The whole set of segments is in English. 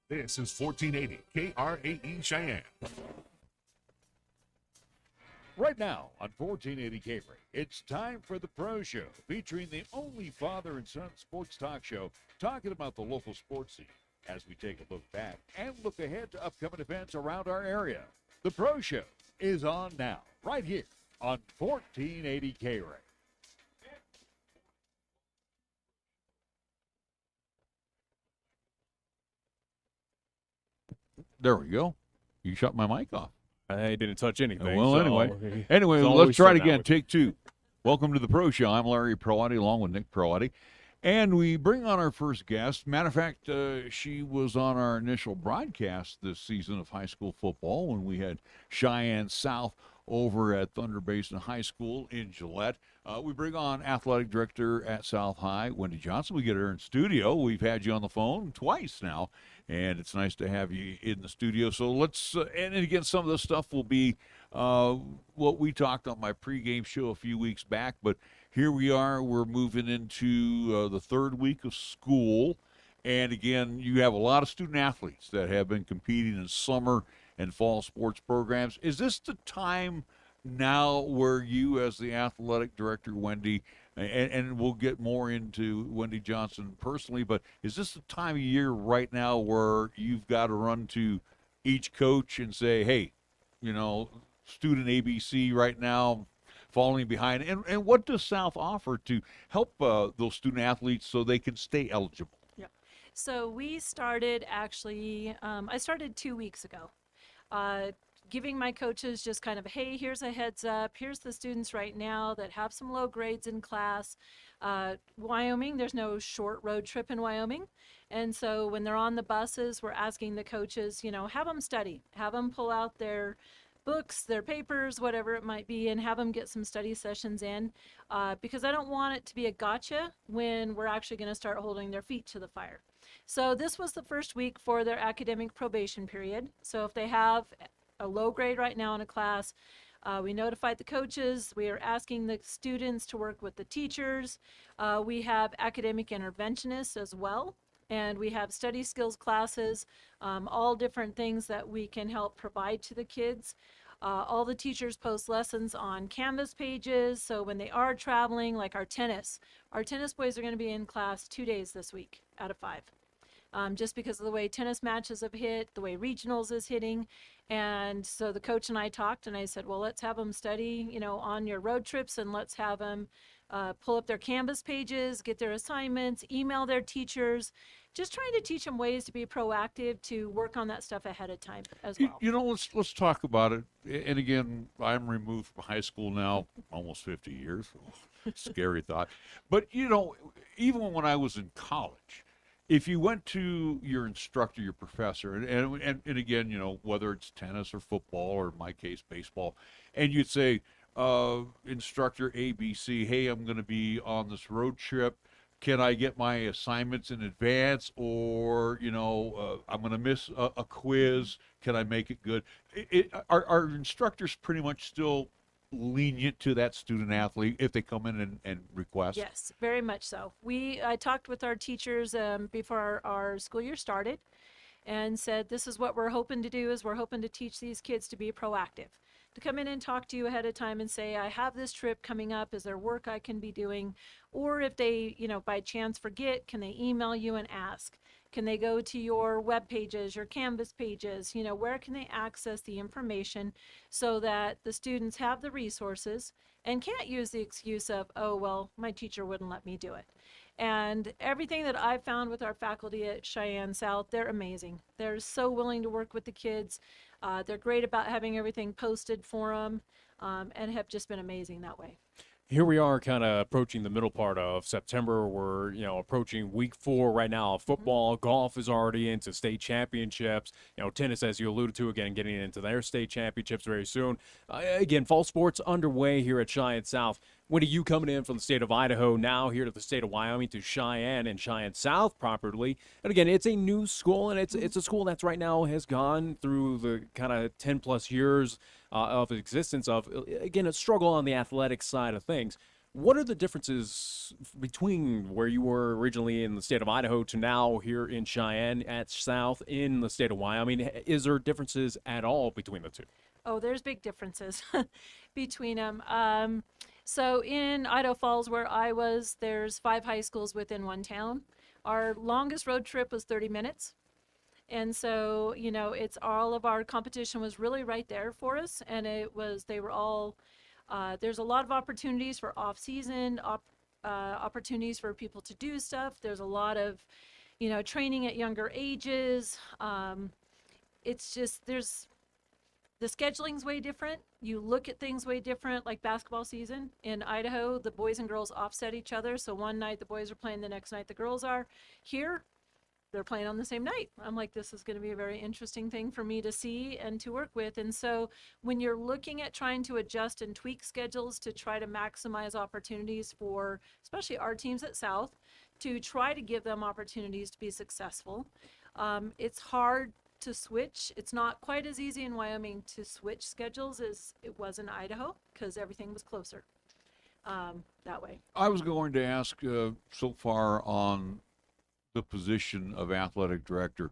This is 1480 KRAE Cheyenne. Right now on 1480 KRAE, it's time for the Pro Show, featuring the only father and son sports talk show talking about the local sports scene as we take a look back and look ahead to upcoming events around our area. The Pro Show is on now, right here on 1480 KRAE. There we go. You shut my mic off. I didn't touch anything. Well, so anyway, so let's try it sit down again. with- Take two. Welcome to the Pro Show. I'm Larry Proietti, along with Nick Proietti. And we bring on our first guest. Matter of fact, she was on our initial broadcast this season of high school football when we had Cheyenne South over at Thunder Basin High School in Gillette. We bring on athletic director at South High, Wendy Johnson. We get her in studio. We've had you on the phone twice now, and it's nice to have you in the studio. So let's, and again, some of this stuff will be what we talked on my pregame show a few weeks back, but here we are. We're moving into the third week of school. And again, you have a lot of student athletes that have been competing in summer and fall sports programs. Is this the time now where you, as the athletic director, Wendy, and we'll get more into Wendy Johnson personally, but is this the time of year right now where you've got to run to each coach and say, hey, you know, student ABC right now falling behind, and what does South offer to help those student athletes so they can stay eligible? Yeah. So we started actually, I started 2 weeks ago, giving my coaches just kind of, hey, here's a heads up. Here's the students right now that have some low grades in class. Wyoming, there's no short road trip in Wyoming. And so when they're on the buses, we're asking the coaches, you know, have them study, have them pull out their books, their papers, whatever it might be, and have them get some study sessions in, because I don't want it to be a gotcha when we're actually going to start holding their feet to the fire. So this was the first week for their academic probation period. So if they have a low grade right now in a class, we notified the coaches. We are asking the students to work with the teachers. We have academic interventionists as well. And we have study skills classes, all different things that we can help provide to the kids. All the teachers post lessons on Canvas pages. So when they are traveling, like our tennis boys are going to be in class 2 days this week out of 5. Just because of the way tennis matches have hit, the way regionals is hitting. And so the coach and I talked, and I said, well, let's have them study, you know, on your road trips, and let's have them pull up their Canvas pages, get their assignments, email their teachers, just trying to teach them ways to be proactive, to work on that stuff ahead of time as well. You know, let's talk about it. And again, I'm removed from high school now, almost 50 years. Scary thought. But, you know, even when I was in college, if you went to your instructor, your professor, and again, you know, whether it's tennis or football, or in my case, baseball, and you'd say, instructor ABC, hey, I'm going to be on this road trip. Can I get my assignments in advance? Or, you know, I'm going to miss a quiz. Can I make it good? Are instructors pretty much still lenient to that student athlete if they come in and request? Yes, very much so. I talked with our teachers before our school year started and said, this is what we're hoping to do, is we're hoping to teach these kids to be proactive, to come in and talk to you ahead of time and say, I have this trip coming up. Is there work I can be doing? Or if they, you know, by chance forget, can they email you and ask? Can they go to your web pages, your Canvas pages? You know, where can they access the information so that the students have the resources and can't use the excuse of, oh, well, my teacher wouldn't let me do it. And everything that I've found with our faculty at Cheyenne South, they're amazing. They're so willing to work with the kids. They're great about having everything posted for them, and have just been amazing that way. Here we are kind of approaching the middle part of September. We're, you know, approaching week 4 right now of football. Golf is already into state championships. You know, tennis, as you alluded to, again, getting into their state championships very soon. Again, fall sports underway here at Cheyenne South. Wendy, you coming in from the state of Idaho, now here to the state of Wyoming, to Cheyenne and Cheyenne South properly. And again, it's a new school, and it's a school that's right now has gone through the kind of 10 plus years of existence of, again, a struggle on the athletic side of things. What are the differences between where you were originally in the state of Idaho to now here in Cheyenne at South in the state of Wyoming? Is there differences at all between the two? Oh, there's big differences between them. So in Idaho Falls, where I was, there's 5 high schools within one town. Our longest road trip was 30 minutes. And so, it's all of our competition was really right there for us. And they were all, there's a lot of opportunities for off-season, opportunities for people to do stuff. There's a lot of, training at younger ages. It's just, the scheduling's way different. You look at things way different, like basketball season. In Idaho, the boys and girls offset each other. So one night the boys are playing, the next night the girls are. Here, they're playing on the same night. I'm like, this is going to be a very interesting thing for me to see and to work with. And so when you're looking at trying to adjust and tweak schedules to try to maximize opportunities for, especially our teams at South, to try to give them opportunities to be successful, it's hard to switch. It's not quite as easy in Wyoming to switch schedules as it was in Idaho because everything was closer that way. I was going to ask so far on the position of athletic director,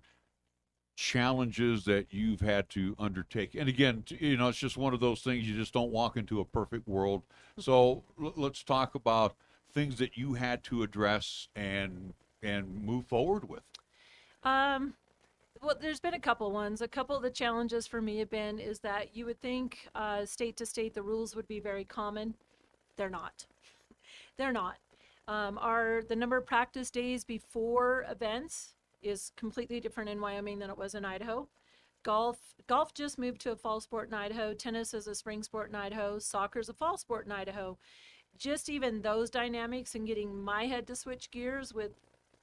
challenges that you've had to undertake. And again, it's just one of those things, you just don't walk into a perfect world. So let's talk about things that you had to address and move forward with. Well, there's been a couple ones. A couple of the challenges for me have been is that you would think state to state the rules would be very common. They're not. They're not. The number of practice days before events is completely different in Wyoming than it was in Idaho. Golf just moved to a fall sport in Idaho. Tennis is a spring sport in Idaho. Soccer is a fall sport in Idaho. Just even those dynamics and getting my head to switch gears with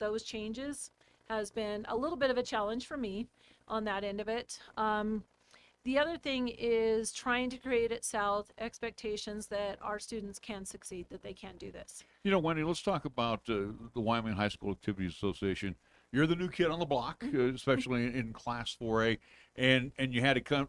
those changes has been a little bit of a challenge for me on that end of it. The other thing is trying to create at South expectations that our students can succeed, that they can do this. Wendy, let's talk about the Wyoming High School Activities Association. You're the new kid on the block, especially in Class 4A, and you had to come,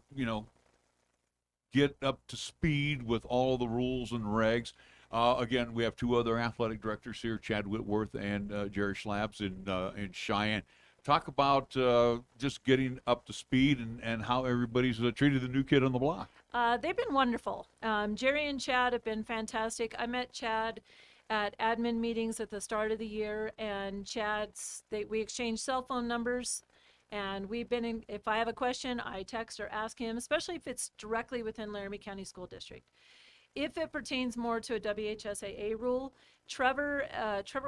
get up to speed with all the rules and regs. Again, we have 2 other athletic directors here, Chad Whitworth and Jerry Schlaps in Cheyenne. Talk about just getting up to speed and how everybody's treated the new kid on the block. They've been wonderful. Jerry and Chad have been fantastic. I met Chad at admin meetings at the start of the year, and we exchanged cell phone numbers. And we've been if I have a question, I text or ask him, especially if it's directly within Laramie County School District. If it pertains more to a WHSAA rule, Trevor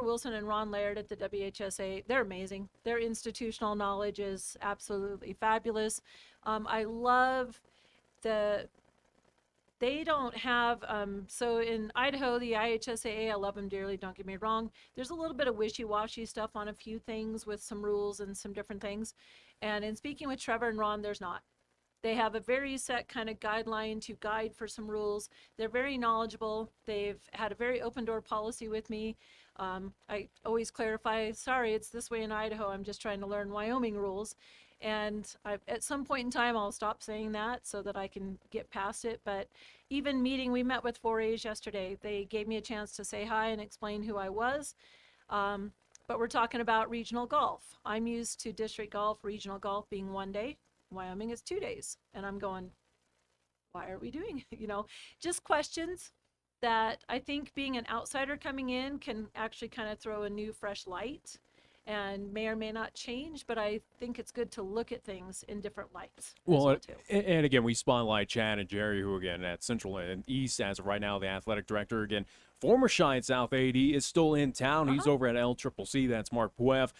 Wilson and Ron Laird at the WHSA, they're amazing. Their institutional knowledge is absolutely fabulous. I love they don't have, so in Idaho, the IHSAA, I love them dearly, don't get me wrong. There's a little bit of wishy-washy stuff on a few things with some rules and some different things. And in speaking with Trevor and Ron, there's not. They have a very set kind of guideline to guide for some rules. They're very knowledgeable. They've had a very open door policy with me. I always clarify, sorry, it's this way in Idaho. I'm just trying to learn Wyoming rules. And at some point in time, I'll stop saying that so that I can get past it. But even we met with 4A's yesterday. They gave me a chance to say hi and explain who I was. But we're talking about regional golf. I'm used to district golf, regional golf being 1 day. Wyoming is 2 days. And I'm going, why are we doing it? Just questions that I think being an outsider coming in can actually kind of throw a new, fresh light and may or may not change, but I think it's good to look at things in different lights. Well, and again, we spotlight Chad and Jerry, who again at Central and East as of right now, the athletic director. Again, former Cheyenne South AD is still in town. He's over at LCCC. That's Mark Puev.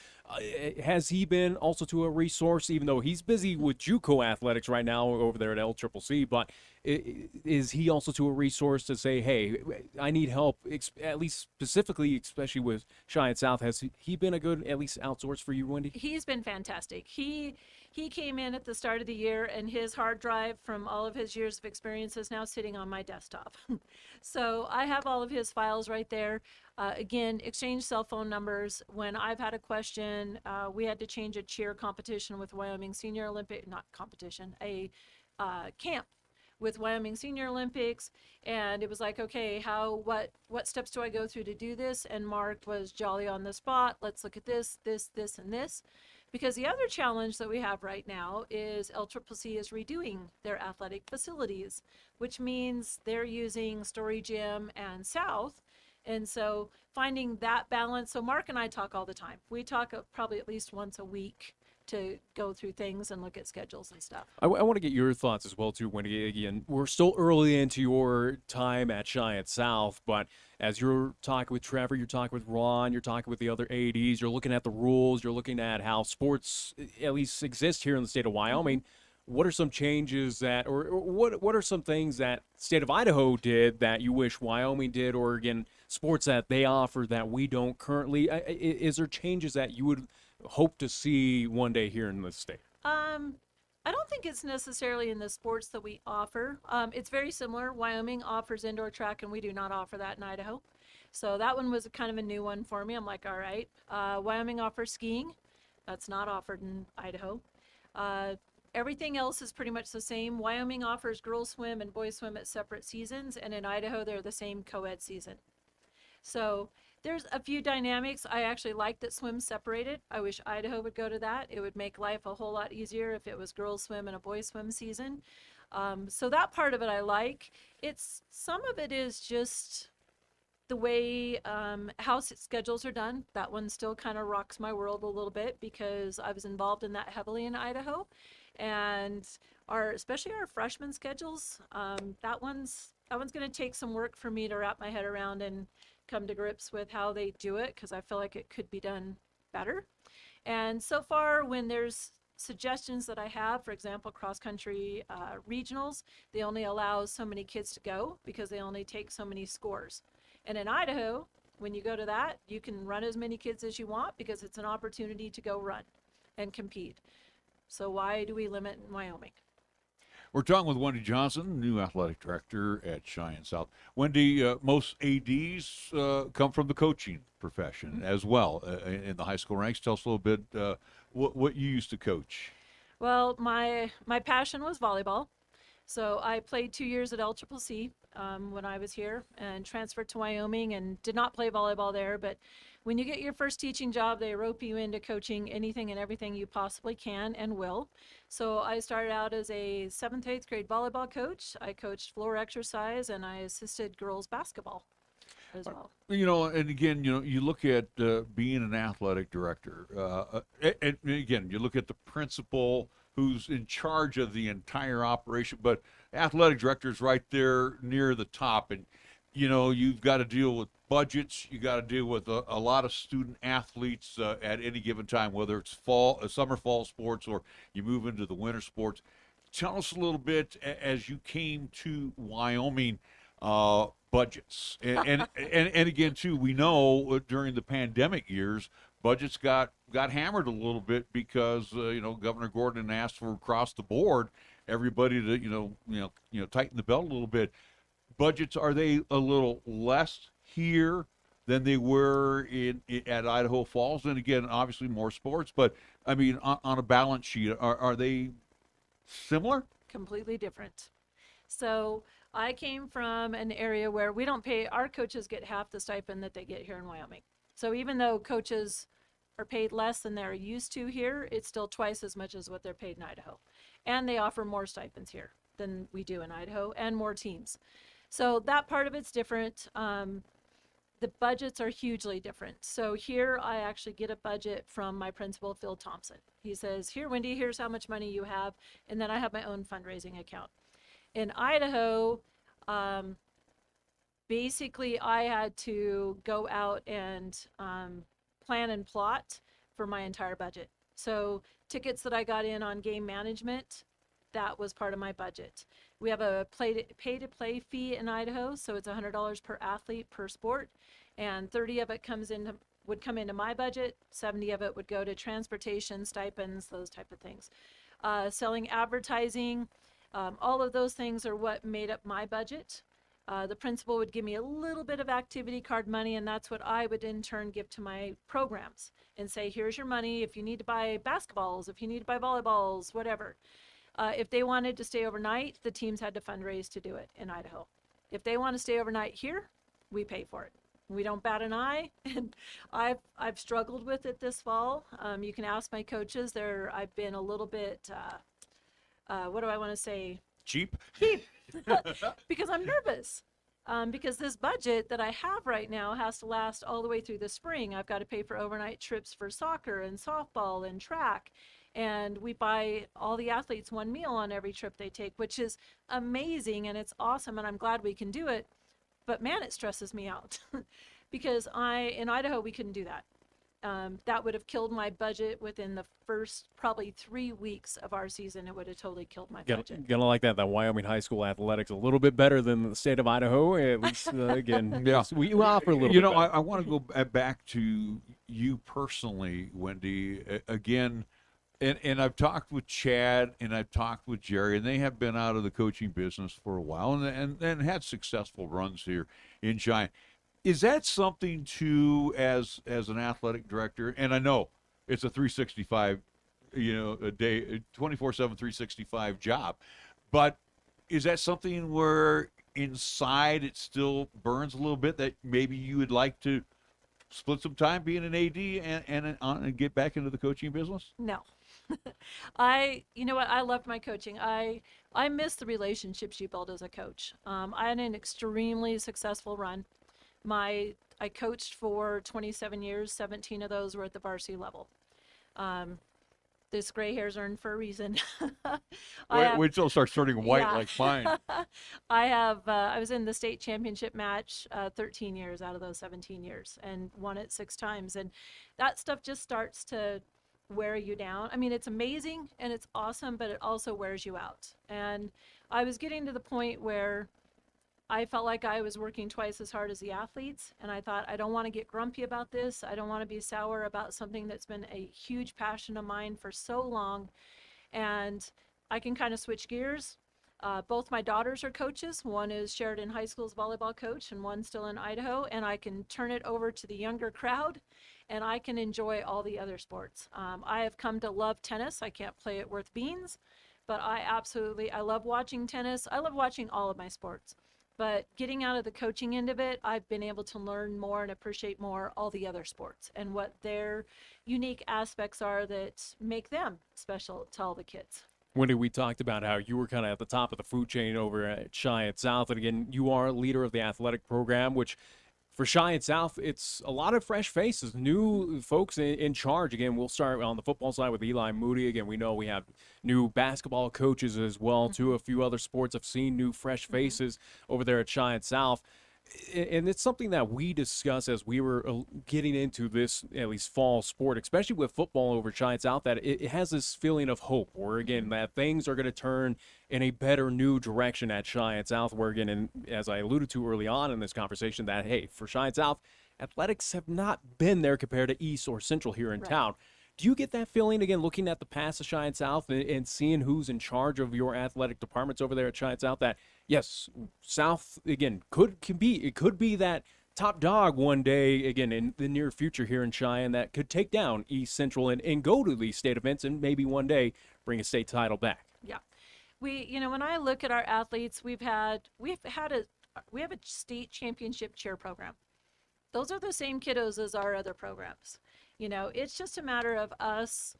Has he been also to a resource, even though he's busy with JUCO athletics right now over there at LCCC, but is he also to a resource to say, hey, I need help, at least specifically, especially with Cheyenne South? Has he been a good, at least outsource for you, Wendy? He's been fantastic. He came in at the start of the year, and his hard drive from all of his years of experience is now sitting on my desktop. So I have all of his files right there. Again, exchange cell phone numbers. When I've had a question, we had to change a cheer competition with Wyoming Senior Olympic, not competition, a camp with Wyoming Senior Olympics, and it was like, okay, what steps do I go through to do this? And Mark was jolly on the spot. Let's look at this, and this. Because the other challenge that we have right now is LCCC is redoing their athletic facilities, which means they're using Story Gym and South. And so finding that balance. So Mark and I talk all the time. We talk probably at least once a week to go through things and look at schedules and stuff. I want to get your thoughts as well, too, Wendy. Again, we're still early into your time at Cheyenne South, but as you're talking with Trevor, you're talking with Ron, you're talking with the other ADs, you're looking at the rules, you're looking at how sports at least exist here in the state of Wyoming. What are some changes that, or what are some things that state of Idaho did that you wish Wyoming did, or again, sports that they offer that we don't currently? Is there changes that you would hope to see one day here in the state? I don't think it's necessarily in the sports that we offer. It's very similar. Wyoming offers indoor track, and we do not offer that in Idaho. So that one was kind of a new one for me. I'm like, all right. Wyoming offers skiing. That's not offered in Idaho. Everything else is pretty much the same. Wyoming offers girls swim and boys swim at separate seasons, and in Idaho, they're the same co-ed season. So there's a few dynamics. I actually like that swim's separated. I wish Idaho would go to that. It would make life a whole lot easier if it was girls swim and a boys swim season. So that part of it I like. Some of it is just the way how schedules are done. That one still kind of rocks my world a little bit because I was involved in that heavily in Idaho. And especially our freshman schedules, that one's going to take some work for me to wrap my head around and come to grips with how they do it, because I feel like it could be done better. And so far, when there's suggestions that I have, for example, cross-country regionals, they only allow so many kids to go because they only take so many scores. And in Idaho, when you go to that, you can run as many kids as you want because it's an opportunity to go run and compete. So why do we limit in Wyoming? We're talking with Wendy Johnson, new athletic director at Cheyenne South. Wendy, most ADs come from the coaching profession as well in the high school ranks. Tell us a little bit what you used to coach. Well, my passion was volleyball. So I played 2 years at LCCC when I was here and transferred to Wyoming and did not play volleyball there. But when you get your first teaching job, they rope you into coaching anything and everything you possibly can and will. So I started out as a 7th, 8th grade volleyball coach. I coached floor exercise and I assisted girls basketball as well. And again, you look at being an athletic director, and again, you look at the principal who's in charge of the entire operation, but athletic director is right there near the top. And, you've got to deal with budgets. You got to deal with a lot of student athletes at any given time, whether it's summer, fall sports, or you move into the winter sports. Tell us a little bit as you came to Wyoming, budgets. And again, too, we know during the pandemic years, budgets got hammered a little bit because Governor Gordon asked for across the board everybody to tighten the belt a little bit. Budgets, are they a little less here than they were at Idaho Falls? And again, obviously more sports, but I mean on a balance sheet, are they similar? Completely different. So I came from an area where we don't pay, our coaches get half the stipend that they get here in Wyoming. So even though coaches are paid less than they're used to here, it's still twice as much as what they're paid in Idaho. And they offer more stipends here than we do in Idaho and more teams. So that part of it's different. The budgets are hugely different. So here I actually get a budget from my principal, Phil Thompson. He says, here, Wendy, here's how much money you have. And then I have my own fundraising account. In Idaho, basically I had to go out and plan and plot for my entire budget. So tickets that I got in on game management, that was part of my budget. We have a pay-to-play fee in Idaho, so it's $100 per athlete per sport, and 30 of it would come into my budget, 70 of it would go to transportation, stipends, those type of things. Selling advertising, all of those things are what made up my budget. The principal would give me a little bit of activity card money, and that's what I would in turn give to my programs and say, here's your money if you need to buy basketballs, if you need to buy volleyballs, whatever. If they wanted to stay overnight, the teams had to fundraise to do it in Idaho. If they want to stay overnight here, we pay for it. We don't bat an eye, and I've struggled with it this fall. You can ask my coaches. I've been a little bit, what do I want to say? Cheap? Because I'm nervous. Because this budget that I have right now has to last all the way through the spring. I've got to pay for overnight trips for soccer and softball and track. And we buy all the athletes one meal on every trip they take, which is amazing and it's awesome. And I'm glad we can do it. But man, it stresses me out because in Idaho, we couldn't do that. That would have killed my budget within the first probably 3 weeks of our season. It would have totally killed my budget. Gonna like that Wyoming high school athletics a little bit better than the state of Idaho. At least again, Yeah. we offer a little. You bit know, better. I want to go back to you personally, Wendy. Again, and I've talked with Chad and I've talked with Jerry, and they have been out of the coaching business for a while and had successful runs here in Cheyenne. Is that something too, as an athletic director? And I know it's a 365, a day, 24/7, 365 job, but is that something where inside it still burns a little bit that maybe you would like to split some time being an AD and get back into the coaching business? No. You know what? I loved my coaching. I miss the relationships you build as a coach. I had an extremely successful run. I coached for 27 years. 17 of those were at the varsity level. This gray hair's earned for a reason. Wait till it starts turning white Yeah. like mine. I was in the state championship match 13 years out of those 17 years and won it 6 times. And that stuff just starts to wear you down. I mean, it's amazing and it's awesome, but it also wears you out. And I was getting to the point where I felt like I was working twice as hard as the athletes, and I thought, I don't want to get grumpy about this. I don't want to be sour about something that's been a huge passion of mine for so long, and I can kind of switch gears. Both my daughters are coaches. One is Sheridan High School's volleyball coach, and one's still in Idaho, and I can turn it over to the younger crowd, and I can enjoy all the other sports. I have come to love tennis. I can't play it worth beans, but I love watching tennis. I love watching all of my sports. But getting out of the coaching end of it, I've been able to learn more and appreciate more all the other sports and what their unique aspects are that make them special to all the kids. Wendy, we talked about how you were kind of at the top of the food chain over at Cheyenne South. And again, you are a leader of the athletic program, which for Cheyenne South, it's a lot of fresh faces, new folks in charge. Again, we'll start on the football side with Eli Moody. Again, we know we have new basketball coaches as well, too. A few other sports have seen new fresh faces over there at Cheyenne South. And it's something that we discussed as we were getting into this, at least fall sport, especially with football over Cheyenne South, that it has this feeling of hope where, again, that things are going to turn in a better new direction at Cheyenne South, where, again, and as I alluded to early on in this conversation, that, hey, for Cheyenne South, athletics have not been there compared to East or Central here in town. Do you get that feeling, again, looking at the past of Cheyenne South and seeing who's in charge of your athletic departments over there at Cheyenne South, that, yes, South, again, could be that top dog one day, again, in the near future here in Cheyenne that could take down East Central and go to these state events and maybe one day bring a state title back? Yeah. When I look at our athletes, we have a state championship cheer program. Those are the same kiddos as our other programs. It's just a matter of us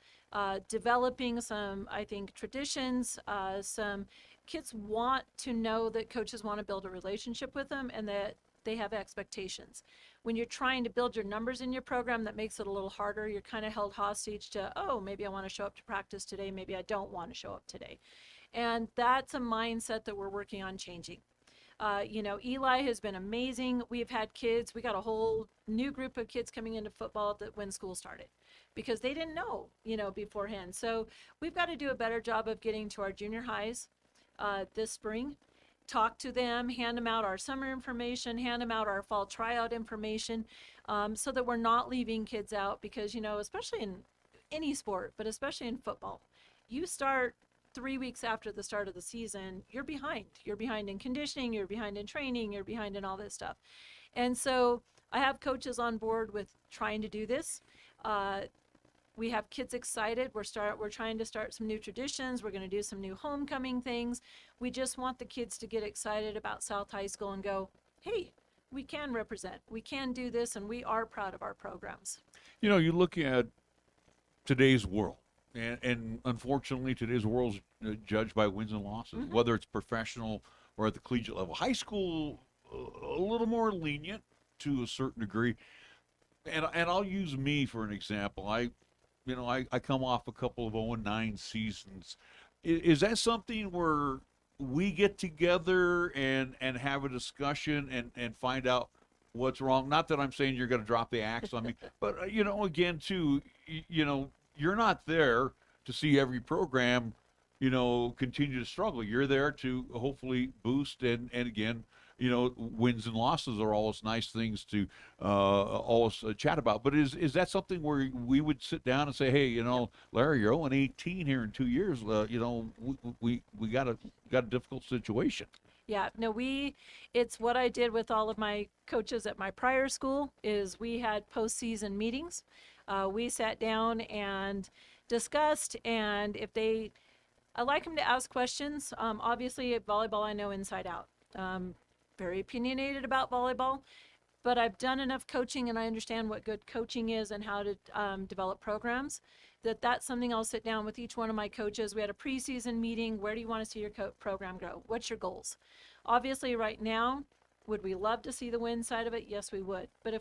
developing some, I think, traditions. Some kids want to know that coaches want to build a relationship with them and that they have expectations. When you're trying to build your numbers in your program, that makes it a little harder. You're kind of held hostage to, oh, maybe I want to show up to practice today. Maybe I don't want to show up today. And that's a mindset that we're working on changing. Eli has been amazing. We've had kids. We got a whole new group of kids coming into football when school started because they didn't know, beforehand. So we've got to do a better job of getting to our junior highs this spring, talk to them, hand them out our summer information, hand them out our fall tryout information so that we're not leaving kids out because, especially in any sport, but especially in football, you start 3 weeks after the start of the season, you're behind. You're behind in conditioning, you're behind in training, you're behind in all this stuff. And so I have coaches on board with trying to do this. We have kids excited. We're trying to start some new traditions. We're going to do some new homecoming things. We just want the kids to get excited about South High School and go, hey, we can represent, we can do this, and we are proud of our programs. You know, you look at today's world, and unfortunately, today's world is judged by wins and losses, whether it's professional or at the collegiate level. High school, a little more lenient to a certain degree. And I'll use me for an example. I come off a couple of 0-9 seasons. Is that something where we get together and have a discussion and find out what's wrong? Not that I'm saying you're going to drop the axe on me, but again, too, you're not there to see every program, continue to struggle. You're there to hopefully boost and again, wins and losses are always nice things to always chat about. But is that something where we would sit down and say, hey, Larry, you're 0-18 here in 2 years. We got a difficult situation. Yeah, no, it's what I did with all of my coaches at my prior school is we had postseason meetings. We sat down and discussed, and I like them to ask questions. Obviously, at volleyball, I know inside out. Very opinionated about volleyball, but I've done enough coaching and I understand what good coaching is and how to develop programs. That's something I'll sit down with each one of my coaches. We had a preseason meeting. Where do you want to see your program grow? What's your goals? Obviously, right now, would we love to see the win side of it? Yes, we would. But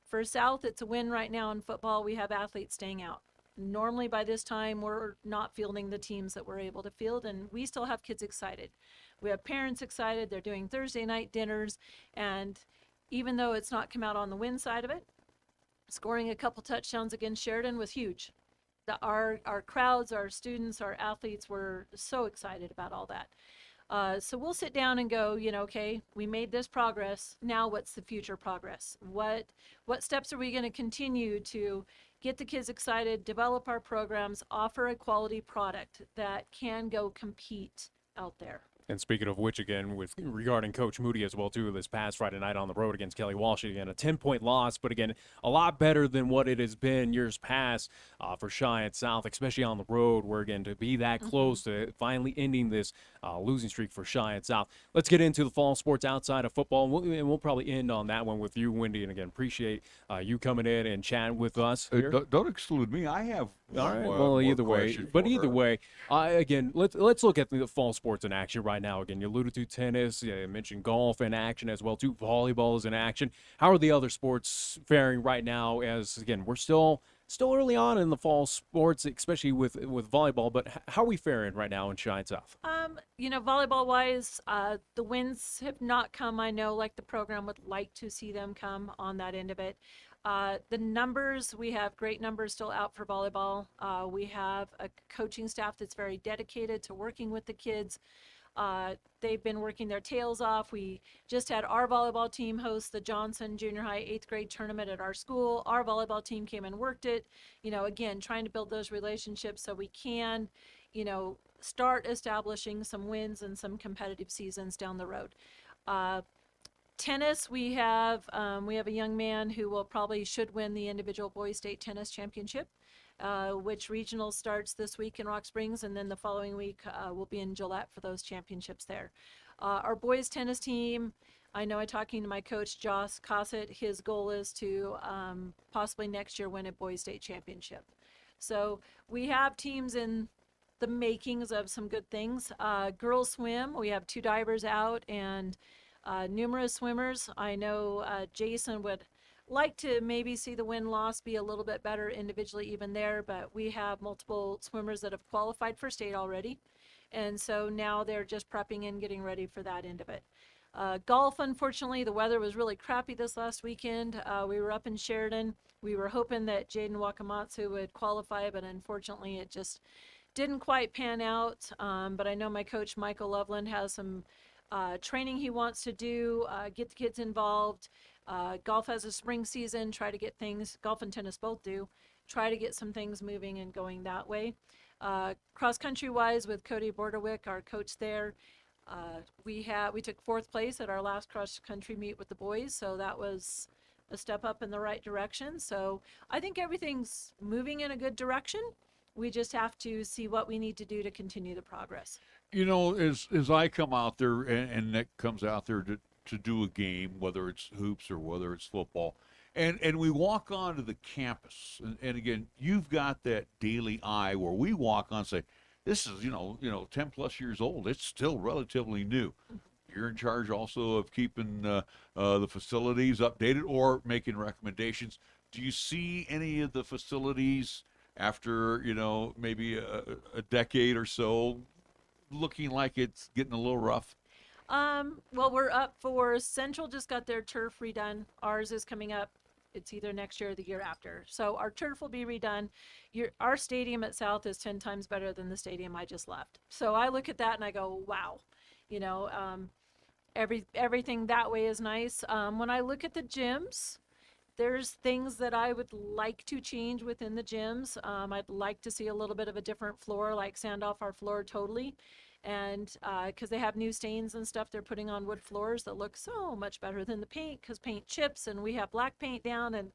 for South, it's a win right now in football. We have athletes staying out. Normally by this time, we're not fielding the teams that we're able to field, and we still have kids excited. We have parents excited. They're doing Thursday night dinners, and even though it's not come out on the win side of it, scoring a couple touchdowns against Sheridan was huge. Our crowds, our students, our athletes were so excited about all that. So we'll sit down and go, okay, we made this progress. Now what's the future progress? What steps are we going to continue to get the kids excited, develop our programs, offer a quality product that can go compete out there? And speaking of which, again, regarding Coach Moody as well, too, this past Friday night on the road against Kelly Walsh, again, a 10-point loss, but again, a lot better than what it has been years past for Cheyenne South, especially on the road, where, again, to be that close to finally ending this losing streak for Cheyenne South. Let's get into the fall sports outside of football, and we'll probably end on that one with you, Wendy, and again, appreciate you coming in and chatting with us here. Don't exclude me. I have all right. Well, either way, again, let's look at the fall sports in action right now. Again, you alluded to tennis. You mentioned golf in action as well too. Volleyball is in action. How are the other sports faring right now? As again, we're still early on in the fall sports, especially with volleyball. But how are we faring right now in Cheyenne South? Volleyball wise, the wins have not come. I know, like the program would like to see them come on that end of it. The numbers, we have great numbers still out for volleyball. We have a coaching staff that's very dedicated to working with the kids. They've been working their tails off. We just had our volleyball team host the Johnson Junior High 8th grade tournament at our school. Our volleyball team came and worked it, again, trying to build those relationships so we can, start establishing some wins and some competitive seasons down the road. Tennis, we have a young man who should win the individual boys state tennis championship, which regional starts this week in Rock Springs, and then the following week we'll be in Gillette for those championships there. Our boys tennis team, I know talking to my coach, Joss Cossett, his goal is to possibly next year win a boys state championship. So we have teams in the makings of some good things. Girls swim, we have 2 divers out and numerous swimmers. I know Jason would like to maybe see the win-loss be a little bit better individually even there, but we have multiple swimmers that have qualified for state already. And so now they're just prepping and getting ready for that end of it. Golf, unfortunately, the weather was really crappy this last weekend. We were up in Sheridan. We were hoping that Jaden Wakamatsu would qualify, but unfortunately it just didn't quite pan out. But I know my coach, Michael Loveland, has some training he wants to do, get the kids involved. Golf has a spring season, try to get things, golf and tennis both do, try to get some things moving and going that way. Cross country wise with Cody Borderwick, our coach there, we took 4th place at our last cross country meet with the boys, so that was a step up in the right direction. So I think everything's moving in a good direction. We just have to see what we need to do to continue the progress. You know, as I come out there and Nick comes out there to do a game, whether it's hoops or whether it's football, and we walk onto the campus, and again, you've got that daily eye where we walk on and say, this is, 10 plus years old. It's still relatively new. You're in charge also of keeping the facilities updated or making recommendations. Do you see any of the facilities after, maybe a decade or so looking like it's getting a little rough? Well, we're up for Central just got their turf redone. Ours is coming up. It's either next year or the year after. So our turf will be redone. Our stadium at South is 10 times better than the stadium I just left. So I look at that and I go, wow, everything that way is nice. When I look at the gyms, there's things that I would like to change within the gyms. I'd like to see a little bit of a different floor, like sand off our floor totally. And because they have new stains and stuff, they're putting on wood floors that look so much better than the paint, because paint chips and we have black paint down, and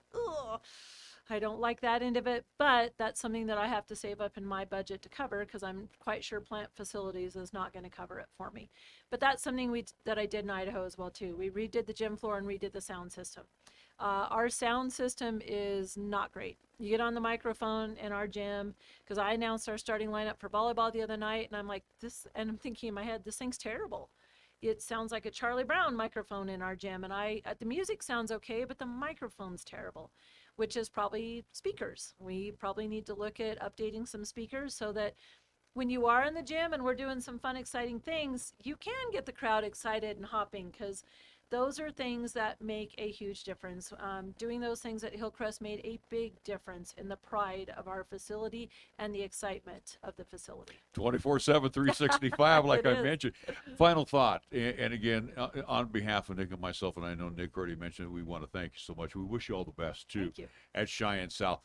I don't like that end of it. But that's something that I have to save up in my budget to cover, because I'm quite sure plant facilities is not going to cover it for me. But that's something that I did in Idaho as well too. We redid the gym floor and redid the sound system. Our sound system is not great. You get on the microphone in our gym, because I announced our starting lineup for volleyball the other night, and I'm like, and I'm thinking in my head, this thing's terrible. It sounds like a Charlie Brown microphone in our gym, and the music sounds okay, but the microphone's terrible, which is probably speakers. We probably need to look at updating some speakers so that when you are in the gym and we're doing some fun, exciting things, you can get the crowd excited and hopping, because those are things that make a huge difference. Doing those things at Hillcrest made a big difference in the pride of our facility and the excitement of the facility. 24/7, 365, like I is. mentioned. Final thought, and again, on behalf of Nick and myself, and I know Nick already mentioned it, we want to thank you so much. We wish you all the best, too, Thank you. at Cheyenne South.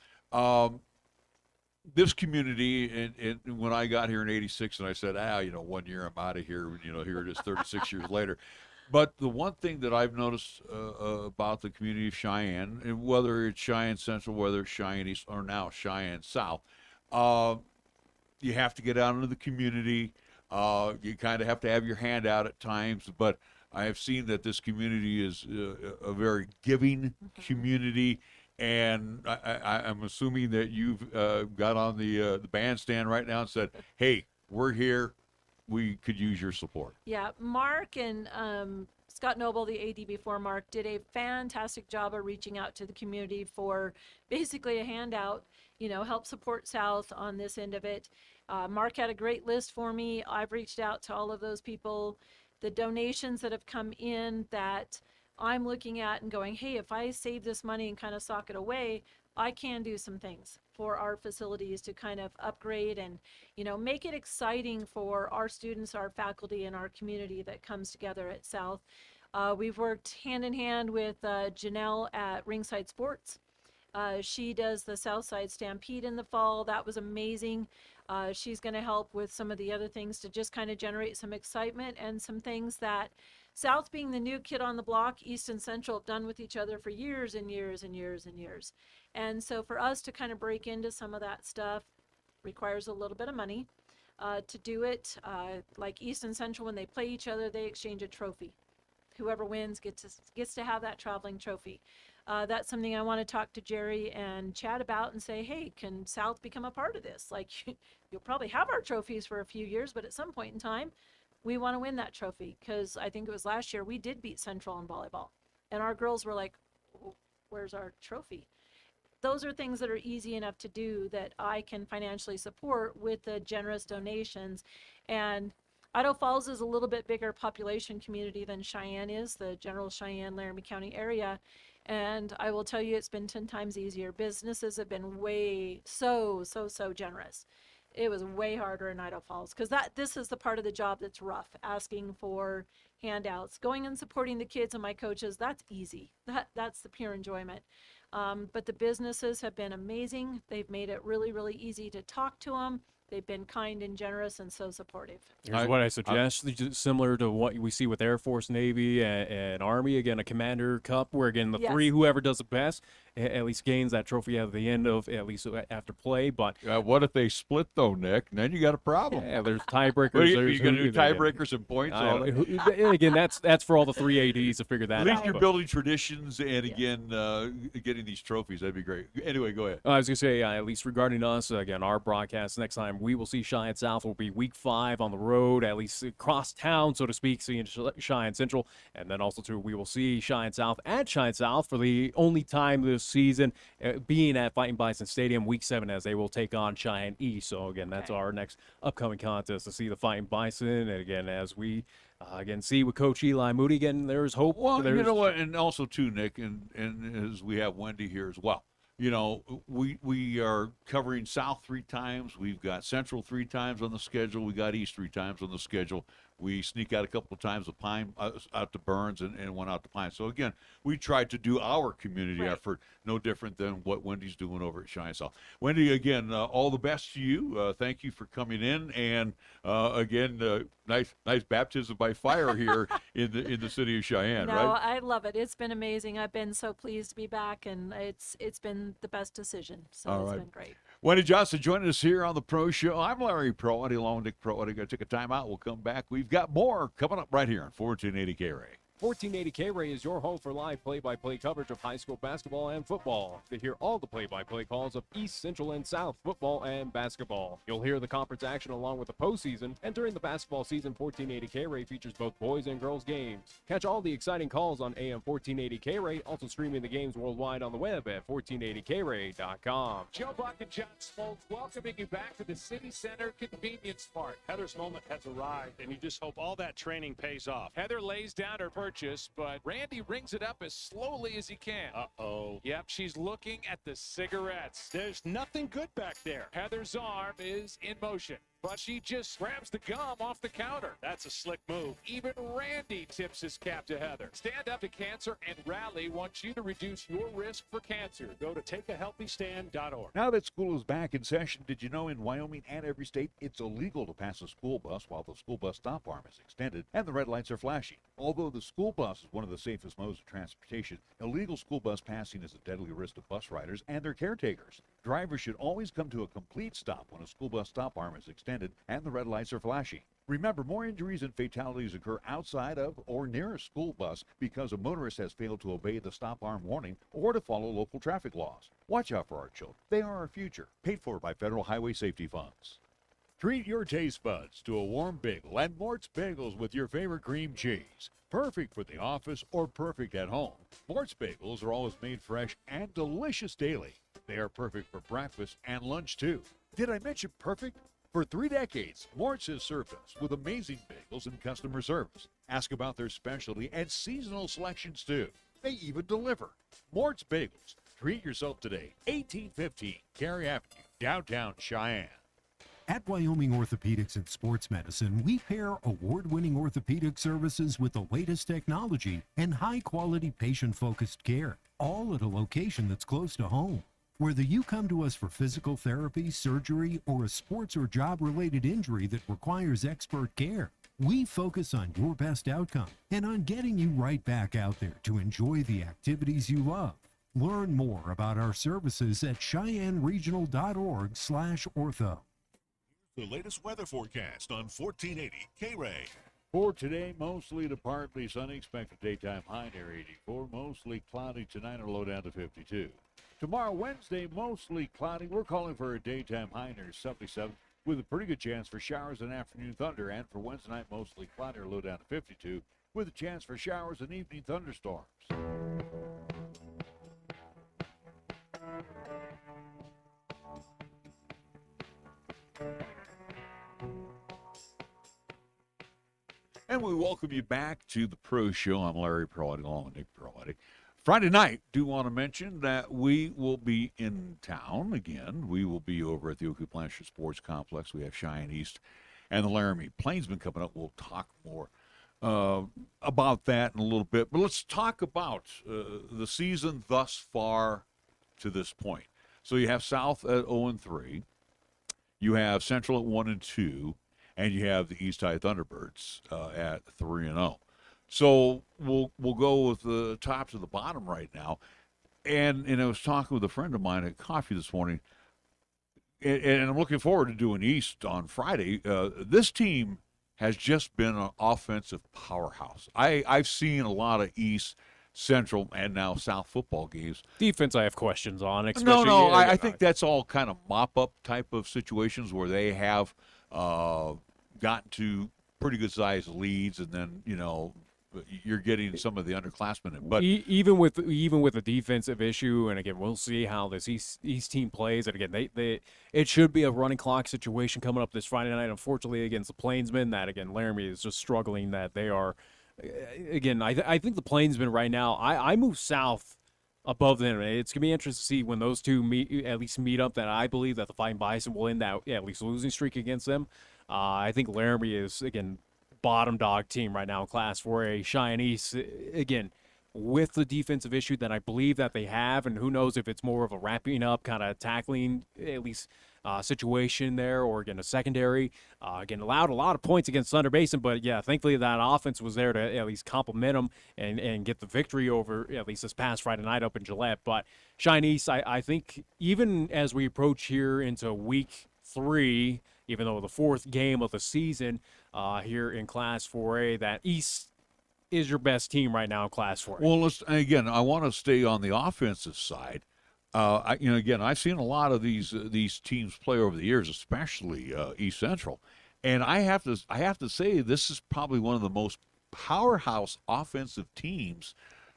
This community, and when I got here in 86, and I said, 1 year I'm out of here, here it is 36 years later. But the one thing that I've noticed about the community of Cheyenne, and whether it's Cheyenne Central, whether it's Cheyenne East, or now Cheyenne South, you have to get out into the community. You kind of have to have your hand out at times. But I have seen that this community is a very giving community. And I'm assuming that you've got on the bandstand right now and said, hey, we're here. We could use your support. Yeah, Mark and Scott Noble, the AD before Mark, did a fantastic job of reaching out to the community for basically a handout, help support South on this end of it. Mark had a great list for me. I've reached out to all of those people. The donations that have come in that I'm looking at and going, hey, if I save this money and kind of sock it away, I can do some things for our facilities to kind of upgrade and, make it exciting for our students, our faculty, and our community that comes together at South. We've worked hand in hand with Janelle at Ringside Sports. She does the Southside Stampede in the fall. That was amazing. She's going to help with some of the other things to just kind of generate some excitement and some things that South, being the new kid on the block, East and Central have done with each other for years and years and years and years. And so for us to kind of break into some of that stuff requires a little bit of money to do it. Like East and Central, when they play each other, they exchange a trophy. Whoever wins gets to have that traveling trophy. That's something I want to talk to Jerry and Chad about and say, hey, can South become a part of this? Like, you'll probably have our trophies for a few years, but at some point in time, we want to win that trophy, because I think it was last year we did beat Central in volleyball. And our girls were like, where's our trophy? Those are things that are easy enough to do that I can financially support with the generous donations. And Idaho Falls is a little bit bigger population community than Cheyenne is, the general Cheyenne, Laramie County area. And I will tell you, it's been 10 times easier. Businesses have been so generous. It was way harder in Idaho Falls, because this is the part of the job that's rough, asking for handouts. Going and supporting the kids and my coaches, that's easy. That's the pure enjoyment. But the businesses have been amazing. They've made it really, really easy to talk to them. They've been kind and generous and so supportive. Here's what I suggest, just similar to what we see with Air Force, Navy, and Army. Again, a Commander Cup where, again, the three, whoever does the best, at least gains that trophy at the end of, at least after play. But what if they split, though, Nick? And then you got a problem. Yeah, there's tiebreakers. What are you going to do, tiebreakers and points? Again, that's for all the three ADs to figure that out. At least you're building traditions and, again, getting these trophies. That'd be great. Anyway, go ahead. I was going to say, at least regarding us, again, our broadcast next time we will see Cheyenne South will be week 5 on the road, at least across town, so to speak, seeing Cheyenne Central. And then also, too, we will see Cheyenne South at Cheyenne South for the only time this season being at Fighting Bison Stadium week 7 as they will take on Cheyenne East. So, again, that's our next upcoming contest to see the Fighting Bison. And, again, as we again see with Coach Eli Moody, again, there's hope. Well, you know what, and also, too, Nick, and as we have Wendy here as well. You know, we are covering South 3 times. We've got Central 3 times on the schedule. We got East 3 times on the schedule. We sneak out a couple of times of Pine out to Burns and went out to Pine. So, again, we tried to do our community effort, no different than what Wendy's doing over at Cheyenne South. Wendy, again, all the best to you. Thank you for coming in. And, again, nice baptism by fire here in the city of Cheyenne, right? No, I love it. It's been amazing. I've been so pleased to be back, and it's been the best decision. So it's been great. Wendy Johnson joining us here on the Pro Show. I'm Larry Proietti, along with Nick Proietti. Going to take a time out. We'll come back. We've got more coming up right here on 1480 K-Ray. 1480 K-Ray is your home for live play-by-play coverage of high school basketball and football. To hear all the play-by-play calls of East, Central, and South football and basketball. You'll hear the conference action along with the postseason, and during the basketball season, 1480 K-Ray features both boys and girls games. Catch all the exciting calls on AM 1480 K-Ray, also streaming the games worldwide on the web at 1480kray.com. Joe Buck and John Smoltz welcoming you back to the City Center Convenience Mart. Heather's moment has arrived, and you just hope all that training pays off. Heather lays down her purchase, but Randy rings it up as slowly as he can. Uh-oh. Yep, she's looking at the cigarettes. There's nothing good back there. Heather's arm is in motion, but she just grabs the gum off the counter. That's a slick move. Even Randy tips his cap to Heather. Stand Up to Cancer and Rally wants you to reduce your risk for cancer. Go to takeahealthystand.org. Now that school is back in session, did you know in Wyoming and every state it's illegal to pass a school bus while the school bus stop arm is extended and the red lights are flashing? Although the school bus is one of the safest modes of transportation, illegal school bus passing is a deadly risk to bus riders and their caretakers. Drivers should always come to a complete stop when a school bus stop arm is extended and the red lights are flashing. Remember, more injuries and fatalities occur outside of or near a school bus because a motorist has failed to obey the stop arm warning or to follow local traffic laws. Watch out for our children. They are our future. Paid for by federal highway safety funds. Treat your taste buds to a warm bagel and Mort's Bagels with your favorite cream cheese. Perfect for the office or perfect at home. Mort's Bagels are always made fresh and delicious daily. They are perfect for breakfast and lunch too. Did I mention perfect? For 3 decades, Mort's has served us with amazing bagels and customer service. Ask about their specialty and seasonal selections too. They even deliver. Mort's Bagels. Treat yourself today. 1815 Cary Avenue, downtown Cheyenne. At Wyoming Orthopedics and Sports Medicine, we pair award-winning orthopedic services with the latest technology and high-quality patient-focused care, all at a location that's close to home. Whether you come to us for physical therapy, surgery, or a sports or job-related injury that requires expert care, we focus on your best outcome and on getting you right back out there to enjoy the activities you love. Learn more about our services at CheyenneRegional.org/ortho. The latest weather forecast on 1480 K-Ray. For today, mostly to partly sunny, expected daytime high near 84, mostly cloudy tonight or low down to 52. Tomorrow, Wednesday, mostly cloudy. We're calling for a daytime high near 77 with a pretty good chance for showers and afternoon thunder. And for Wednesday night, mostly cloudy or low down to 52 with a chance for showers and evening thunderstorms. And we welcome you back to the Pro Show. I'm Larry Proietti, along with Nick Proietti. Friday night, do want to mention that we will be in town again. We will be over at the Oku-Plansher Sports Complex. We have Cheyenne East and the Laramie Plainsmen coming up. We'll talk more about that in a little bit. But let's talk about the season thus far to this point. So you have South at 0-3. You have Central at 1-2, and you have the East High Thunderbirds at 3-0. So we'll go with the top to the bottom right now. And I was talking with a friend of mine at coffee this morning, and I'm looking forward to doing East on Friday. This team has just been an offensive powerhouse. I've seen a lot of East, Central, and now South football games. Defense, I have questions on. No, I think that's all kind of mop-up type of situations where they have gotten to pretty good-sized leads, and then, you're getting some of the underclassmen in. But even with a defensive issue, and again, we'll see how this East team plays. And again, it should be a running clock situation coming up this Friday night. Unfortunately, against the Plainsmen, that again Laramie is just struggling. That they are, again, I think the Plainsmen right now. I move south above them. It's gonna be interesting to see when those two meet up. That I believe that the Fighting Bison will end that at least losing streak against them. I think Laramie is again bottom dog team right now in Class 4A. Cheyenne East, again, with the defensive issue that I believe that they have, and who knows if it's more of a wrapping up kind of tackling at least situation there, or again a secondary. Again, allowed a lot of points against Thunder Basin, but yeah, thankfully that offense was there to at least complement them and get the victory over at least this past Friday night up in Gillette. But Cheyenne East, I think even as we approach here into week 3, even though the 4th game of the season here in Class 4A, that East is your best team right now in Class 4A. Well, I want to stay on the offensive side. I've seen a lot of these teams play over the years, especially East Central, and I have to say this is probably one of the most powerhouse offensive teams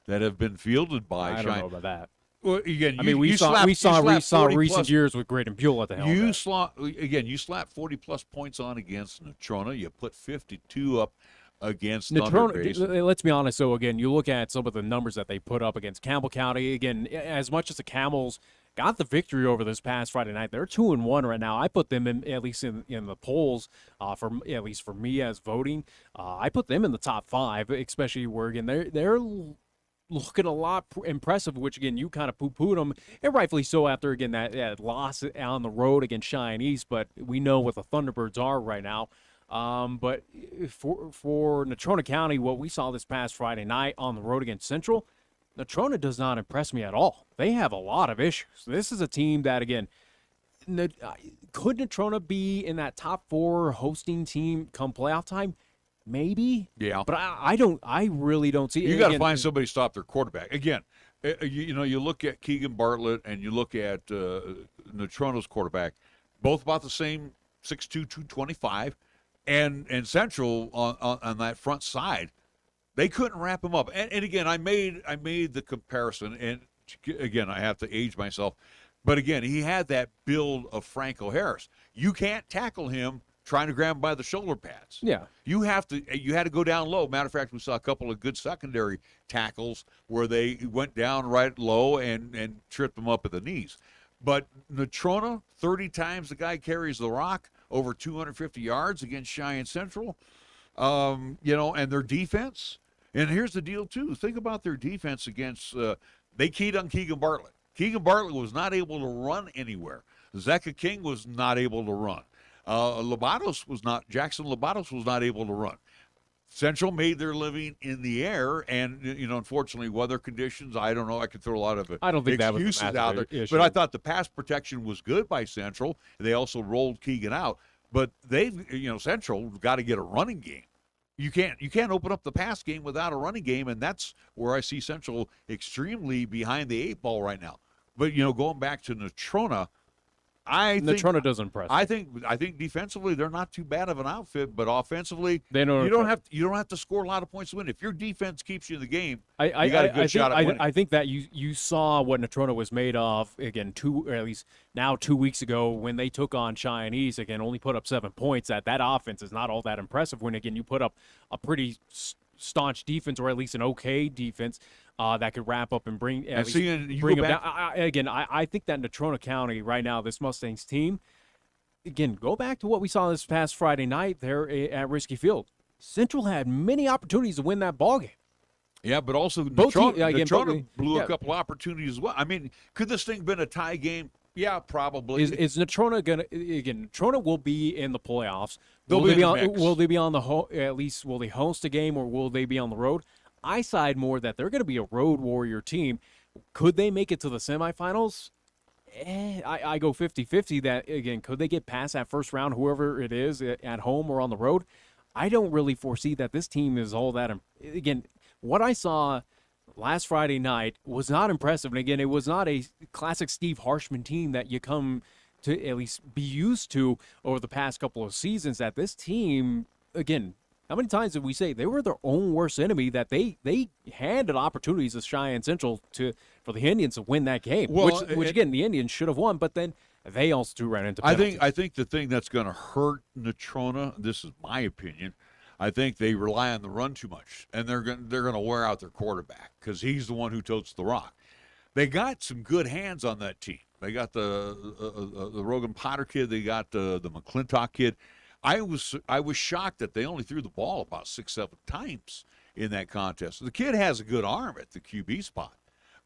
that have been fielded by. I don't know about that. Well, again, we saw recent years with Great and Buell at the helm. You slap 40-plus points on against Natrona. You put 52 up against Thunder Basin. Let's be honest. So, again, you look at some of the numbers that they put up against Campbell County. Again, as much as the Camels got the victory over this past Friday night, they're 2-1 right now. I put them in, at least in the polls, at least for me as voting. I put them in the top 5, especially where, again, they're looking a lot impressive, which, again, you kind of poo-pooed them, and rightfully so after, again, that loss on the road against Cheyenne East, but we know what the Thunderbirds are right now. But for Natrona County, what we saw this past Friday night on the road against Central, Natrona does not impress me at all. They have a lot of issues. This is a team that, again, could Natrona be in that top 4 hosting team come playoff time? Maybe. Yeah. But I really don't see it. You got to find somebody to stop their quarterback. Again, you look at Keegan Bartlett and you look at Natrona's quarterback, both about the same 6'2", 225, and Central on that front side, they couldn't wrap him up. And again, I made the comparison, and again, I have to age myself, but again, he had that build of Franco Harris. You can't tackle him trying to grab him by the shoulder pads. Yeah. You had to go down low. Matter of fact, we saw a couple of good secondary tackles where they went down right low and tripped him up at the knees. But Natrona, 30 times the guy carries the rock, over 250 yards against Cheyenne Central, and their defense. And here's the deal, too. Think about their defense against they keyed on Keegan Bartlett. Keegan Bartlett was not able to run anywhere. Zeka King was not able to run. Jackson Labatos was not able to run. Central made their living in the air, and unfortunately, weather conditions. I don't know. I could throw a lot of I don't think excuses that was out there, issue. but I thought the pass protection was good by Central. They also rolled Keegan out, but Central got to get a running game. You can't open up the pass game without a running game, and that's where I see Central extremely behind the 8 ball right now. But going back to Natrona. Natrona doesn't impress. I think defensively they're not too bad of an outfit, but offensively you don't have to score a lot of points to win. If your defense keeps you in the game, you got a good shot at winning. I think that you saw what Natrona was made of again 2 weeks ago when they took on Cheyenne East. Again, only put up 7 points. That offense is not all that impressive when again you put up a pretty staunch defense, or at least an okay defense that could wrap up and bring them down. I think that Natrona County right now, this Mustangs team, again, go back to what we saw this past Friday night there at Risky Field. Central had many opportunities to win that ballgame. Yeah, but also Natrona blew a couple opportunities as well. I mean, could this thing been a tie game? Yeah, probably. Is Natrona gonna again? Natrona will be in the playoffs. They'll Will be they in the on? mix. Will they be on the at least? Will they host a game or will they be on the road? I side more that they're going to be a road warrior team. Could they make it to the semifinals? I go 50-50 that, again, could they get past that first round, whoever it is, at home or on the road? I don't really foresee that this team is all that. Again, what I saw last Friday night was not impressive. And, again, it was not a classic Steve Harshman team that you come to at least be used to over the past couple of seasons. That this team, again, how many times did we say they were their own worst enemy, that they handed opportunities as Cheyenne Central for the Indians to win that game, Well, which again, the Indians should have won, but then they also ran into penalties. I think the thing that's going to hurt Natrona, this is my opinion, I think they rely on the run too much, and they're going to wear out their quarterback because he's the one who totes the rock. They got some good hands on that team. They got the Rogan Potter kid. They got the McClintock kid. I was shocked that they only threw the ball about 6-7 times in that contest. The kid has a good arm at the QB spot,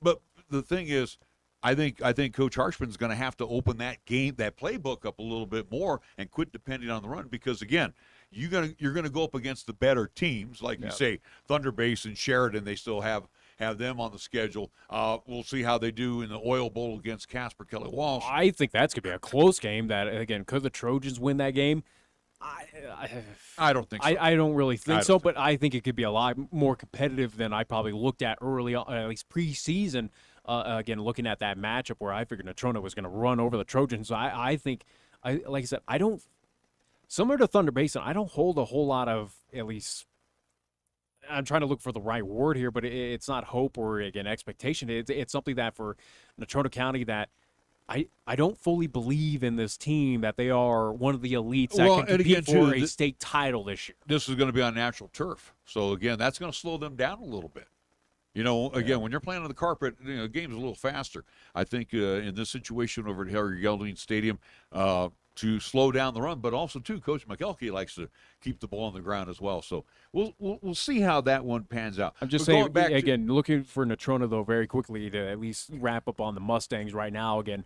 but the thing is, I think Coach Harshman's going to have to open that playbook up a little bit more and quit depending on the run, because again, you're gonna go up against the better teams, like you say, Thunder Basin, Sheridan. They still have them on the schedule. We'll see how they do in the Oil Bowl against Casper Kelly Walsh. I think that's going to be a close game. That, again, could the Trojans win that game? I don't think so. I don't really think so, but I think it could be a lot more competitive than I probably looked at early on, at least preseason. Again, looking at that matchup where I figured Natrona was going to run over the Trojans. So I think, like I said, I don't, similar to Thunder Basin, I don't hold a whole lot of, at least, I'm trying to look for the right word here, but it's not hope or, again, expectation. It's something that for Natrona County that I don't fully believe in this team, that they are one of the elites that can compete for a state title this year. This is going to be on natural turf. So, again, that's going to slow them down a little bit. You know, again, when you're playing on the carpet, the game's a little faster. I think in this situation over at Harry Gelding Stadium, to slow down the run, but also, too, Coach McElkey likes to keep the ball on the ground as well. So we'll see how that one pans out. I'm just saying, again, looking for Natrona, though, very quickly to at least wrap up on the Mustangs right now. Again,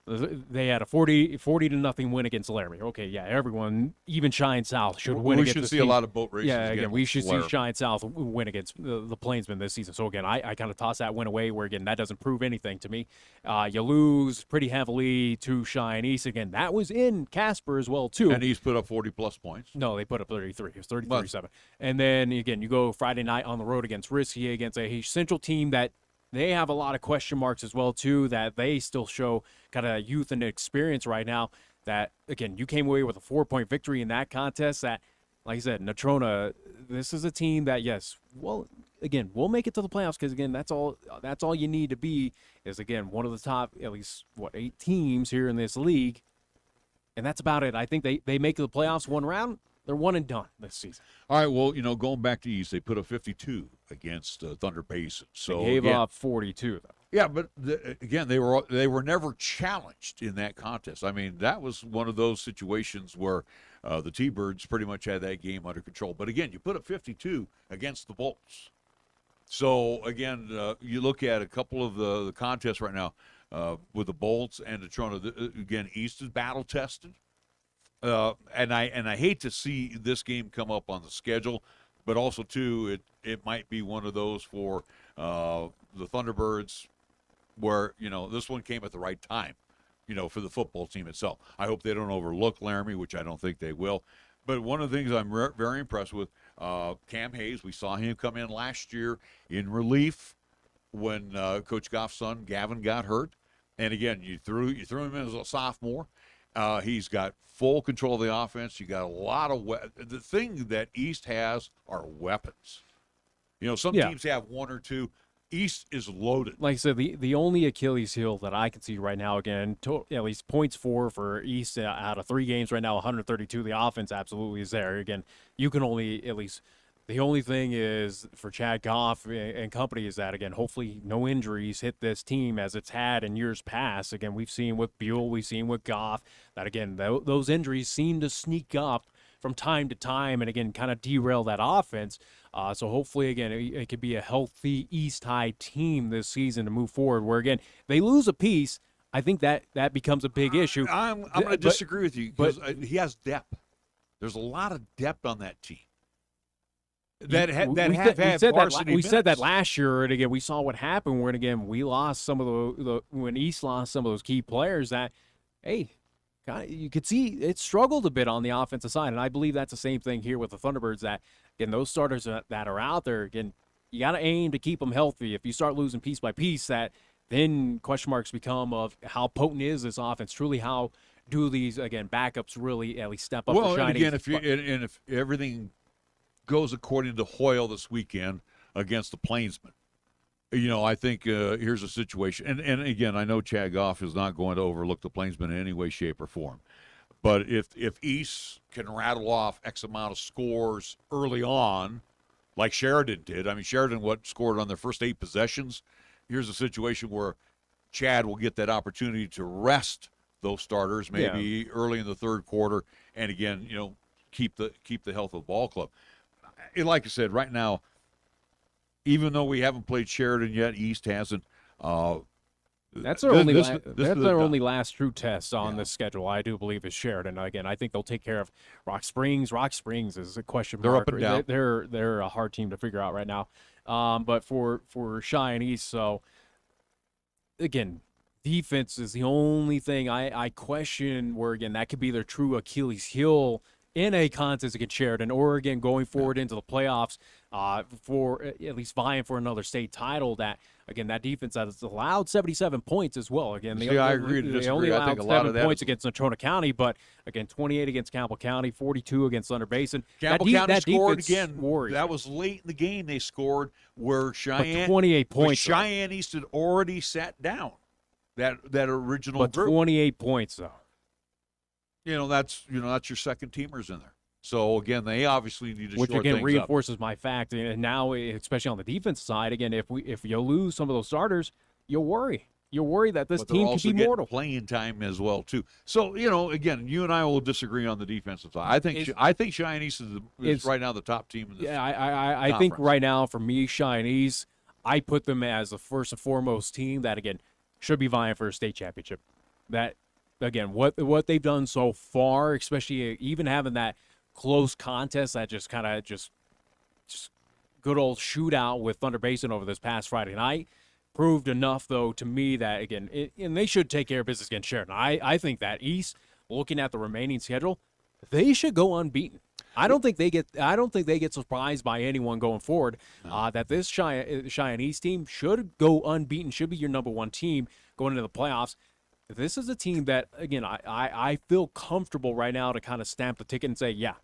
they had a 40-0 win against Laramie. Okay, yeah, everyone, even Cheyenne South, should win against We should see team. a lot of boat races. Yeah, again, we should Laramie. see Cheyenne South win against the Plainsmen this season. So, again, I kind of toss that win away where, again, that doesn't prove anything to me. You lose pretty heavily to Cheyenne East. Again, that was in Casper as well, too. And he's put up 40-plus points. No, they put up 33. It was 33-7. And then, again, you go Friday night on the road against Risky, against a Central team that they have a lot of question marks as well, too, that they still show kind of youth and experience right now. That, again, you came away with a 4-point victory in that contest. That, like I said, Natrona, this is a team that, yes, well, again, we'll make it to the playoffs because, again, that's all you need to be is, again, one of the top, at least, 8 teams here in this league. And that's about it. I think they make the playoffs one round. They're one and done this season. All right, well, going back to East, they put up 52 against Thunder Basin. So they gave up 42, though. Yeah, but again, they were never challenged in that contest. I mean, that was one of those situations where the T-Birds pretty much had that game under control. But again, you put up 52 against the Bolts. So again, you look at a couple of the contests right now with the Bolts and the Toronto. Again, East is battle tested. And I hate to see this game come up on the schedule, but also too it might be one of those for the Thunderbirds where this one came at the right time, for the football team itself. I hope they don't overlook Laramie, which I don't think they will. But one of the things I'm very impressed with, Cam Hayes. We saw him come in last year in relief when Coach Goff's son Gavin got hurt, and again you threw him in as a sophomore. He's got full control of the offense. You got a lot of the thing that East has are weapons. Some teams have one or two. East is loaded. Like I said, the only Achilles heel that I can see right now, again, at least points for East out of 3 games right now, 132. The offense absolutely is there. Again, you can only at least. The only thing is for Chad Goff and company is that, again, hopefully no injuries hit this team as it's had in years past. Again, we've seen with Buell, we've seen with Goff that, again, those injuries seem to sneak up from time to time and, again, kind of derail that offense. So hopefully, again, it could be a healthy East High team this season to move forward where, again, they lose a piece. I think that becomes a big issue. I'm going to disagree with you because he has depth. There's a lot of depth on that team. We said that last year, and again, we saw what happened when again we lost some of when East lost some of those key players. That you could see it struggled a bit on the offensive side, and I believe that's the same thing here with the Thunderbirds. That again, those starters that are out there, again, you got to aim to keep them healthy. If you start losing piece by piece, that then question marks become of how potent is this offense? Truly, how do these backups really at least step up? Well, for and again, if everything goes according to Hoyle this weekend against the Plainsmen, I think here's a situation. And again, I know Chad Goff is not going to overlook the Plainsmen in any way, shape, or form. But if East can rattle off X amount of scores early on, like Sheridan did. I mean, Sheridan scored on their first 8 possessions. Here's a situation where Chad will get that opportunity to rest those starters maybe early in the third quarter, and again, keep the health of the ball club. Like I said, right now, even though we haven't played Sheridan yet, East hasn't. That's their only last true test on the schedule, I do believe, is Sheridan. Again, I think they'll take care of Rock Springs. Rock Springs is a question mark. They're up and down. They're a hard team to figure out right now. But for Cheyenne East, so again, defense is the only thing I question where, again, that could be their true Achilles heel in a contest against Sheridan, or again going forward into the playoffs for at least vying for another state title. That again, that defense has allowed 77 points as well. Again, I agree to disagree. They only allowed I think a lot of 7 points against Natrona County, but again, 28 against Campbell County, 42 against Thunder Basin. Campbell County scored again. Worries. That was late in the game. They scored where Cheyenne 28 points. Cheyenne East had already sat down that original but group. 28 points though. That's your second teamers in there. So again, they obviously need to which shore again things reinforces up. my fact. And now, especially on the defense side, again, if you lose some of those starters, you'll worry. You'll worry that this team could be mortal. Playing time as well too. So again, you and I will disagree on the defensive side. I think Cheyenne East is right now the top team in this. Yeah, I think right now for me, Cheyenne East, I put them as the first and foremost team that again should be vying for a state championship. That again, what they've done so far, especially even having that close contest, that just kind of just good old shootout with Thunder Basin over this past Friday night, proved enough though to me that again, and they should take care of business against Sheridan. I think that East, looking at the remaining schedule, they should go unbeaten. I don't think they get surprised by anyone going forward. No. That this Cheyenne East team should go unbeaten, should be your number one team going into the playoffs. This is a team that, again, I feel comfortable right now to kind of stamp the ticket and say, yeah,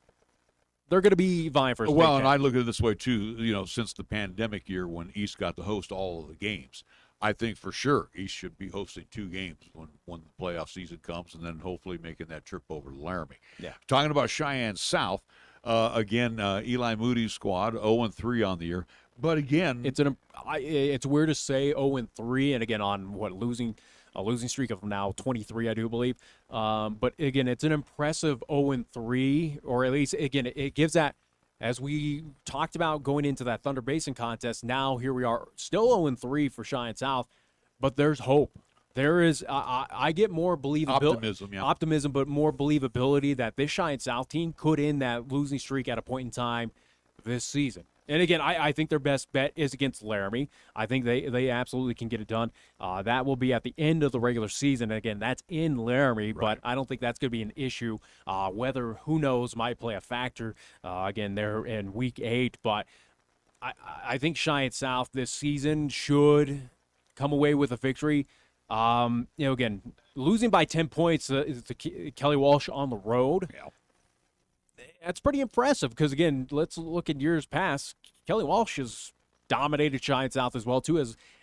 they're going to be vying for a state Well, and championship. I look at it this way, too, since the pandemic year when East got to host all of the games, I think for sure East should be hosting 2 games when the playoff season comes, and then hopefully making that trip over to Laramie. Yeah. Talking about Cheyenne South, again, Eli Moody's squad, 0-3 on the year. But again, it's weird to say 0-3, and again on a losing streak of now 23, I do believe. But again, it's an impressive 0-3, or at least again it gives that, as we talked about going into that Thunder Basin contest. Now here we are, still 0-3 for Cheyenne South, but there's hope. There is, I get more believability, optimism, but more believability that this Cheyenne South team could end that losing streak at a point in time this season. And again, I think their best bet is against Laramie. I think they absolutely can get it done. That will be at the end of the regular season. And again, that's in Laramie, right. But I don't think that's going to be an issue. Weather, who knows, might play a factor. Again, they're in week 8, but I think Cheyenne South this season should come away with a victory. Again, losing by 10 points to Kelly Walsh on the road. Yeah. That's pretty impressive because, again, let's look at years past. Kelly Walsh has dominated Cheyenne South as well, too.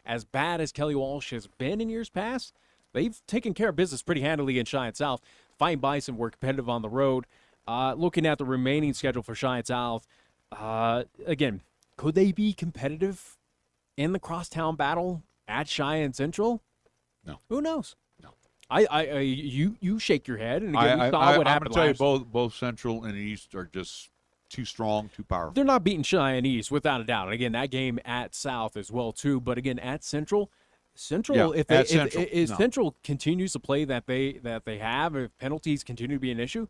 As bad as Kelly Walsh has been in years past, they've taken care of business pretty handily in Cheyenne South. Fighting Bison were competitive on the road. Looking at the remaining schedule for Cheyenne South, again, could they be competitive in the crosstown battle at Cheyenne Central? No. Who knows? No. You shake your head, and again, we saw what happened. I'm going to tell you, both Central and East are just too strong, too powerful. They're not beating Cheyenne East without a doubt. And again, that game at South as well too. But again, at Central, Central, Yeah, if at Central, if no. Central continues to play that they have, if penalties continue to be an issue,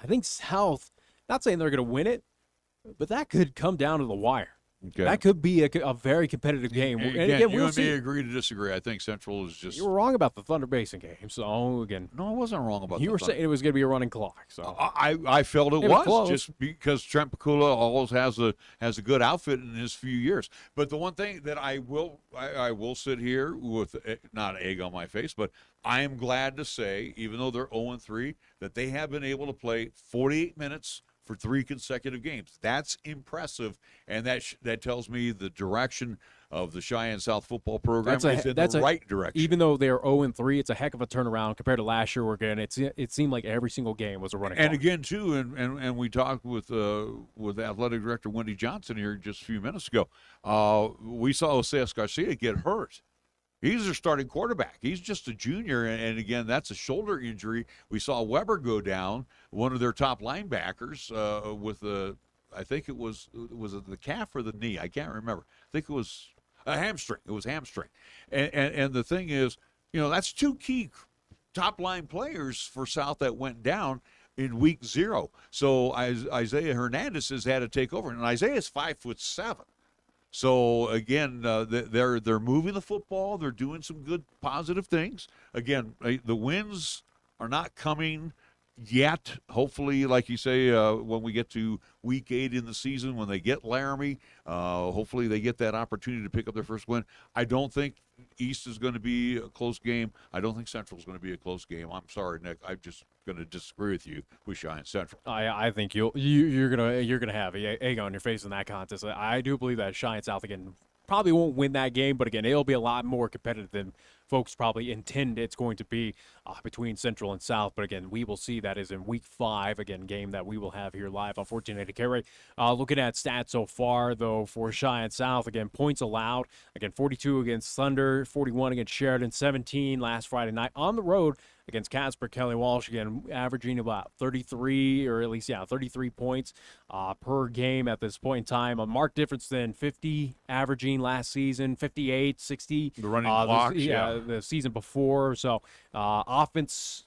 I think South. Not saying they're going to win it, but that could come down to the wire. Okay. That could be a very competitive game. And Again, again, you we'll and me see. agree to disagree. I think Central is just. You were wrong about the Thunder Basin game. So again, No, I wasn't wrong about. you were saying it was going to be a running clock. So I felt it It was close. just because Trent Pakula always has a good outfit in his few years. But the one thing that I will sit here with not egg on my face, but I am glad to say, even though they're 0-3, that they have been able to play 48 minutes for 3 consecutive games. That's impressive, and that tells me the direction of the Cheyenne South football program is in the right direction. Even though they're 0-3, it's a heck of a turnaround compared to last year. Where again, it seemed like every single game was a running And clock. again, too, and we talked with athletic director Wendy Johnson here just a few minutes ago. We saw Oseas Garcia get hurt. He's their starting quarterback. He's just a junior, and again, that's a shoulder injury. We saw Weber go down, one of their top linebackers, with I think it was it the calf or the knee? I can't remember. I think it was a hamstring. It was hamstring. And the thing is, that's 2 key top line players for South that went down in week 0. So Isaiah Hernandez has had to take over, and Isaiah's 5'7". So again, they're moving the football. They're doing some good, positive things. Again, the wins are not coming yet. Hopefully, like you say, when we get to week 8 in the season, when they get Laramie, hopefully they get that opportunity to pick up their first win. I don't think East is going to be a close game. I don't think Central is going to be a close game. I'm sorry, Nick. I'm just going to disagree with you with Cheyenne Central. I think you're gonna have egg on your face in that contest. I do believe that Cheyenne South again probably won't win that game, but again, it'll be a lot more competitive than folks probably intend it's going to be between Central and South. But again, we will see. That is in week 5, again, game that we will have here live on 1480 Carry. Looking at stats so far, though, for Cheyenne South, again, points allowed, again, 42 against Thunder, 41 against Sheridan, 17 last Friday night on the road against Casper. Kelly Walsh, again, averaging about 33, or at least, 33 points per game at this point in time. A marked difference than 50 averaging last season, 58, 60. The running blocks, the season before. So offense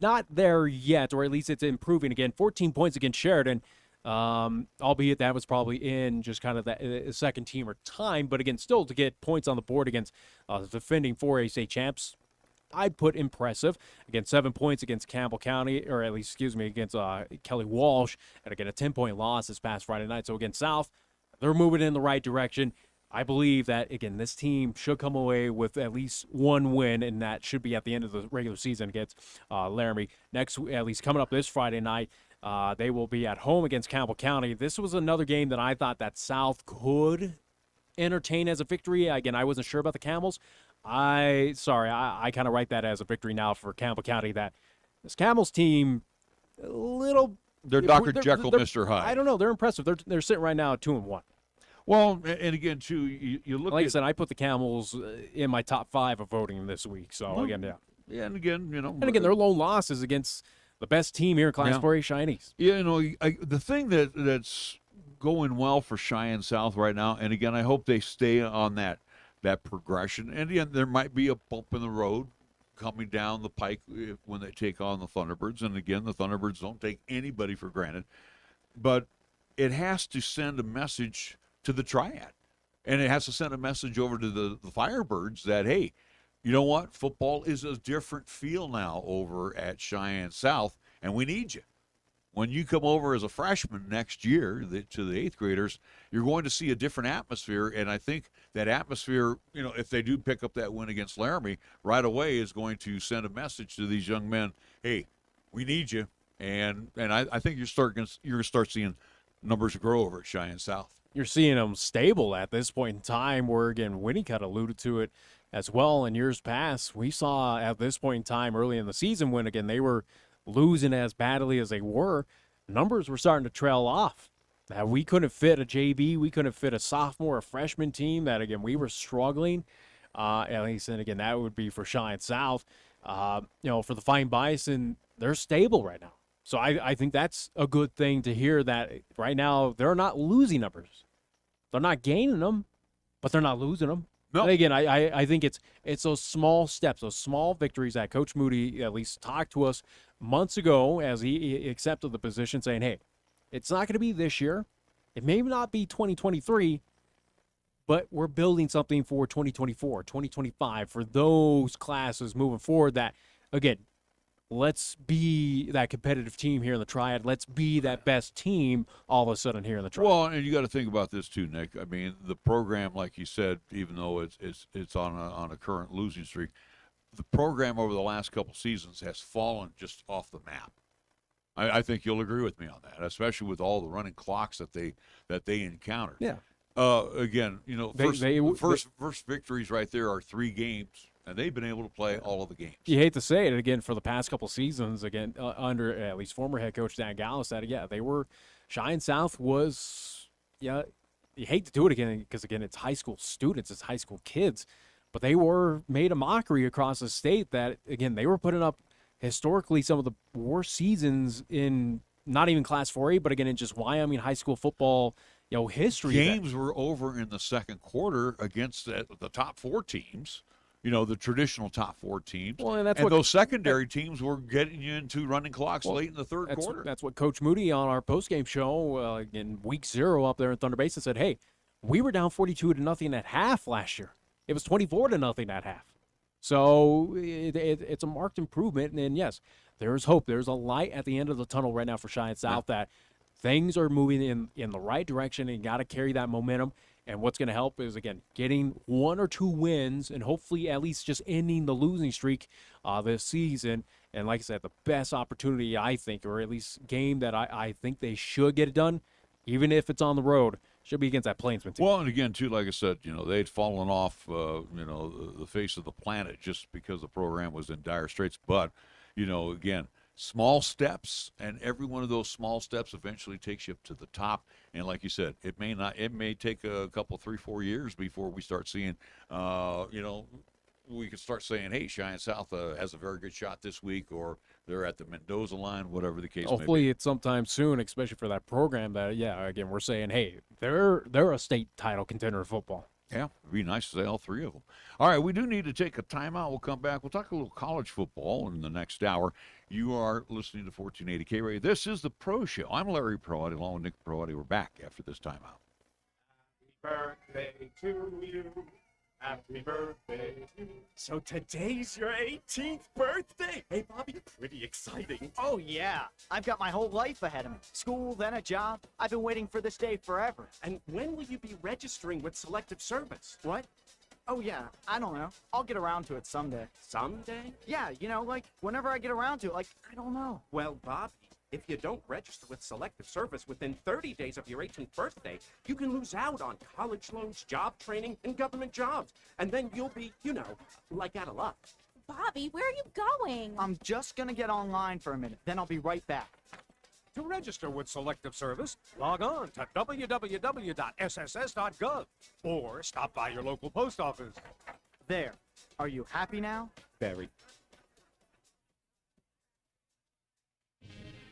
not there yet, or at least it's improving. Again, 14 points against Sheridan, albeit that was probably in just kind of the second team or time. But again, still to get points on the board against the defending 4A state champs, I'd put impressive. Again, 7 points against Campbell County, or at least, against Kelly Walsh, and again, a 10-point loss this past Friday night. So again, South, they're moving in the right direction. I believe that, again, this team should come away with at least 1 win, and that should be at the end of the regular season against Laramie. Next, at least coming up this Friday night, they will be at home against Campbell County. This was another game that I thought that South could entertain as a victory. Again, I wasn't sure about the Camels. I kind of write that as a victory now for Campbell County. That this Camels team, a little. They're Dr. Jekyll, Mr. Hyde. I don't know. They're impressive. They're sitting right now at 2-1. Well, and again, too, you look Like at. I said, I put the Camels in my top 5 of voting this week. So again, Yeah, and again, and again, their lone loss is against the best team here in Class 4A, Cheyennes. The thing that's going well for Cheyenne South right now, and again, I hope they stay on that progression. And again, there might be a bump in the road coming down the pike when they take on the Thunderbirds. And again, the Thunderbirds don't take anybody for granted, but it has to send a message to the Triad, and it has to send a message over to the Firebirds that, hey, you know what? Football is a different feel now over at Cheyenne South, and we need you. When you come over as a freshman next year to the 8th graders, you're going to see a different atmosphere, and I think that atmosphere, if they do pick up that win against Laramie, right away is going to send a message to these young men, hey, we need you, and I think you're going to start seeing numbers grow over at Cheyenne South. You're seeing them stable at this point in time, where, again, Winnicott alluded to it as well in years past. We saw at this point in time early in the season when, again, they were losing as badly as they were, numbers were starting to trail off. Now, we couldn't fit a JV, we couldn't fit a sophomore, a freshman team that, again, we were struggling. At least, and again, that would be for Cheyenne South. For the Fine Bison, they're stable right now. So I think that's a good thing to hear, that right now they're not losing numbers. They're not gaining them, but they're not losing them. No. And again, I think it's those small steps, those small victories that Coach Moody at least talked to us months ago as he accepted the position, saying, hey, it's not going to be this year. It may not be 2023, but we're building something for 2024, 2025, for those classes moving forward that, again, let's be that competitive team here in the Triad. Let's be that best team all of a sudden here in the Triad. Well, and you got to think about this too, Nick. I mean, the program, like you said, even though it's on a current losing streak, the program over the last couple seasons has fallen just off the map. I think you'll agree with me on that, especially with all the running clocks that they encountered. Yeah. Again, you know, first victories right there are 3 games. And they've been able to play all of the games. You hate to say it again for the past couple seasons, again under at least former head coach Dan Gallis, that they were Cheyenne South was you hate to do it again because again it's high school students, it's high school kids, but they were made a mockery across the state that again they were putting up historically some of the worst seasons in not even Class 4A, but again in just Wyoming high school football history. Games were over in the second quarter against the top 4 teams. You know, the traditional top 4 teams. Well, and those secondary teams were getting you into running clocks late in the third quarter. That's what Coach Moody on our postgame show in week 0 up there in Thunder Basin said, hey, we were down 42-0 at half last year. It was 24-0 at half. So it's a marked improvement. And yes, there's hope. There's a light at the end of the tunnel right now for Cheyenne South that things are moving in the right direction and you got to carry that momentum. And what's going to help is, again, getting 1 or 2 wins and hopefully at least just ending the losing streak this season. And like I said, the best opportunity, I think, or at least game that I think they should get it done, even if it's on the road, should be against that Plainsman team. Well, and again, too, like I said, they'd fallen off, the face of the planet just because the program was in dire straits. But, again, small steps, and every one of those small steps eventually takes you up to the top. And like you said, it may take a couple, 3-4 years before we start seeing, we could start saying, hey, Cheyenne South has a very good shot this week, or they're at the Mendoza line, whatever the case may be. Hopefully it's sometime soon, especially for that program that, again, we're saying, hey, they're a state title contender in football. Yeah, it'd be nice to say all 3 of them. All right, we do need to take a timeout. We'll come back. We'll talk a little college football in the next hour. You are listening to 1480 K-Radio. This is the Pro Show. I'm Larry Proietti, along with Nick Proietti. We're back after this timeout. Happy birthday to you. Happy birthday to you. So today's your 18th birthday. Hey, Bobby, pretty exciting. Oh, yeah. I've got my whole life ahead of me. School, then a job. I've been waiting for this day forever. And when will you be registering with Selective Service? What? Oh, yeah. I don't know. I'll get around to it someday. Someday? Yeah, like, whenever I get around to it, like, I don't know. Well, Bobby, if you don't register with Selective Service within 30 days of your 18th birthday, you can lose out on college loans, job training, and government jobs. And then you'll be, like out of luck. Bobby, where are you going? I'm just gonna get online for a minute, then I'll be right back. To register with Selective Service, log on to www.sss.gov or stop by your local post office. There. Are you happy now? Very.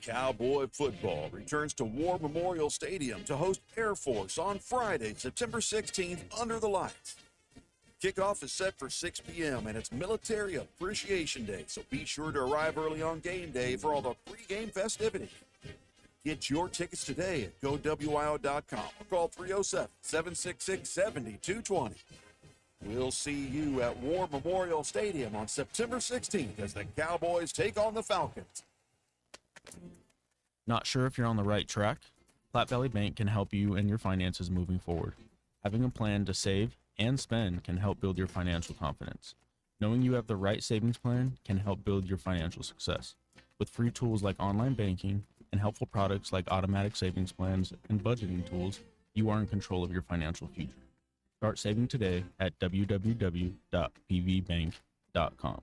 Cowboy football returns to War Memorial Stadium to host Air Force on Friday, September 16th under the lights. Kickoff is set for 6 p.m. and it's Military Appreciation Day, so be sure to arrive early on game day for all the pregame festivities. Get your tickets today at GoWIO.com or call 307-766-7220. We'll see you at War Memorial Stadium on September 16th as the Cowboys take on the Falcons. Not sure if you're on the right track? Platte Valley Bank can help you and your finances moving forward. Having a plan to save and spend can help build your financial confidence. Knowing you have the right savings plan can help build your financial success. With free tools like online banking and helpful products like automatic savings plans and budgeting tools, you are in control of your financial future. Start saving today at www.pvbank.com.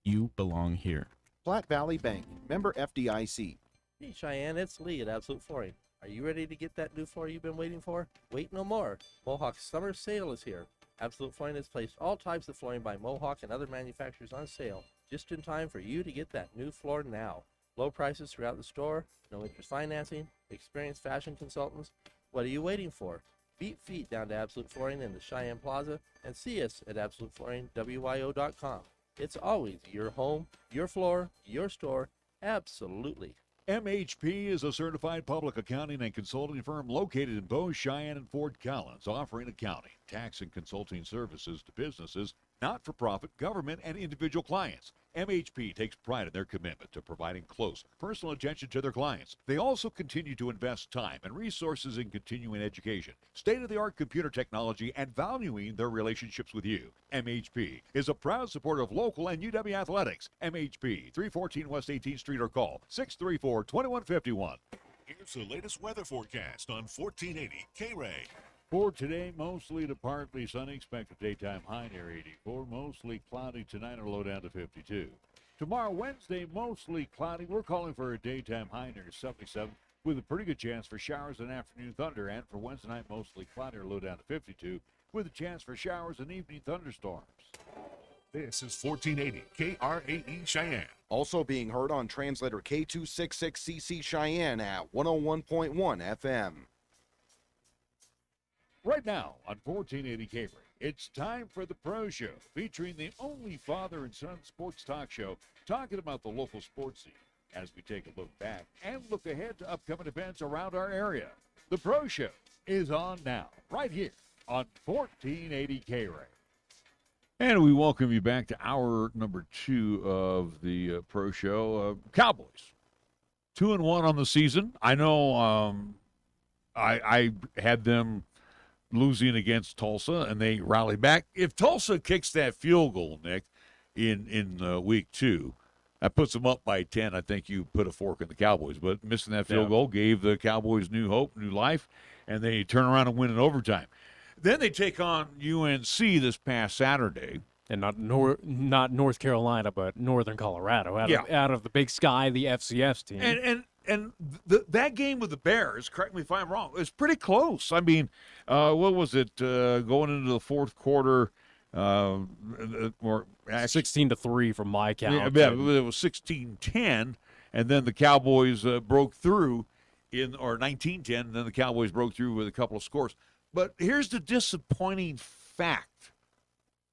You belong here. Platte Valley Bank, member FDIC. Hey Cheyenne, it's Lee at Absolute Flooring. Are you ready to get that new floor you've been waiting for? Wait no more. Mohawk's summer sale is here. Absolute Flooring has placed all types of flooring by Mohawk and other manufacturers on sale, just in time for you to get that new floor now. Low prices throughout the store, no interest financing, experienced fashion consultants. What are you waiting for? Beat feet down to Absolute Flooring in the Cheyenne Plaza and see us at AbsoluteFlooringWyo.com. It's always your home, your floor, your store, absolutely. MHP is a certified public accounting and consulting firm located in both Cheyenne and Fort Collins, offering accounting, tax, and consulting services to businesses, not-for-profit, government, and individual clients. MHP takes pride in their commitment to providing close, personal attention to their clients. They also continue to invest time and resources in continuing education, state-of-the-art computer technology, and valuing their relationships with you. MHP is a proud supporter of local and UW athletics. MHP, 314 West 18th Street, or call 634-2151. Here's the latest weather forecast on 1480 K-Ray. For today, mostly to partly sunny, expected daytime high near 84. Mostly cloudy tonight or low down to 52. Tomorrow, Wednesday, mostly cloudy. We're calling for a daytime high near 77 with a pretty good chance for showers and afternoon thunder. And for Wednesday night, mostly cloudy or low down to 52 with a chance for showers and evening thunderstorms. This is 1480 KRAE Cheyenne. Also being heard on translator K266CC Cheyenne at 101.1 FM. Right now on 1480 K-Ray, it's time for the Pro Show, featuring the only father and son sports talk show talking about the local sports scene as we take a look back and look ahead to upcoming events around our area. The Pro Show is on now, right here on 1480 K-Ray. And we welcome you back to hour number 2 of the Pro Show. Cowboys, 2-1 on the season. I know I had them losing against Tulsa, and they rally back. If Tulsa kicks that field goal, Nick, in week 2, that puts them up by 10. I think you put a fork in the Cowboys. But missing that field goal gave the Cowboys new hope, new life, and they turn around and win in overtime. Then they take on UNC this past Saturday. And not North Carolina, but Northern Colorado, out of the Big Sky, the FCS team. And that game with the Bears, correct me if I'm wrong, was pretty close. I mean, what was it, going into the fourth quarter? Or 16-3 from my count. Yeah, it was 16-10, and then the Cowboys broke through or 19-10, and then the Cowboys broke through with a couple of scores. But here's the disappointing fact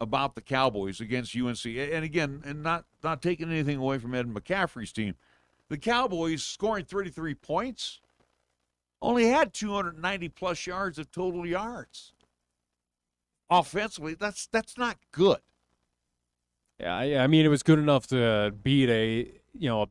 about the Cowboys against UNC. And again, and not taking anything away from Ed McCaffrey's team, the Cowboys scoring 33 points only had 290-plus yards of total yards. Offensively, that's not good. Yeah, I mean, it was good enough to beat a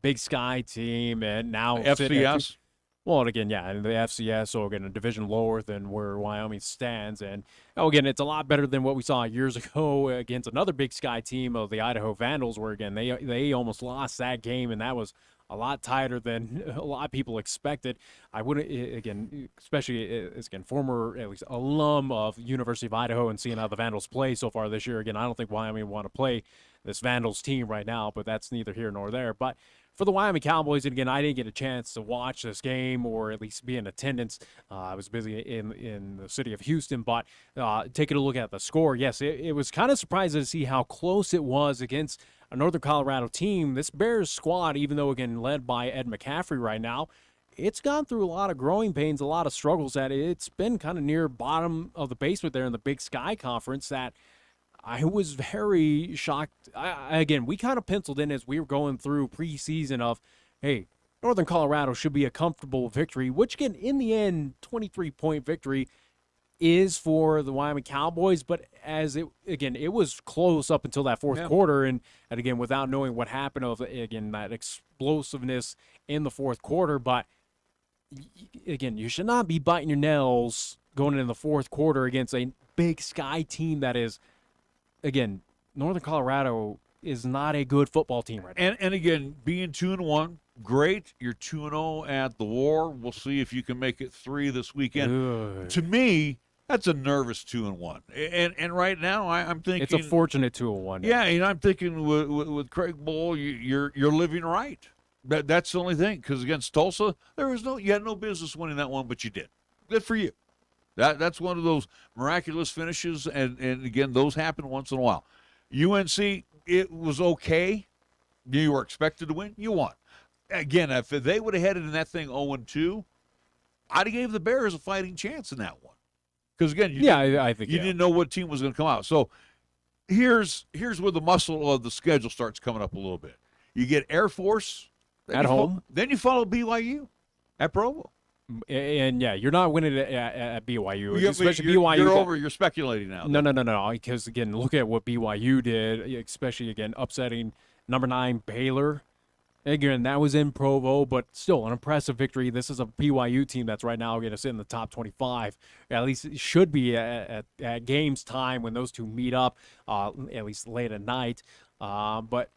Big Sky team, and now FCS. Well, and again, and the FCS, so again, a division lower than where Wyoming stands. And, again, it's a lot better than what we saw years ago against another Big Sky team of the Idaho Vandals, where, again, they almost lost that game, and that was a lot tighter than a lot of people expected. I wouldn't, again, especially as, again, former, at least, alum of University of Idaho and seeing how the Vandals play so far this year. Again, I don't think Wyoming want to play this Vandals team right now, but that's neither here nor there. But for the Wyoming Cowboys, and again, I didn't get a chance to watch this game or at least be in attendance. I was busy in the city of Houston, but taking a look at the score, yes, it was kind of surprising to see how close it was against a Northern Colorado team. This Bears squad, even though, again, led by Ed McCaffrey right now, it's gone through a lot of growing pains, a lot of struggles. That it's been kind of near bottom of the basement there in the Big Sky Conference that I was very shocked. Again, we kind of penciled in as we were going through preseason of, hey, Northern Colorado should be a comfortable victory, which, again, in the end, 23-point victory is for the Wyoming Cowboys. But it was close up until that fourth quarter. And again, without knowing what happened that explosiveness in the fourth quarter. But, again, you should not be biting your nails going into the fourth quarter against a Big Sky team that is, again, Northern Colorado is not a good football team right now. And again, being 2-1, great. You're 2-0 at the War. We'll see if you can make it 3 this weekend. Ugh. To me, that's a nervous 2-1. And right now, I'm thinking it's a fortunate 2-1. Yeah, I'm thinking with Craig Bull, you're living right. That's the only thing. Because against Tulsa, you had no business winning that one, but you did. Good for you. That's one of those miraculous finishes, and again, those happen once in a while. UNC, it was okay. You were expected to win. You won. Again, if they would have headed in that thing 0-2, I'd have gave the Bears a fighting chance in that one. Because again, I think you didn't know what team was going to come out. So here's where the muscle of the schedule starts coming up a little bit. You get Air Force at home, then you follow BYU at Provo. And you're not winning at BYU, especially you're, BYU. You're speculating now. No. Because again, look at what BYU did, especially again upsetting number 9 Baylor. Again, that was in Provo, but still an impressive victory. This is a BYU team that's right now going to sit in the top 25. At least it should be at games time when those two meet up, at least late at night. But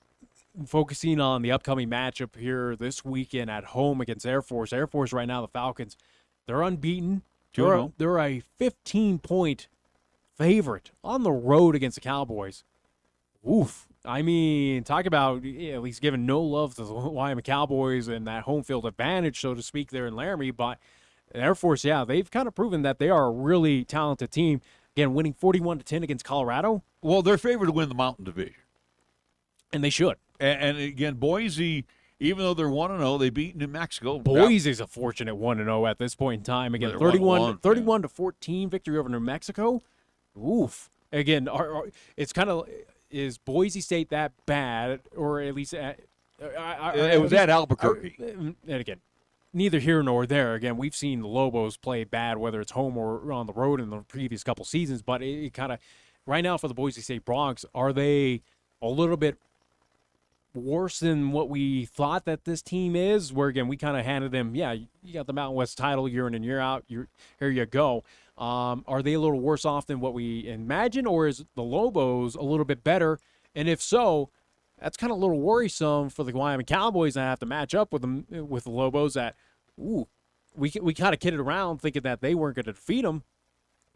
focusing on the upcoming matchup here this weekend at home against Air Force. Air Force right now, the Falcons, they're unbeaten. They're a 15-point favorite on the road against the Cowboys. Oof. I mean, talk about at least giving no love to the Wyoming Cowboys and that home field advantage, so to speak, there in Laramie. But Air Force, they've kind of proven that they are a really talented team. Again, winning 41-10 against Colorado. Well, they're favored to win the Mountain Division. And they should. And again, Boise, even though they're 1-0, they beat New Mexico. Boise's a fortunate 1-0 at this point in time. Again, 31-14 victory over New Mexico. Oof. Again, it's kind of... Is Boise State that bad, or at least it was at Albuquerque? And again, neither here nor there. Again, we've seen the Lobos play bad, whether it's home or on the road in the previous couple seasons. But it kind of, right now for the Boise State Broncs, are they a little bit worse than what we thought that this team is? Where again, we kind of handed them, you got the Mountain West title year in and year out. Here you go. Are they a little worse off than what we imagine, or is the Lobos a little bit better? And if so, that's kind of a little worrisome for the Wyoming Cowboys that have to match up with them with the Lobos. That we kind of kidded around thinking that they weren't going to defeat them.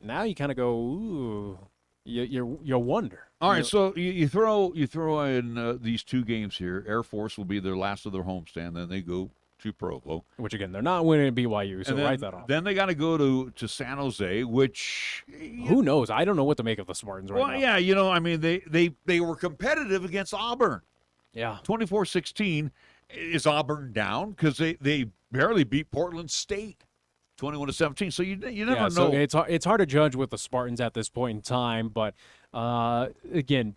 Now you kind of go, you wonder. All right, so you throw in these two games here. Air Force will be their last of their homestand, then they go to Provo. Which, again, they're not winning at BYU, so write that off. Then they got to go to San Jose, which... Who knows? I don't know what to make of the Spartans right now. Well, yeah, I mean, they were competitive against Auburn. Yeah. 24-16. Is Auburn down? Because they barely beat Portland State 21-17. So you never know. So it's hard to judge with the Spartans at this point in time, but again...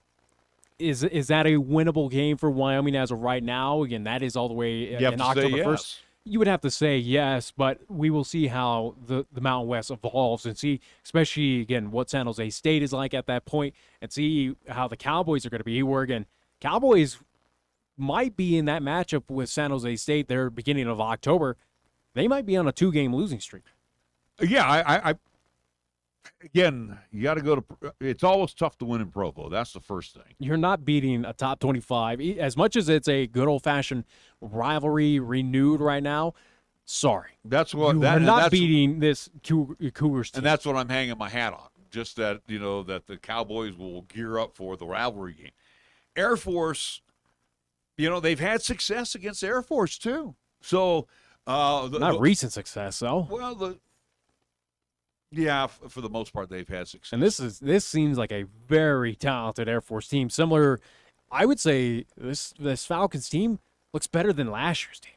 Is that a winnable game for Wyoming as of right now? Again, that is all the way in October 1st. You would have to say yes, but we will see how the Mountain West evolves and see, especially, again, what San Jose State is like at that point and see how the Cowboys are going to be. Where, again, Cowboys might be in that matchup with San Jose State there beginning of October. They might be on a 2-game losing streak. Yeah, Again, you got to go to – it's always tough to win in Provo. That's the first thing. You're not beating a top 25. As much as it's a good old-fashioned rivalry renewed right now, sorry. That's what – You're not beating this Cougars team. And that's what I'm hanging my hat on, just that, that the Cowboys will gear up for the rivalry game. Air Force, they've had success against Air Force too. So not recent success, though. Well, yeah, for the most part, they've had success. And this seems like a very talented Air Force team. Similar, I would say this Falcons team looks better than last year's team.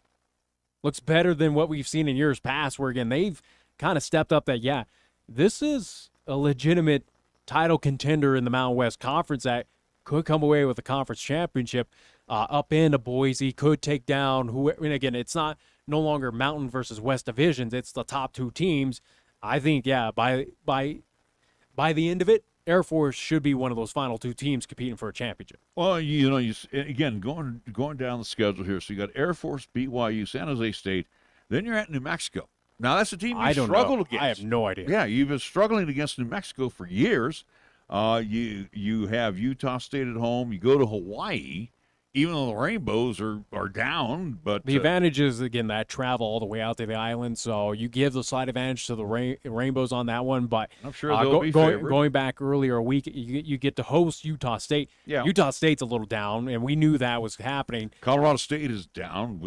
Looks better than what we've seen in years past, where, again, they've kind of stepped up that, this is a legitimate title contender in the Mountain West Conference that could come away with a conference championship up into Boise, could take down whoever. And again, it's no longer Mountain versus West divisions. It's the top two teams. I think, by the end of it, Air Force should be one of those final two teams competing for a championship. Well, again, going down the schedule here, so you got Air Force, BYU, San Jose State, then you're at New Mexico. Now, that's a team you struggled against. I have no idea. Yeah, you've been struggling against New Mexico for years. You have Utah State at home. You go to Hawaii. Even though the Rainbows are down, but the advantage is, again, that travel all the way out to the island. So you give the slight advantage to the Rainbows on that one. But I'm sure they'll be favored. Going back earlier a week, you get to host Utah State. Yeah. Utah State's a little down, and we knew that was happening. Colorado State is down.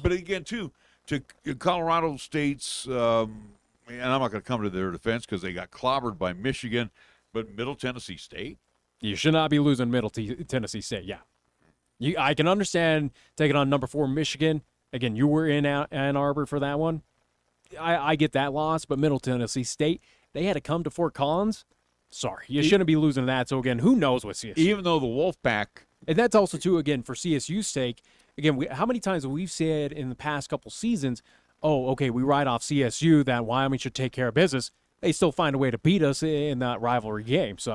But again, too, to Colorado State's, and I'm not going to come to their defense because they got clobbered by Michigan, but Middle Tennessee State. You should not be losing Middle Tennessee State. Yeah. I can understand taking on number 4 Michigan. Again, you were in Ann Arbor for that one. I get that loss, but Middle Tennessee State They had to come to Fort Collins. Sorry, you shouldn't be losing that. So, again, who knows what CSU? Even though the Wolfpack. And that's also, too, again, for CSU's sake. Again, how many times have we said in the past couple seasons, oh, okay, we write off CSU, that Wyoming should take care of business. They still find a way to beat us in that rivalry game. So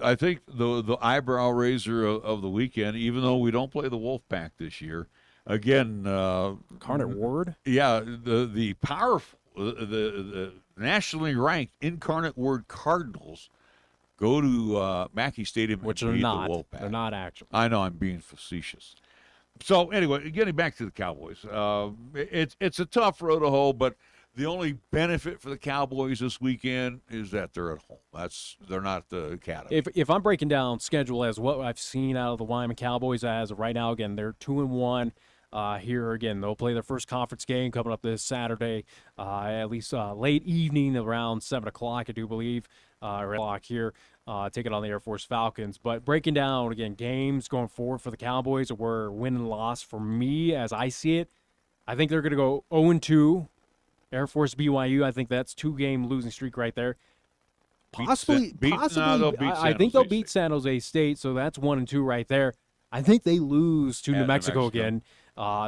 I think the eyebrow raiser of the weekend, even though we don't play the Wolfpack this year, again, Incarnate Word. Yeah, the powerful, the nationally ranked Incarnate Word Cardinals go to Mackey Stadium, which and they're beat not. The Wolfpack. They're not actually. I know I'm being facetious. So anyway, getting back to the Cowboys, it's a tough road to hoe, but the only benefit for the Cowboys this weekend is that they're at home. They're not the Academy. If I'm breaking down schedule as what I've seen out of the Wyoming Cowboys as of right now, again, they're 2-1. Here again, they'll play their first conference game coming up this Saturday, at least late evening around 7 o'clock, I do believe, or 8 o'clock here, taking on the Air Force Falcons. But breaking down, again, games going forward for the Cowboys were win and loss for me as I see it. I think they're going to go 0-2. Air Force BYU, I think that's 2-game losing streak right there. Possibly. I think they'll beat San Jose State, so that's 1-2 right there. I think they lose to New Mexico again.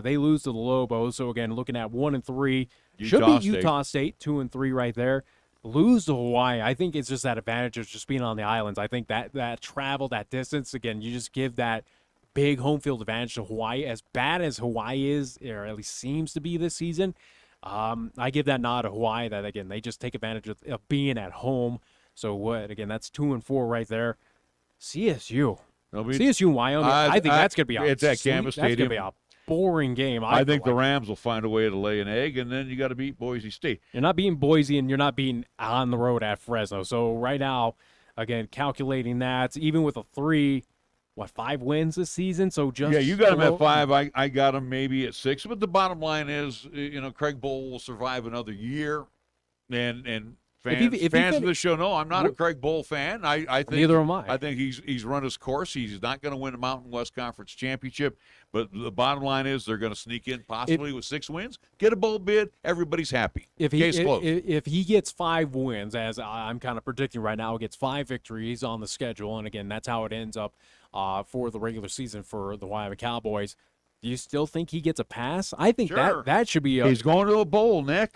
They lose to the Lobos. So again, looking at 1-3, should beat Utah State 2-3 right there. Lose to Hawaii. I think it's just that advantage of just being on the islands. I think that travel, that distance, again, you just give that big home field advantage to Hawaii. As bad as Hawaii is, or at least seems to be this season, I give that nod to Hawaii. That again, they just take advantage of being at home. So what? Again, that's 2-4 right there. CSU and Wyoming. I think that's gonna be it's at Campus Stadium. That's gonna be a boring game. I think the Rams will find a way to lay an egg, and then you got to beat Boise State. You're not beating Boise, and you're not beating on the road at Fresno. So right now, again, calculating that, even with a 5 wins this season? So just you got them at 5. I got them maybe at 6. But the bottom line is, Craig Bowl will survive another year, and fans of the show know I'm not a Craig Bowl fan. I think neither am I. I think he's run his course. He's not going to win a Mountain West Conference championship. But the bottom line is they're going to sneak in possibly with 6 wins, get a bowl bid. Everybody's happy. Case closed. If he gets 5 wins, as I'm kind of predicting right now, gets 5 victories on the schedule, and again, that's how it ends up for the regular season for the Wyoming Cowboys. Do you still think he gets a pass? I think that should be he's going to a bowl, Nick.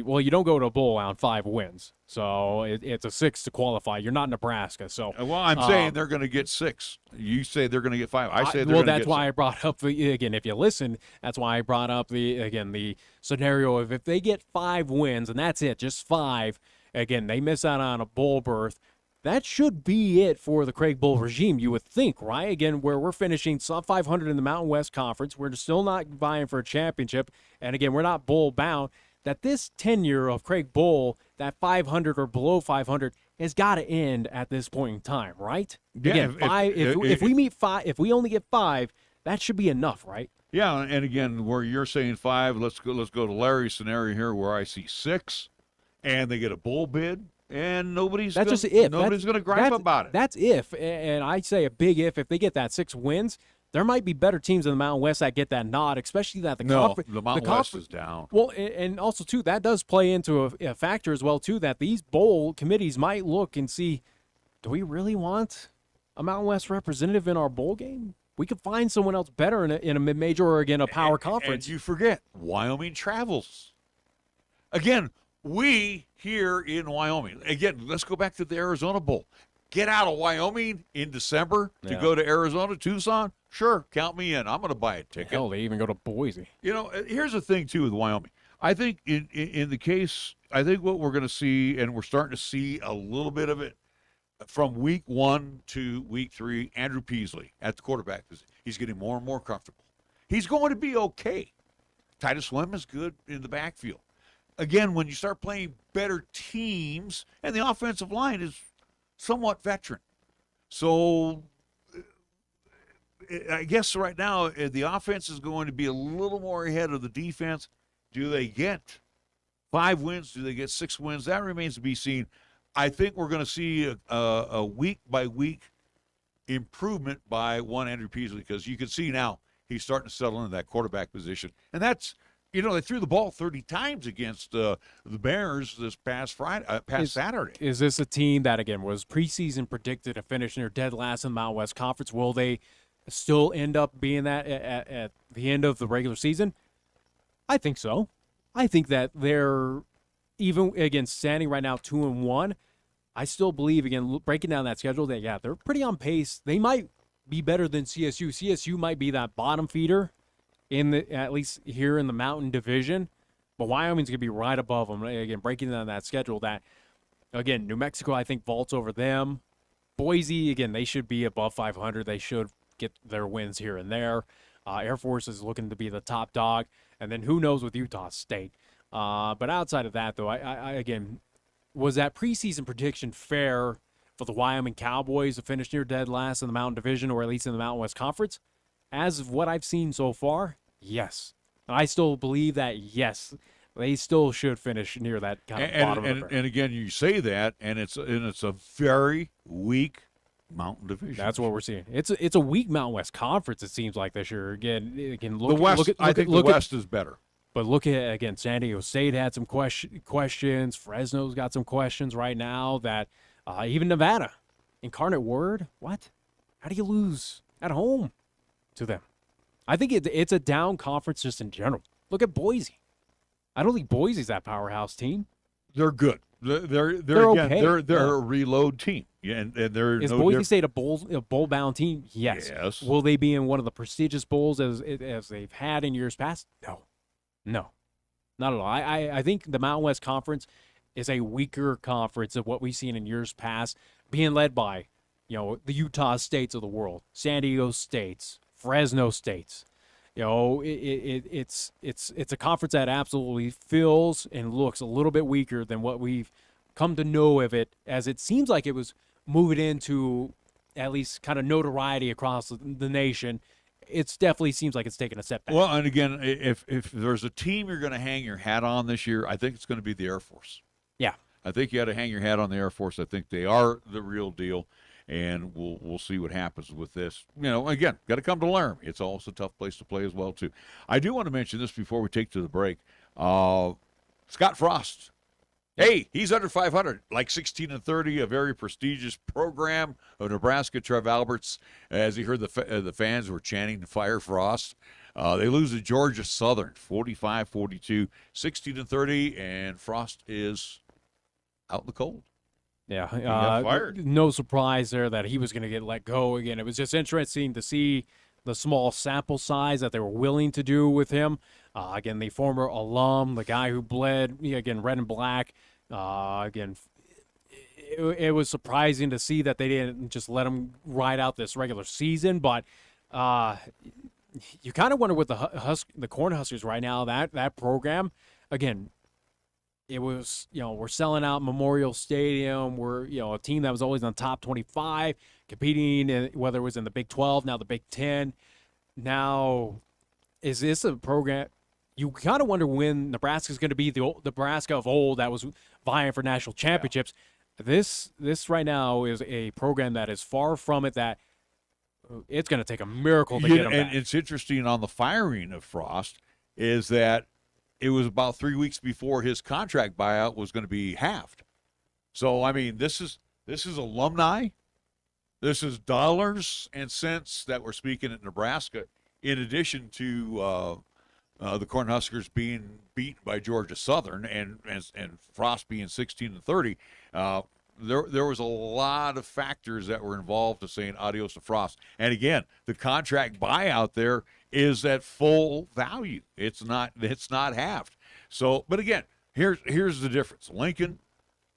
Well, you don't go to a bowl on 5 wins, so it's a 6 to qualify. You're not Nebraska, so. Well, I'm saying they're going to get 6. You say they're going to get 5. I say they're going to get 6. Well, that's why I brought up again. If you listen, that's why I brought up the scenario of if they get 5 wins and that's it, just 5. Again, they miss out on a bowl berth. That should be it for the Craig Bowl regime, you would think, right? Again, where we're finishing sub 500 in the Mountain West Conference, we're still not vying for a championship, and again, we're not bowl bound. That this tenure of Craig Bowl, that 500 or below 500, has got to end at this point in time, right? Yeah, again, if we meet 5, if we only get 5, that should be enough, right? Yeah, and again, where you're saying 5, let's go to Larry's scenario here, where I see 6, and they get a bowl bid, and nobody's going to gripe about it. That's if, and I say a big if they get that 6 wins. There might be better teams in the Mountain West that get that nod, especially that the Mountain West is down. Well, and also, too, that does play into a factor as well, too, that these bowl committees might look and see, do we really want a Mountain West representative in our bowl game? We could find someone else better in a mid-major or, again, a power conference. And you forget, Wyoming travels. Again, we here in Wyoming, again, let's go back to the Arizona Bowl. Get out of Wyoming in December to go to Arizona, Tucson? Sure, count me in. I'm going to buy a ticket. Hell, they even go to Boise. Here's the thing, too, with Wyoming. I think in the case, I think what we're going to see, and we're starting to see a little bit of it from week 1 to week 3, Andrew Peasley at the quarterback. He's getting more and more comfortable. He's going to be okay. Titus Wem is good in the backfield. Again, when you start playing better teams, and the offensive line is somewhat veteran. So I guess right now the offense is going to be a little more ahead of the defense. Do they get 5 wins? Do they get 6 wins? That remains to be seen. I think we're going to see a week-by-week improvement by one Andrew Peasley, because you can see now he's starting to settle into that quarterback position. And that's you know, they threw the ball 30 times against the Bears this past Saturday. Is this a team that, again, was preseason predicted to finish near dead last in the Mountain West Conference? Will they still end up being that at the end of the regular season? I think so. I think that they're, even, again, standing right now 2-1, I still believe, again, breaking down that schedule, that, yeah, they're pretty on pace. They might be better than CSU. CSU might be that bottom feeder, at least here in the Mountain Division, but Wyoming's going to be right above them. Again, breaking down that schedule, that, again, New Mexico, I think, vaults over them. Boise, again, they should be above 500. They should get their wins here and there. Air Force is looking to be the top dog, and then who knows with Utah State. But outside of that, though, I again, was that preseason prediction fair for the Wyoming Cowboys to finish near dead last in the Mountain Division, or at least in the Mountain West Conference? As of what I've seen so far, yes. I still believe that, yes, they still should finish near that kind of bottom of the barrel. And again, you say that, and it's a very weak Mountain Division. That's what we're seeing. It's a weak Mountain West Conference, it seems like, this year. Again, look, the West, I think the West is better. But look at, again, San Diego State had some questions. Fresno's got some questions right now. That even Nevada, Incarnate Word, what? How do you lose at home to them? I think it's a down conference just in general. Look at Boise. I don't think Boise's that powerhouse team. They're good. They're okay. They're a reload team. Yeah, and they're is Boise State a bowl bound team? Yes. Will they be in one of the prestigious bowls as they've had in years past? No, not at all. I think the Mountain West Conference is a weaker conference of what we've seen in years past, being led by, the Utah States of the world, San Diego States, Fresno States. It's a conference that absolutely feels and looks a little bit weaker than what we've come to know of it, as it seems like it was moving into at least kind of notoriety across the nation. It definitely seems like it's taken a step back. Well, and again, if there's a team you're going to hang your hat on this year, I think it's going to be the Air Force. Yeah. I think you got to hang your hat on the Air Force. I think they are the real deal, and we'll see what happens with this. Again, got to come to learn. It's also a tough place to play as well, too. I do want to mention this before we take to the break. Scott Frost. Hey, he's under 500, like 16-30, a very prestigious program of Nebraska. Trev Alberts, as he heard the fans were chanting to fire Frost. They lose to Georgia Southern, 45-42, 16-30, and Frost is out in the cold. Yeah, fired. No surprise there that he was going to get let go again. It was just interesting to see the small sample size that they were willing to do with him. Again, the former alum, the guy who bled, again, red and black. Again, it was surprising to see that they didn't just let him ride out this regular season. But you kind of wonder with the Cornhuskers right now, that program, again, it was, we're selling out Memorial Stadium. We're, a team that was always on top 25, competing in, whether it was in the Big 12, now the Big 10. Now, is this a program? You kind of wonder when Nebraska's going to be the Nebraska of old that was vying for national championships. Yeah. This right now is a program that is far from it, that it's going to take a miracle to get them back. And it's interesting on the firing of Frost is that it was about 3 weeks before his contract buyout was going to be halved. So, I mean, this is alumni. This is dollars and cents that we're speaking at Nebraska, in addition to the Cornhuskers being beaten by Georgia Southern and Frost being 16-30. There was a lot of factors that were involved to saying adios to Frost. And again, the contract buyout there is at full value. It's not halved. So, but again, here's the difference. Lincoln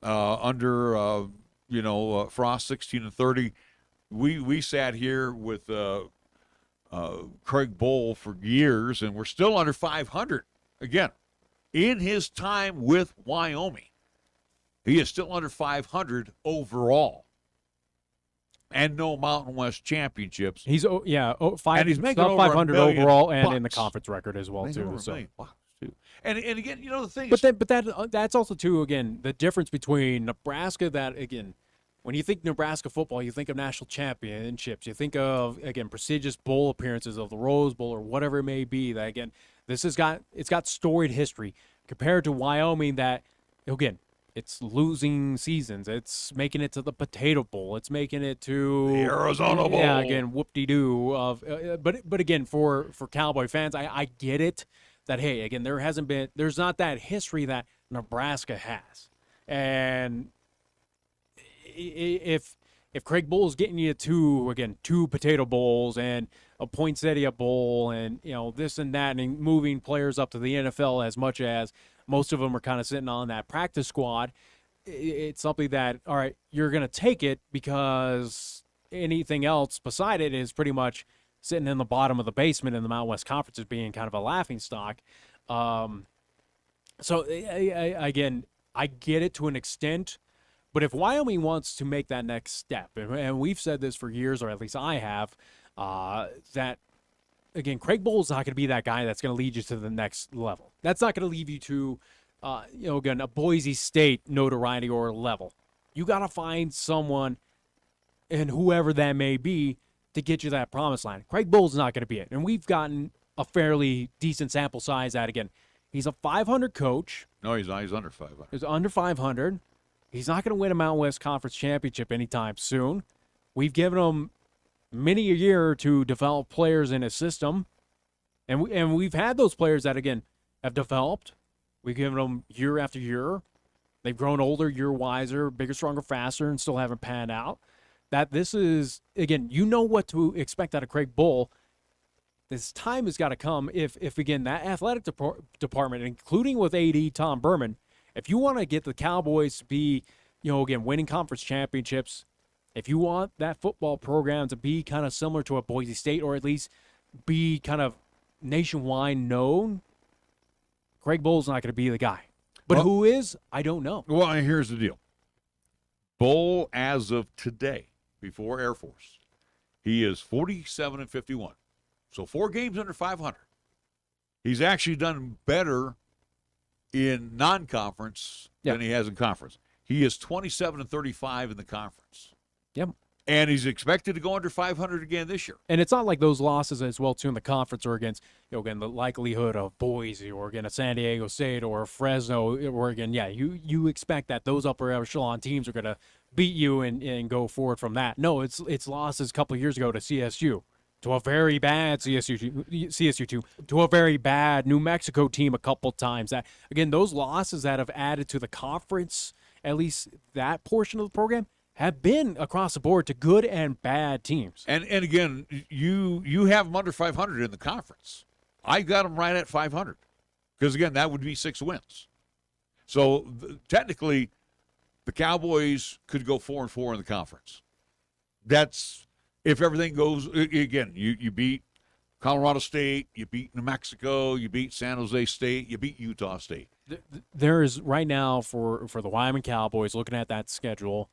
under Frost 16-30. We sat here with Craig Bowl for years, and we're still under 500. Again, in his time with Wyoming, he is still under 500 overall, and no Mountain West championships. He's and he's making over 500 overall, and bucks. in the conference record as well too. So. And again, the thing is, that's also too, again, the difference between Nebraska. That, again, when you think Nebraska football, you think of national championships. You think of, again, prestigious bowl appearances of the Rose Bowl or whatever it may be. That, again, it's got storied history compared to Wyoming that, again, it's losing seasons. It's making it to the Potato Bowl. It's making it to The Arizona Bowl. Yeah, again, whoop-de-doo. But again, for Cowboy fans, I get it that, hey, again, there's not that history that Nebraska has. And if Craig Bull's getting you two Potato Bowls and a Poinsettia Bowl and, this and that, and moving players up to the NFL as much as most of them are kind of sitting on that practice squad, it's something that, all right, you're going to take it because anything else beside it is pretty much sitting in the bottom of the basement in the Mountain West Conference as being kind of a laughingstock. So, again, I get it to an extent. But if Wyoming wants to make that next step, and we've said this for years, or at least I have, that, again, Craig Bull's not going to be that guy that's going to lead you to the next level. That's not going to lead you to, again, a Boise State notoriety or level. You got to find someone, and whoever that may be, to get you that promised land. Craig Bull's not going to be it. And we've gotten a fairly decent sample size that, again, he's a 500 coach. No, he's not. He's under 500. He's under 500. He's not going to win a Mountain West Conference championship anytime soon. We've given him many a year to develop players in his system. And we've had those players that, again, have developed. We've given them year after year. They've grown older, year wiser, bigger, stronger, faster, and still haven't panned out. That this is, again, you know what to expect out of Craig Bull. This time has got to come if again, that athletic department, including with AD Tom Berman, if you want to get the Cowboys to be, again, winning conference championships, if you want that football program to be kind of similar to a Boise State or at least be kind of nationwide known, Craig Bull's not going to be the guy. But who is, I don't know. Well, here's the deal. Bull, as of today, before Air Force, he is 47-51. So 4 games under 500. He's actually done better in non-conference than he has in conference. He is 27-35 in the conference. Yep. And he's expected to go under 500 again this year. And it's not like those losses as well, too, in the conference are against, again, the likelihood of Boise or, again, a San Diego State or a Fresno or, again, you expect that those upper echelon teams are going to beat you and go forward from that. No, it's losses a couple of years ago to CSU. To a very bad CSU team, to a very bad New Mexico team a couple times. That, again, those losses that have added to the conference, at least that portion of the program, have been across the board to good and bad teams. And again, you have them under 500 in the conference. I got them right at 500 because, again, that would be 6 wins. So technically, the Cowboys could go 4-4 in the conference. That's if everything goes, again, you beat Colorado State, you beat New Mexico, you beat San Jose State, you beat Utah State. There is right now for the Wyoming Cowboys, looking at that schedule,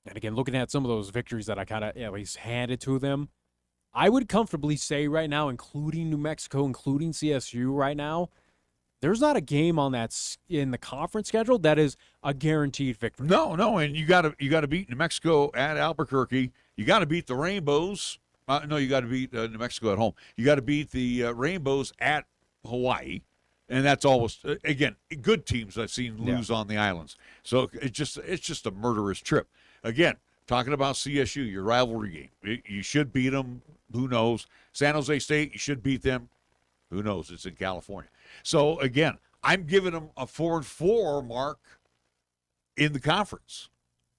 and again, looking at some of those victories that I kind of at least handed to them, I would comfortably say right now, including New Mexico, including CSU right now, there's not a game on that in the conference schedule that is a guaranteed victory. No, and you got to beat New Mexico at Albuquerque. You got to beat the Rainbows. No, you got to beat New Mexico at home. You got to beat the Rainbows at Hawaii, and that's almost again good teams I've seen lose on the islands. So it's just a murderous trip. Again, talking about CSU, your rivalry game, you should beat them. Who knows? San Jose State, you should beat them. Who knows? It's in California. So, again, I'm giving them a 4-4 mark in the conference.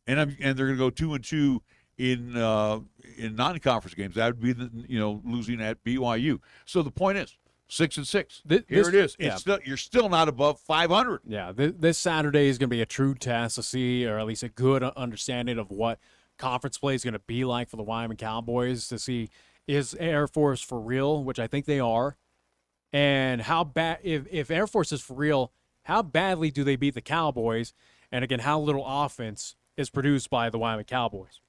And they're going to go 2-2 in non-conference games. That would be, losing at BYU. So the point is, 6-6. Here it is. You're still not above 500. Yeah, this Saturday is going to be a true test to see, or at least a good understanding of what conference play is going to be like for the Wyoming Cowboys, to see is Air Force for real, which I think they are. And how bad, if Air Force is for real, how badly do they beat the Cowboys? And again, how little offense is produced by the Wyoming Cowboys?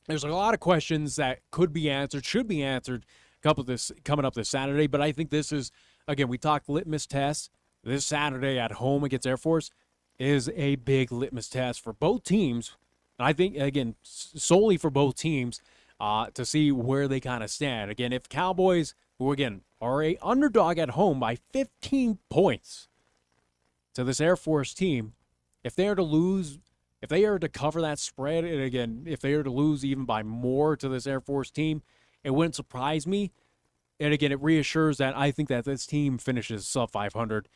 There's a lot of questions that could be answered, should be answered coming up this Saturday. But I think this is, again, we talked litmus test. This Saturday at home against Air Force is a big litmus test for both teams. And I think, again, solely for both teams. to see where they kind of stand. Again, if Cowboys, who again are a underdog at home by 15 points to this Air Force team, if they are to lose, if they are to cover that spread, and again, if they are to lose even by more to this Air Force team, it wouldn't surprise me. And again, it reassures that I think that this team finishes sub 500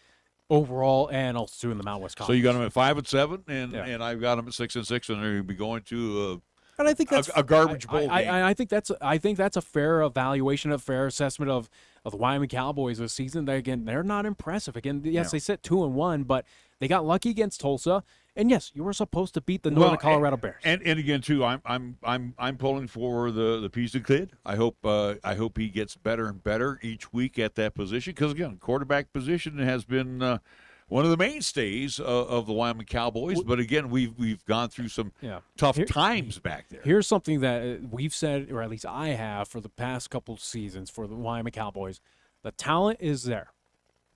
overall and also in the Mountain West Conference. So you got them at 5-7, and I've got them at 6-6, and they're going to be going to and I think that's a garbage bowl game. I think that's a fair evaluation, a fair assessment of the Wyoming Cowboys this season. They're not impressive. Again, yes, they sit 2-1, but they got lucky against Tulsa. And yes, you were supposed to beat the Northern Colorado Bears. And again too, I'm pulling for the Pisa kid. I hope he gets better and better each week at that position, because again, quarterback position has been one of the mainstays of the Wyoming Cowboys. But again, we've gone through some tough times back there. Here's something that we've said, or at least I have, for the past couple of seasons for the Wyoming Cowboys. The talent is there.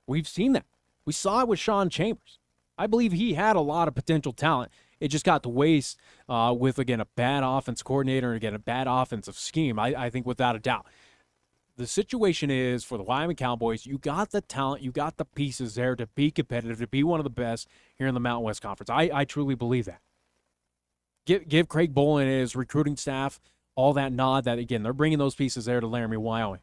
We've seen that. We saw it with Sean Chambers. I believe he had a lot of potential talent. It just got to waste with, again, a bad offense coordinator and, again, a bad offensive scheme, I think without a doubt. The situation is, for the Wyoming Cowboys, you got the talent, you got the pieces there to be competitive, to be one of the best here in the Mountain West Conference. I truly believe that. Give Craig Bowl and his recruiting staff all that nod that, again, they're bringing those pieces there to Laramie, Wyoming.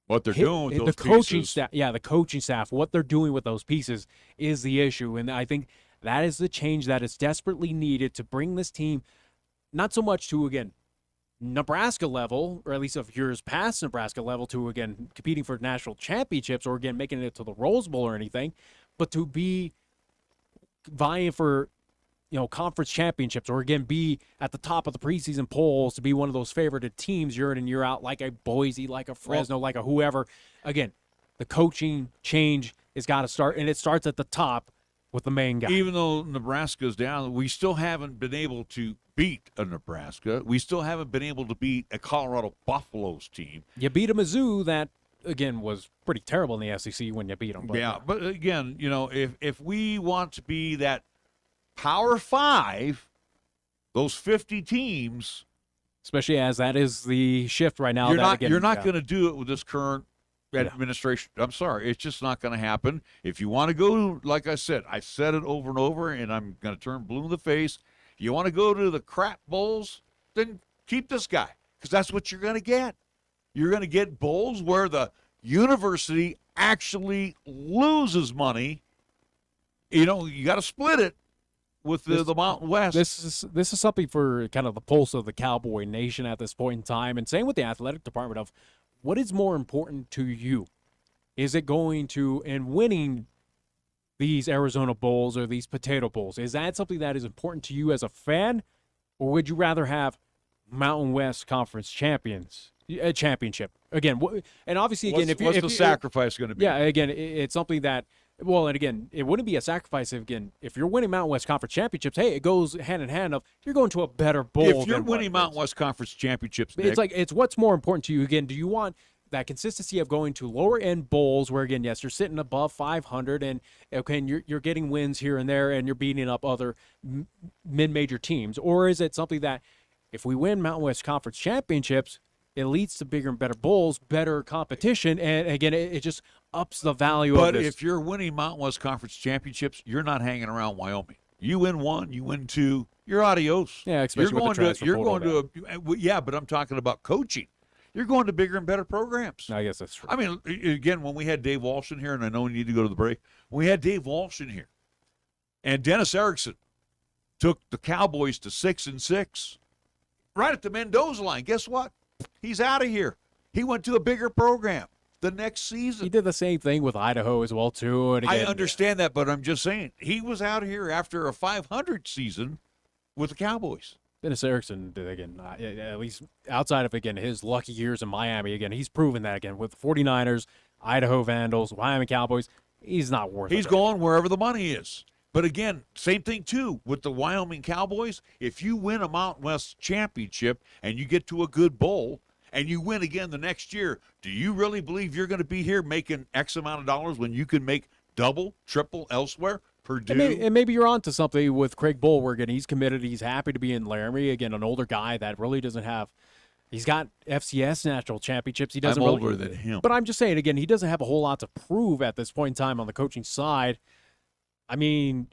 What they're doing with those the coaching pieces. staff, the coaching staff, what they're doing with those pieces is the issue. And I think that is the change that is desperately needed to bring this team not so much to, again, Nebraska level, or at least of years past Nebraska level, to, again, competing for national championships or, again, making it to the Rose Bowl or anything, but to be vying for, conference championships, or, again, be at the top of the preseason polls, to be one of those favorited teams year in and year out, like a Boise, like a Fresno, like a whoever. Again, the coaching change has got to start, and it starts at the top with the main guy. Even though Nebraska's down, we still haven't been able to beat a Nebraska. We still haven't been able to beat a Colorado Buffaloes team. You beat a Mizzou that, again, was pretty terrible in the SEC when you beat them. But again, if we want to be that Power 5, those 50 teams, especially as that is the shift right now. You're not going to do it with this current administration. I'm sorry, it's just not going to happen. If you want to go, like I said it over and over, and I'm going to turn blue in the face. If you want to go to the crap bowls, then keep this guy, because that's what you're going to get. You're going to get bowls where the university actually loses money. You got to split it with the Mountain West. This is something for kind of the pulse of the Cowboy Nation at this point in time, and same with the athletic department of what is more important to you. Is it going to, and winning these Arizona Bowls or these Potato Bowls, is that something that is important to you as a fan, or would you rather have Mountain West Conference championship? Again, and obviously, again, what's the sacrifice going to be? Yeah, again, it's something that, well, and again, it wouldn't be a sacrifice if you're winning Mountain West Conference championships. Hey, it goes hand in hand of you're going to a better bowl. If you're winning Mountain West Conference championships, Nick, it's what's more important to you. Again, do you want that consistency of going to lower end bowls where, again, yes, you're sitting above 500 and you're getting wins here and there and you're beating up other mid-major teams, or is it something that if we win Mountain West Conference championships, it leads to bigger and better bowls, better competition, and again, it just ups the value of this. But if you're winning Mountain West Conference championships, you're not hanging around Wyoming. You win one, you win two, you're adios. Yeah, especially with the transfer portal. But I'm talking about coaching. You're going to bigger and better programs. I guess that's true. I mean, again, when we had Dave Walsh in here, and I know we need to go to the break, when we had Dave Walsh in here, and Dennis Erickson took the Cowboys to 6-6, right at the Mendoza line. Guess what? He's out of here. He went to a bigger program the next season. He did the same thing with Idaho as well, too. And again, I understand that, but I'm just saying, he was out of here after a 500 season with the Cowboys. Dennis Erickson, again, at least outside of, again, his lucky years in Miami, again, he's proven that, again, with the 49ers, Idaho Vandals, Wyoming Cowboys, he's not worth it. He's going wherever the money is. But again, same thing, too, with the Wyoming Cowboys. If you win a Mountain West championship and you get to a good bowl and you win again the next year, do you really believe you're going to be here making X amount of dollars when you can make double, triple elsewhere? Purdue. And maybe you're on to something with Craig Bowl, where, again, he's committed. He's happy to be in Laramie. Again, an older guy that really doesn't have He's got FCS national championships. He doesn't I'm really, older than him. But I'm just saying, again, he doesn't have a whole lot to prove at this point in time on the coaching side. I mean,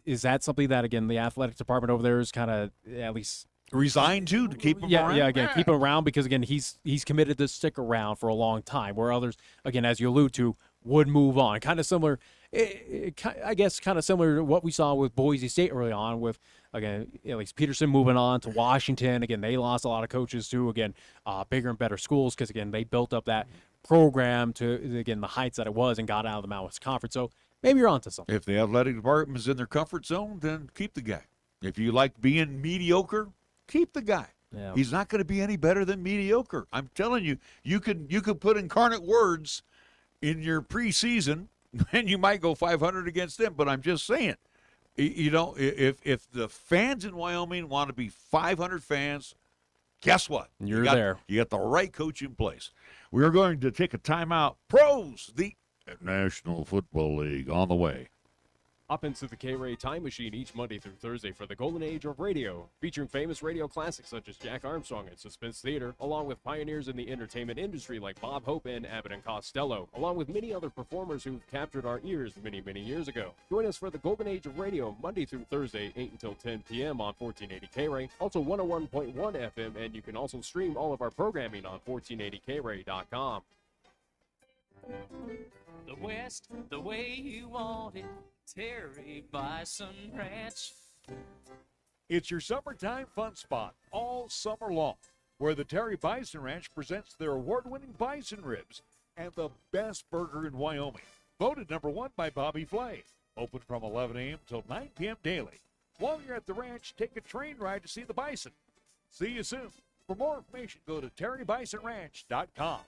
is that something that, again, the athletic department over there is kind of at least resigned to keep him around? Yeah, again, keep him around because, again, he's committed to stick around for a long time, where others, again, as you allude to, would move on. Kind of similar, I guess, kind of similar to what we saw with Boise State early on with, again, at least Peterson moving on to Washington. Again, they lost a lot of coaches too. Again, bigger and better schools because, again, they built up that program to, again, the heights that it was and got out of the Mountain West Conference. So maybe you're onto something. If the athletic department is in their comfort zone, then keep the guy. If you like being mediocre, keep the guy. Yeah. He's not going to be any better than mediocre. I'm telling you, you could put incarnate words in your preseason, and you might go 500 against them. But I'm just saying, you know, if the fans in Wyoming want to be 500 fans, guess what? You're there. You got the right coach in place. We're going to take a timeout. Pros, the National Football League, on the way. Hop into the K-Ray Time Machine each Monday through Thursday for the golden age of radio, featuring famous radio classics such as Jack Armstrong and Suspense Theater, along with pioneers in the entertainment industry like Bob Hope and Abbott and Costello, along with many other performers who've captured our ears many, many years ago. Join us for the golden age of radio Monday through Thursday, 8 until 10 p.m. on 1480 K-Ray, also 101.1 FM, and you can also stream all of our programming on 1480kray.com. The West, the way you want it, Terry Bison Ranch. It's your summertime fun spot all summer long, where the Terry Bison Ranch presents their award-winning bison ribs and the best burger in Wyoming. Voted number 1 by Bobby Flay. Open from 11 a.m. till 9 p.m. daily. While you're at the ranch, take a train ride to see the bison. See you soon. For more information, go to terrybisonranch.com.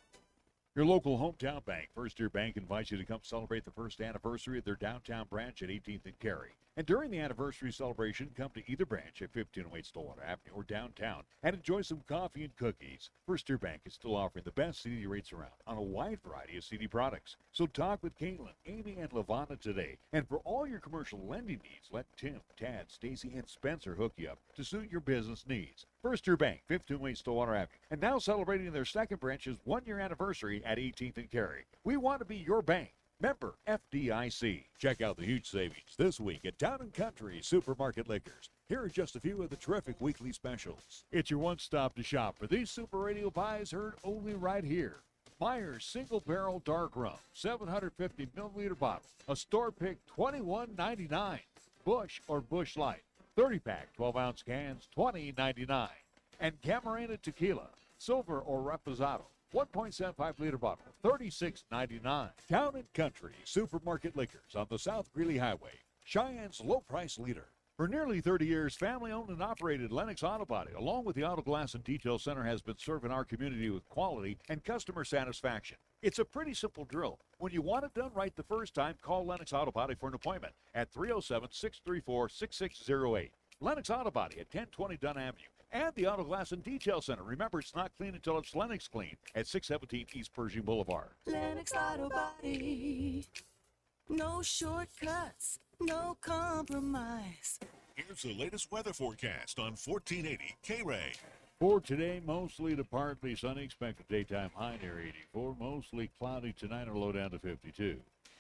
Your local hometown bank, First Year Bank, invites you to come celebrate the first anniversary of their downtown branch at 18th and Cary. And during the anniversary celebration, come to either branch at 1508 Stillwater Avenue or downtown and enjoy some coffee and cookies. First Year Bank is still offering the best CD rates around on a wide variety of CD products. So talk with Caitlin, Amy, and Lavana today. And for all your commercial lending needs, let Tim, Tad, Stacy, and Spencer hook you up to suit your business needs. First Year Bank, 1508 Stillwater Avenue, and now celebrating their second branch's one-year anniversary at 18th and Cary. We want to be your bank. Member FDIC. Check out the huge savings this week at Town & Country Supermarket Liquors. Here are just a few of the terrific weekly specials. It's your one-stop to shop for these Super Radio buys heard only right here. Myers Single Barrel Dark Rum, 750 milliliter bottle, a store pick $21.99. Busch or Busch Light, 30-pack 12-ounce cans, $20.99. And Camarena Tequila, silver or reposado, 1.75 liter bottle, $36.99. Town & Country Supermarket Liquors on the South Greeley Highway, Cheyenne's low price leader. For nearly 30 years, family-owned and operated Lennox Auto Body, along with the Auto Glass and Detail Center, has been serving our community with quality and customer satisfaction. It's a pretty simple drill. When you want it done right the first time, call Lennox Auto Body for an appointment at 307-634-6608. Lennox Auto Body at 1020 Dunn Avenue. And the Auto Glass and Detail Center. Remember, it's not clean until it's Lennox clean at 617 East Pershing Boulevard. Lennox Auto Body. No shortcuts, no compromise. Here's the latest weather forecast on 1480 K-Ray. For today, mostly to partly sunny, expected daytime high near 84. Mostly cloudy tonight or low down to 52.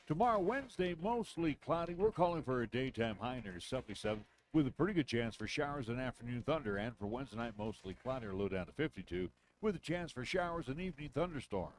Tomorrow, Wednesday, mostly cloudy. We're calling for a daytime high near 77 with a pretty good chance for showers and afternoon thunder. And for Wednesday night, mostly cloudy or low down to 52 with a chance for showers and evening thunderstorms.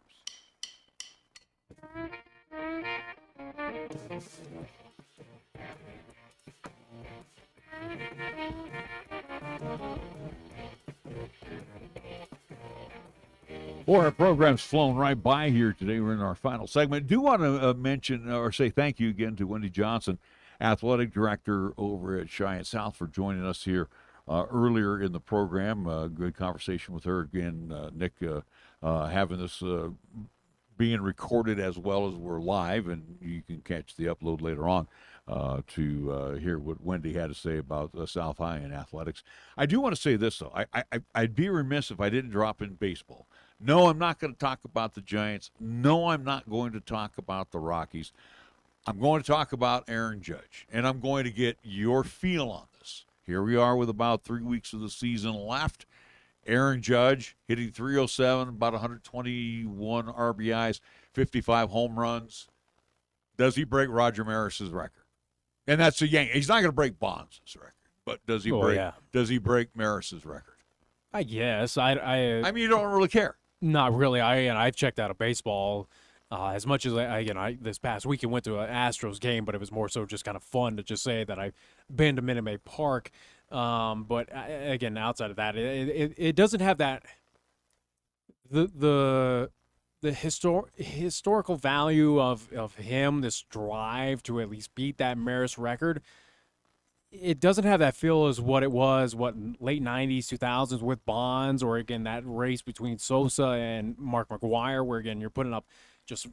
Boy, our program's flown right by here today. We're in our final segment. Do want to mention or say thank you again to Wendy Johnson, Athletic Director over at Cheyenne South, for joining us here earlier in the program. Good conversation with her again. Nick, having this being recorded as well as we're live, and you can catch the upload later on to hear what Wendy had to say about South High and athletics. I do want to say this, though. I'd be remiss if I didn't drop in baseball. No, I'm not going to talk about the Giants. No, I'm not going to talk about the Rockies. I'm going to talk about Aaron Judge, and I'm going to get your feel on this. Here we are with about 3 weeks of the season left, Aaron Judge hitting .307, about 121 RBIs, 55 home runs. Does he break Roger Maris's record? And that's a Yankee. He's not going to break Bonds' record, but does he break Maris's record? I guess. I mean, you don't really care. Not really. I've checked out of baseball as much as I this past weekend went to an Astros game, but it was more so just kind of fun to just say that I've been to Minute Maid Park. But again, outside of that, it doesn't have that the historical value of him, this drive to at least beat that Maris record. It doesn't have that feel as what it was, late 90s, 2000s with Bonds, or again, that race between Sosa and Mark McGwire, where again, you're putting up just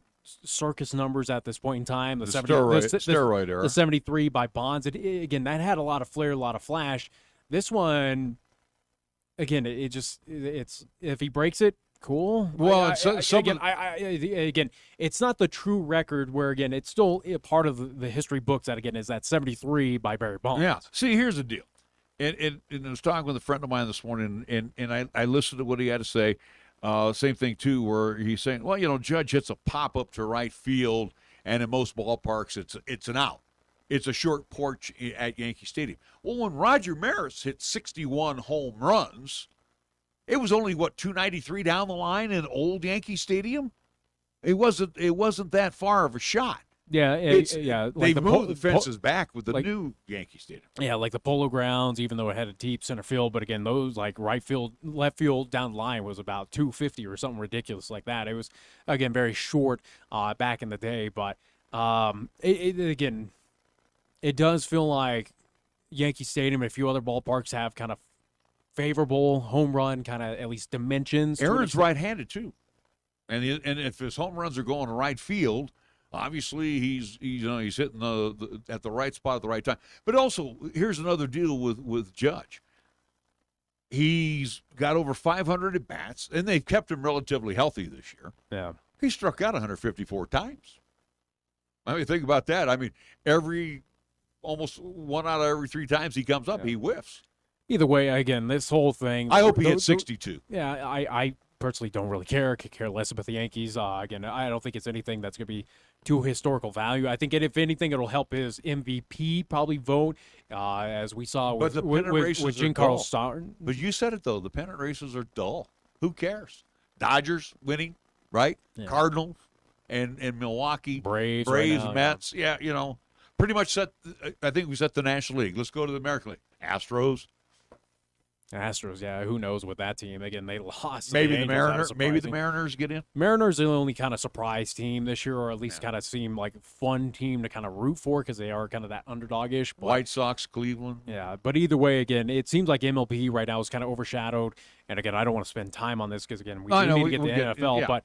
circus numbers at this point in time. The steroid era. The 73 by Bonds. Again, that had a lot of flair, a lot of flash. This one, again, it's if he breaks it, cool. Well, again, it's not the true record where, again, it's still a part of the history books that, again, is that 73 by Barry Bonds. Yeah. See, here's the deal. And I was talking with a friend of mine this morning, and I listened to what he had to say. Same thing, too, where he's saying, well, Judge hits a pop-up to right field, and in most ballparks, it's an out. It's a short porch at Yankee Stadium. Well, when Roger Maris hit 61 home runs, it was only, 293 down the line in old Yankee Stadium? It wasn't that far of a shot. Yeah, they moved the fences back with the new Yankee Stadium. Yeah, like the Polo Grounds, even though it had a deep center field, but again, those like right field, left field down the line was about 250 or something ridiculous like that. It was, again, very short back in the day, but again, it does feel like Yankee Stadium and a few other ballparks have kind of favorable home run kind of at least dimensions. Aaron's right-handed too, and if his home runs are going to right field, obviously he's hitting at the right spot at the right time. But also, here's another deal with Judge. He's got over 500 at bats, and they've kept him relatively healthy this year. Yeah, he struck out 154 times. I mean, think about that. I mean, almost 1 out of every 3 times he comes up, he whiffs. Either way, again, this whole thing. I hope he hits 62. Yeah, I personally don't really care. Could care less about the Yankees. Again, I don't think it's anything that's going to be too historical value. I think, if anything, it'll help his MVP probably vote, as we saw with Giancarlo Stanton. But you said it, though. The pennant races are dull. Who cares? Dodgers winning, right? Yeah. Cardinals and Milwaukee. Braves right now, Mets. Yeah, pretty much I think we set the National League. Let's go to the American League. Astros, yeah. Who knows with that team? Again, they lost. Maybe the Mariners get in. Mariners are the only kind of surprise team this year, or at least kind of seem like a fun team to kind of root for because they are kind of that underdog-ish. White Sox, Cleveland. Yeah, but either way, again, it seems like MLB right now is kind of overshadowed. And again, I don't want to spend time on this because, again, we need to get the NFL. Yeah. But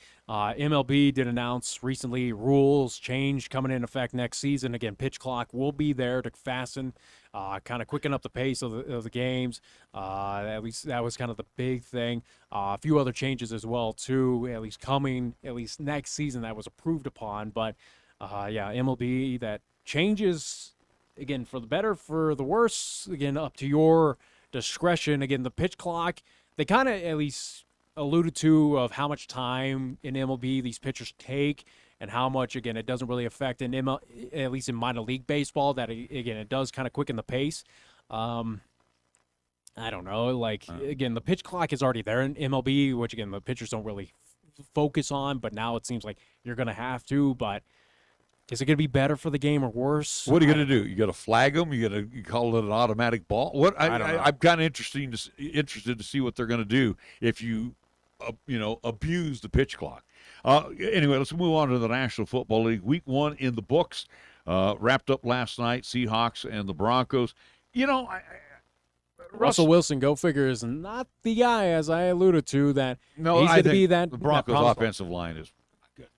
MLB did announce recently rules change coming in effect next season. Again, pitch clock will be there to fasten, kind of quicken up the pace of the games. At least that was kind of the big thing. A few other changes as well, too, at least coming, at least next season that was approved upon. But, MLB, that changes, again, for the better, for the worse, again, up to your discretion. Again, the pitch clock, they kind of at least alluded to of how much time in MLB these pitchers take and how much, again, it doesn't really affect at least in minor league baseball, that, again, it does kind of quicken the pace. I don't know. Again, the pitch clock is already there in MLB, which, again, the pitchers don't really focus on, but now it seems like you're going to have to. But is it going to be better for the game or worse? What are you going to do? You got to flag them? You call it an automatic ball? What? I don't know. I'm kind of interested to see what they're going to do if you, abuse the pitch clock. Anyway, let's move on to the National Football League. Week 1 in the books, wrapped up last night. Seahawks and the Broncos. Russell Wilson, go figure, is not the guy, as I alluded to, that he's going to be that. The Broncos' offensive line is good.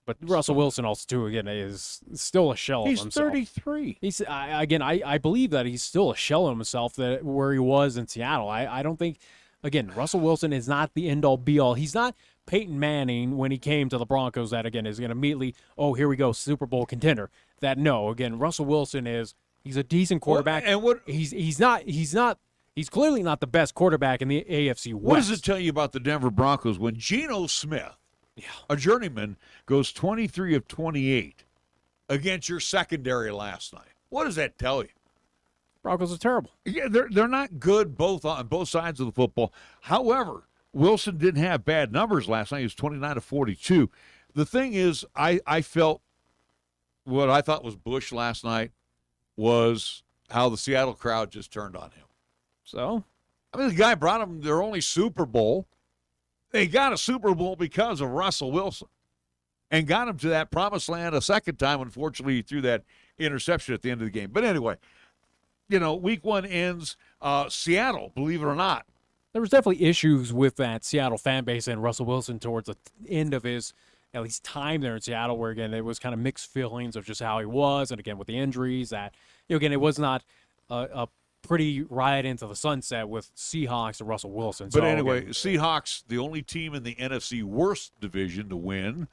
But Russell Wilson also, too, again, is still a shell of himself. He's 33. I believe that he's still a shell of himself where he was in Seattle. I don't think, again, Russell Wilson is not the end-all, be-all. He's not Peyton Manning when he came to the Broncos that, again, is going to immediately, here we go, Super Bowl contender. That, no, again, Russell Wilson he's a decent quarterback. And what he's not He's clearly not the best quarterback in the AFC West. What does it tell you about the Denver Broncos when Geno Smith, a journeyman, goes 23 of 28 against your secondary last night? What does that tell you? Broncos are terrible. Yeah, they're not good on both sides of the football. However, Wilson didn't have bad numbers last night. He was 29 to 42. The thing is, I felt what I thought was Bush last night was how the Seattle crowd just turned on him. So? I mean, the guy brought them their only Super Bowl. They got a Super Bowl because of Russell Wilson and got him to that promised land a second time. Unfortunately, he threw that interception at the end of the game. But anyway, week one ends. Seattle, believe it or not. There was definitely issues with that Seattle fan base and Russell Wilson towards the end of his, at least, time there in Seattle, where, again, it was kind of mixed feelings of just how he was. And, again, with the injuries, that, again, it was not a pretty ride into the sunset with Seahawks and Russell Wilson. But anyway, Seahawks, the only team in the NFC worst division to win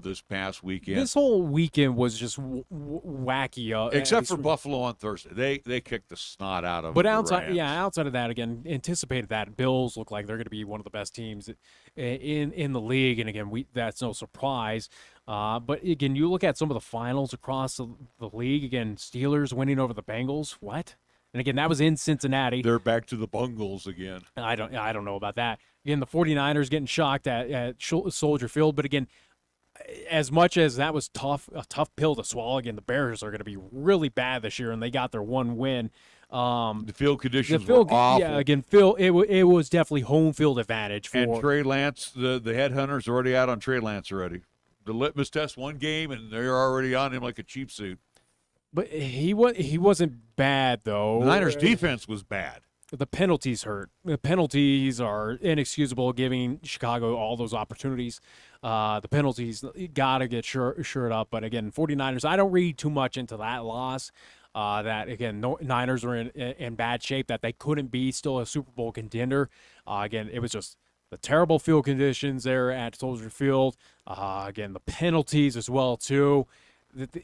this past weekend. This whole weekend was just wacky. Except for Buffalo on Thursday. They kicked the snot out of But the outside Rams. of that, again, anticipated that. Bills look like they're going to be one of the best teams in the league. And, again, that's no surprise. But, again, you look at some of the finals across the league. Again, Steelers winning over the Bengals. What? And, again, that was in Cincinnati. They're back to the Bungles again. I don't know about that. Again, the 49ers getting shocked at Soldier Field. But, again, as much as that was a tough pill to swallow, again, the Bears are going to be really bad this year, and they got their one win. The field conditions were awful. Yeah, again, it was definitely home field advantage for. And Trey Lance, the headhunters are already out on Trey Lance already. The litmus test, one game, and they're already on him like a cheap suit. But he wasn't bad, though. The Niners' defense was bad. The penalties hurt. The penalties are inexcusable, giving Chicago all those opportunities. The penalties, got to get shored up. But, again, 49ers, I don't read too much into that loss. That, again, Niners were in bad shape, that they couldn't be still a Super Bowl contender. Again, it was just the terrible field conditions there at Soldier Field. Again, the penalties as well, too.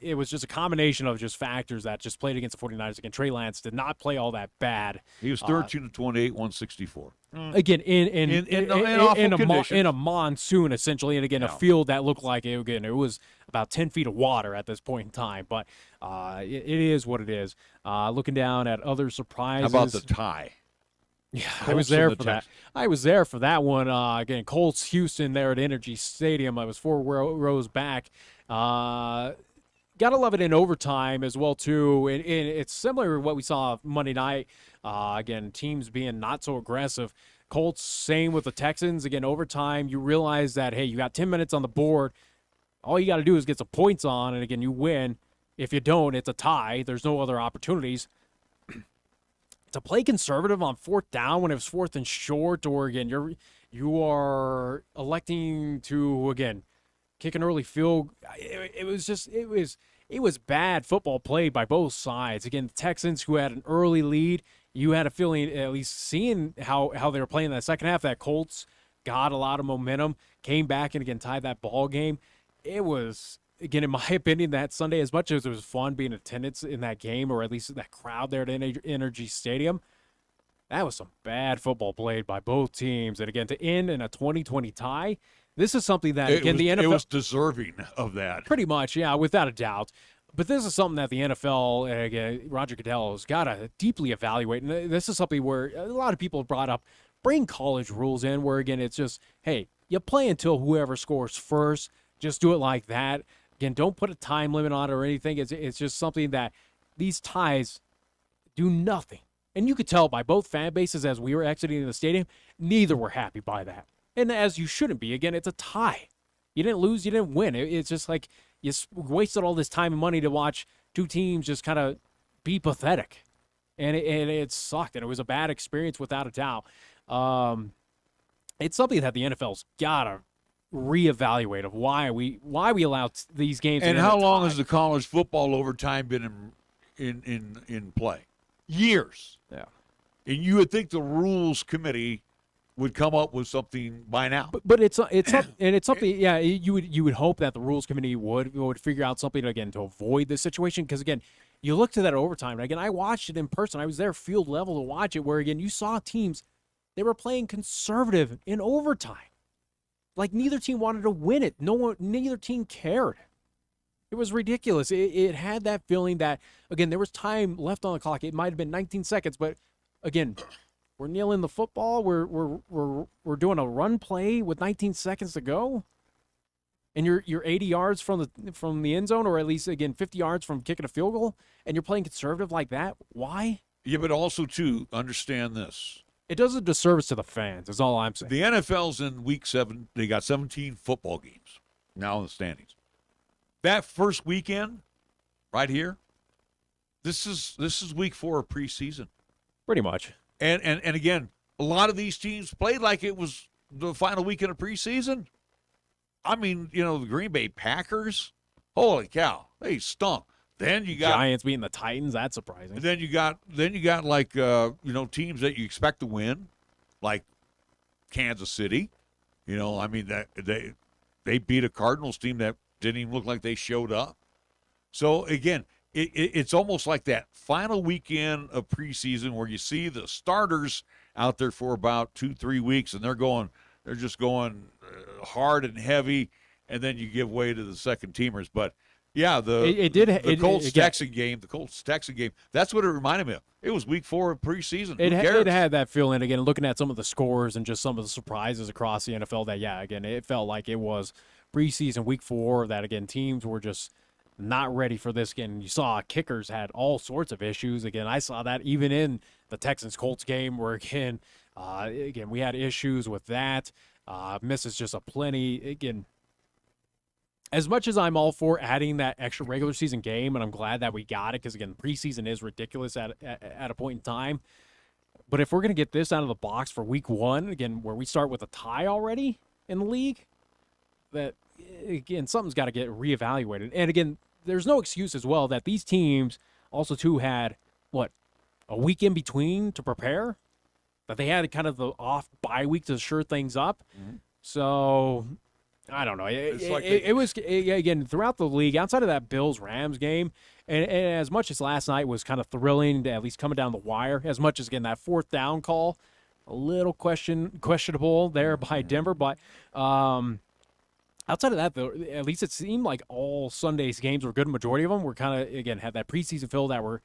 It was just a combination of just factors that just played against the 49ers. Again, Trey Lance did not play all that bad. He was 13 to 28, 164. Again, in a monsoon, essentially, and again, Yeah. a field that looked like it was about 10 feet of water at this point in time. But it is what it is. Looking down at other surprises. How about the tie? Yeah, Colts I was there and the for that. Texans. I was there for that one. Again, Colts Houston there at Energy Stadium. I was 4 rows back. Gotta love it in overtime as well, too. And it's similar to what we saw Monday night. Again, teams being not so aggressive. Colts, same with the Texans. Again, overtime, you realize that, hey, you got 10 minutes on the board. All you got to do is get some points on, and, again, you win. If you don't, it's a tie. There's no other opportunities. To play conservative on 4th down when it was 4th and short, or, again, you are electing to, again, kick an early field. It was bad football played by both sides. Again, the Texans, who had an early lead, you had a feeling, at least seeing how they were playing in that second half, that Colts got a lot of momentum, came back and, again, tied that ball game. It was, again, in my opinion, that Sunday, as much as it was fun being in attendance in that game, or at least that crowd there at Energy Stadium, that was some bad football played by both teams. And, again, to end in a 20-20 tie, this is something that, again, the NFL... It was deserving of that. Pretty much, yeah, without a doubt. But this is something that the NFL, and, again, Roger Goodell has got to deeply evaluate. And this is something where a lot of people have brought up, bring college rules in, where, again, it's just, hey, you play until whoever scores first. Just do it like that. Again, don't put a time limit on it or anything. It's just something that these ties do nothing. And you could tell by both fan bases as we were exiting the stadium, neither were happy by that. And as you shouldn't be. Again, it's a tie. You didn't lose, you didn't win. It's just like you wasted all this time and money to watch two teams just kind of be pathetic. And it sucked, and it was a bad experience without a doubt. It's something that the NFL's got to reevaluate of why we allow these games. And how long has the college football overtime been in play? Years. Yeah. And you would think the rules committee would come up with something by now. But it's something. Yeah, you would hope that the rules committee would figure out something again to avoid this situation, because, again, you look to that overtime. And again, I watched it in person. I was there field level to watch it, where, again, you saw teams, they were playing conservative in overtime. Like, neither team wanted to win it. Neither team cared. It was ridiculous. It had that feeling that, again, there was time left on the clock. It might have been 19 seconds, but again, we're kneeling the football. We're doing a run play with 19 seconds to go, and you're 80 yards from the end zone, or at least, again, 50 yards from kicking a field goal, and you're playing conservative like that. Why? Yeah, but also too, understand this. It does a disservice to the fans. Is all I'm saying. The NFL's in week 7. They got 17 football games now in the standings. That first weekend, right here, this is week 4 of preseason. Pretty much. And again, a lot of these teams played like it was the final weekend of preseason. I mean, the Green Bay Packers, holy cow, they stunk. Then you got Giants beating the Titans. That's surprising. And then you got like teams that you expect to win, like Kansas City. I mean that they beat a Cardinals team that didn't even look like they showed up. So again, it's almost like that final weekend of preseason where you see the starters out there for about 2-3 weeks, and they're just going hard and heavy, and then you give way to the second teamers. But yeah, the Colts-Texan game, that's what it reminded me of. It was week 4 of preseason. It had that feeling, again, looking at some of the scores and just some of the surprises across the NFL, that, yeah, again, it felt like it was preseason week 4, that, again, teams were just not ready for this. Again, you saw kickers had all sorts of issues. Again, I saw that even in the Texans-Colts game, where, again, we had issues with that. Misses just a plenty. Again, as much as I'm all for adding that extra regular season game, and I'm glad that we got it, because, again, preseason is ridiculous at a point in time. But if we're going to get this out of the box for week 1, again, where we start with a tie already in the league, that, again, something's got to get reevaluated. And, again, there's no excuse as well that these teams also, too, had, a week in between to prepare, that they had kind of the off bye week to shore things up. Mm-hmm. So I don't know. It was, again, throughout the league, outside of that Bills-Rams game, and as much as last night was kind of thrilling, at least coming down the wire, as much as, again, that 4th down call, a little questionable there by Denver. But outside of that, though, at least it seemed like all Sunday's games were good. Majority of them were kind of, again, had that preseason feel that were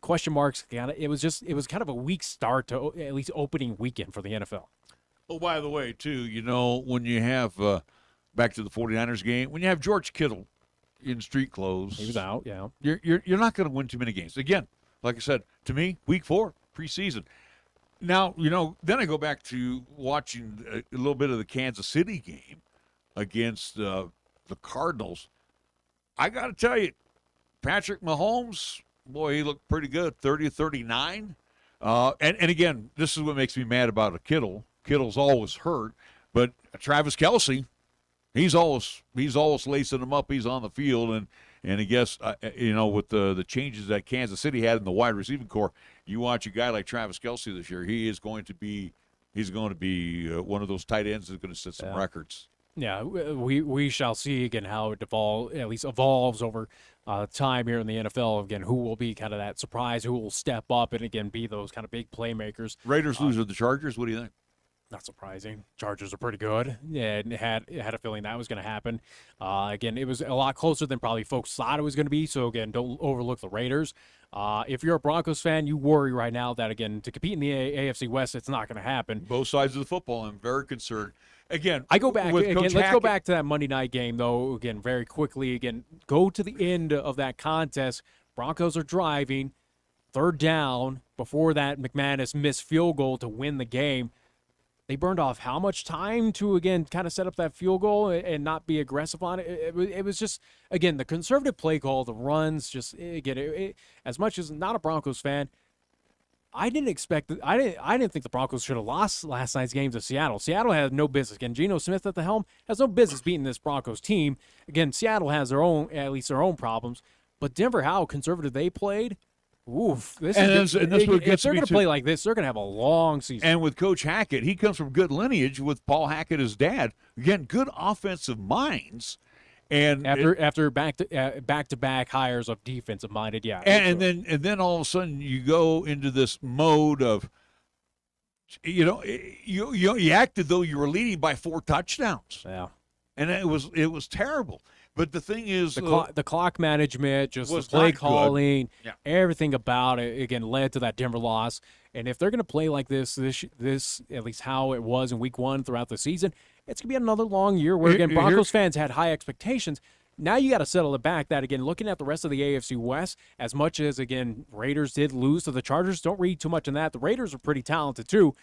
question marks. It was kind of a weak start to at least opening weekend for the NFL. Oh, by the way, too, when you have back to the 49ers game, when you have George Kittle in street clothes, he was out. Yeah, you're not going to win too many games. Again, like I said, to me, week 4 preseason. Now, then I go back to watching a little bit of the Kansas City game against the Cardinals. I got to tell you, Patrick Mahomes, boy, he looked pretty good, 30-39. And again, this is what makes me mad about a Kittle. Kittle's always hurt, but Travis Kelce, he's always lacing him up. He's on the field, and I guess with the changes that Kansas City had in the wide receiving core, you watch a guy like Travis Kelce this year. He's going to be one of those tight ends that's going to set some records. Yeah, we shall see again how it evolves over time here in the NFL. Again, who will be kind of that surprise, who will step up and, again, be those kind of big playmakers. Raiders lose to the Chargers. What do you think? Not surprising. Chargers are pretty good. Yeah, and had a feeling that was going to happen. Again, it was a lot closer than probably folks thought it was going to be. So, again, don't overlook the Raiders. If you're a Broncos fan, you worry right now that, again, to compete in the AFC West, it's not going to happen. Both sides of the football, I'm very concerned. Again, I go back. Again, let's go back to that Monday night game, though. Again, very quickly. Again, go to the end of that contest. Broncos are driving, 3rd down before that McManus missed field goal to win the game. They burned off how much time to, again, kind of set up that field goal and not be aggressive on it? It was just, again, the conservative play call, the runs, just, again, as much as not a Broncos fan, I didn't think the Broncos should have lost last night's game to Seattle. Seattle had no business. Again, Geno Smith at the helm has no business beating this Broncos team. Again, Seattle has their own problems. But Denver, how conservative they played, oof. If they're going to play like this, they're going to have a long season. And with Coach Hackett, he comes from good lineage with Paul Hackett, his dad. Again, good offensive minds. And after back to back hires of defensive minded, yeah. And then all of a sudden you go into this mode of, you acted though you were leading by 4 touchdowns. Yeah, and it was terrible. But the thing is, the clock management, just the was play not good. calling, Yeah. everything about it, again, led to that Denver loss. And if they're going to play like this, at least how it was in Week 1 throughout the season, it's going to be another long year where, again, Broncos fans had high expectations. Now you got to settle it back. That, again, looking at the rest of the AFC West, as much as, again, Raiders did lose to the Chargers, don't read too much in that. The Raiders are pretty talented, too.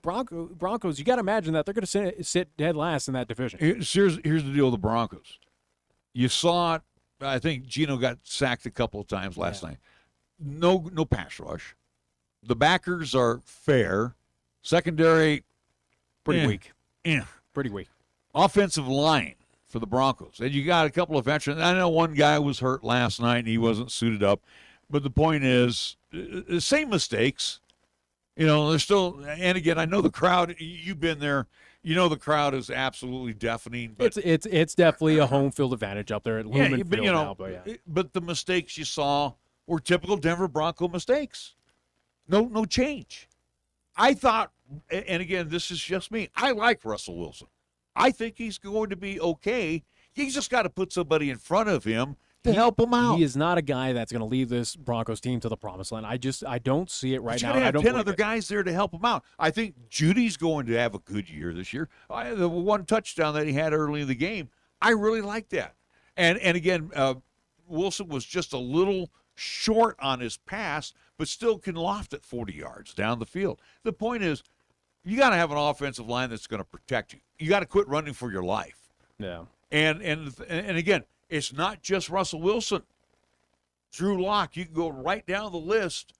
Broncos, you got to imagine that they're going to sit dead last in that division. Here's the deal with the Broncos. You saw it. I think Geno got sacked a couple of times last night. No pass rush. The backers are fair. Secondary, pretty weak. Yeah, pretty weak. Offensive line for the Broncos, and you got a couple of veterans. I know one guy was hurt last night and he wasn't suited up, but the point is, the same mistakes. They're still, and again, I know the crowd, you've been there, the crowd is absolutely deafening. But it's definitely a home field advantage up there at Lumen Field now. But the mistakes you saw were typical Denver Bronco mistakes. No change. I thought, and again, this is just me, I like Russell Wilson. I think he's going to be okay. He's just got to put somebody in front of him to help him out. He is not a guy that's going to lead this Broncos team to the promised land. I don't see it right now. I don't have 10 other guys there to help him out. I think Judy's going to have a good year this year. The one touchdown that he had early in the game, I really like that. And again, Wilson was just a little short on his pass, but still can loft it 40 yards down the field. The point is, you got to have an offensive line that's going to protect you. You got to quit running for your life. Yeah. And again, it's not just Russell Wilson. Drew Lock, you can go right down the list,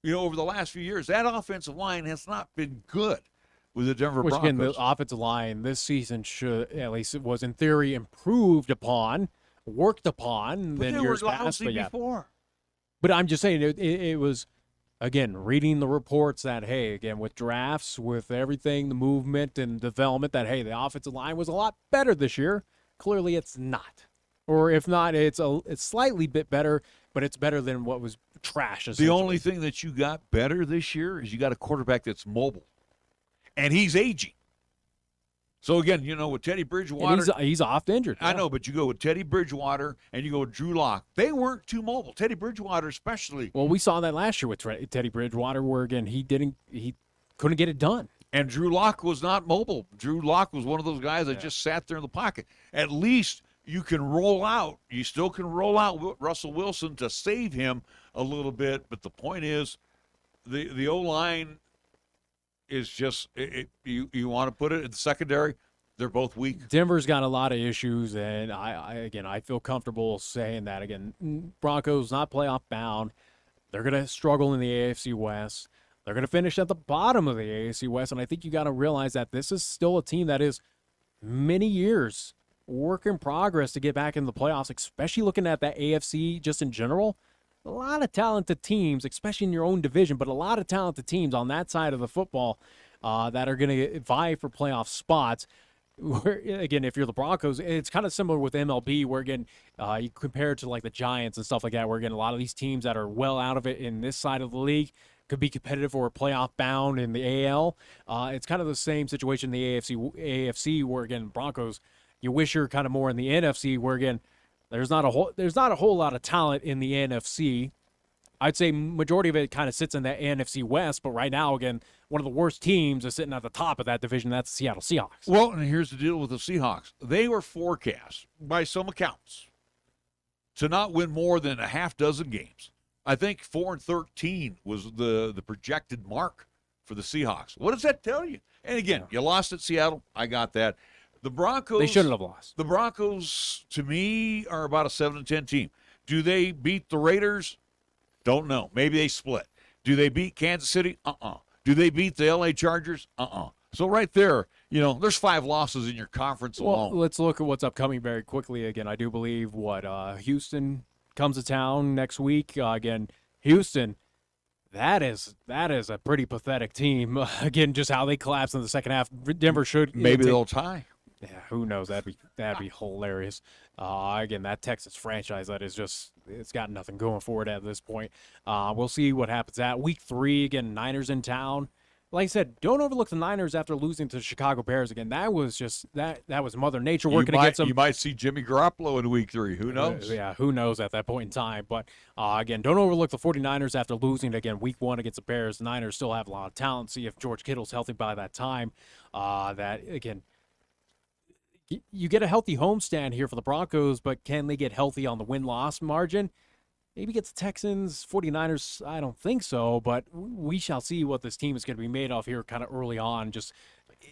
over the last few years. That offensive line has not been good with the Denver Broncos. Again, the offensive line this season should, at least it was in theory, improved upon, worked upon than years past. But before. But I'm just saying, it was, again, reading the reports that, hey, again, with drafts, with everything, the movement and development, that, hey, the offensive line was a lot better this year. Clearly it's not. Or if not, it's slightly bit better, but it's better than what was trash. The only thing that you got better this year is you got a quarterback that's mobile. And he's aging. So, again, with Teddy Bridgewater. And he's oft injured. I know, but you go with Teddy Bridgewater and you go with Drew Lock. They weren't too mobile. Teddy Bridgewater especially. Well, we saw that last year with Teddy Bridgewater where, again, he couldn't get it done. And Drew Lock was not mobile. Drew Lock was one of those guys that just sat there in the pocket. At least you can roll out. You still can roll out Russell Wilson to save him a little bit. But the point is, the O-line is just, you want to put it in the secondary, they're both weak. Denver's got a lot of issues, and I feel comfortable saying that. Again, Broncos not playoff bound. They're going to struggle in the AFC West. They're going to finish at the bottom of the AFC West, and I think you got to realize that this is still a team that is many years work in progress to get back in the playoffs, especially looking at that AFC just in general. A lot of talented teams, especially in your own division, but a lot of talented teams on that side of the football that are going to vie for playoff spots. Where, again, if you're the Broncos, it's kind of similar with MLB, where, again, you compare it to like the Giants and stuff like that, where, again, a lot of these teams that are well out of it in this side of the league could be competitive or playoff bound in the AL. It's kind of the same situation in the AFC where, again, Broncos, you wish you're kind of more in the NFC, where, again, there's not a whole lot of talent in the NFC. I'd say majority of it kind of sits in the NFC West, but right now, again, one of the worst teams is sitting at the top of that division. That's the Seattle Seahawks. Well, and here's the deal with the Seahawks. They were forecast, by some accounts, to not win more than a half dozen games. I think 4-13 was the projected mark for the Seahawks. What does that tell you? And again, you lost at Seattle. I got that. The Broncos. They shouldn't have lost. The Broncos, to me, are about a 7-10 team. Do they beat the Raiders? Don't know. Maybe they split. Do they beat Kansas City? Do they beat the LA Chargers? So right there, there's 5 losses in your conference alone. Well, let's look at what's upcoming very quickly. Again, I do believe Houston comes to town next week. Again, Houston, that is a pretty pathetic team. Again, just how they collapsed in the second half. Denver should maybe they'll tie. Yeah, who knows? That'd be hilarious. Again, that Texas franchise that is just it's got nothing going for it at this point. We'll see what happens at week 3. Again, Niners in town. Like I said, don't overlook the Niners after losing to the Chicago Bears again. That was just that was Mother Nature working against them. You might see Jimmy Garoppolo in week 3. Who knows? Yeah, who knows at that point in time. But again, don't overlook the 49ers after losing again week 1 against the Bears. The Niners still have a lot of talent. See if George Kittle's healthy by that time. That again, you get a healthy homestand here for the Broncos, but can they get healthy on the win-loss margin? Maybe get the Texans, 49ers, I don't think so, but we shall see what this team is going to be made of here kind of early on. Just,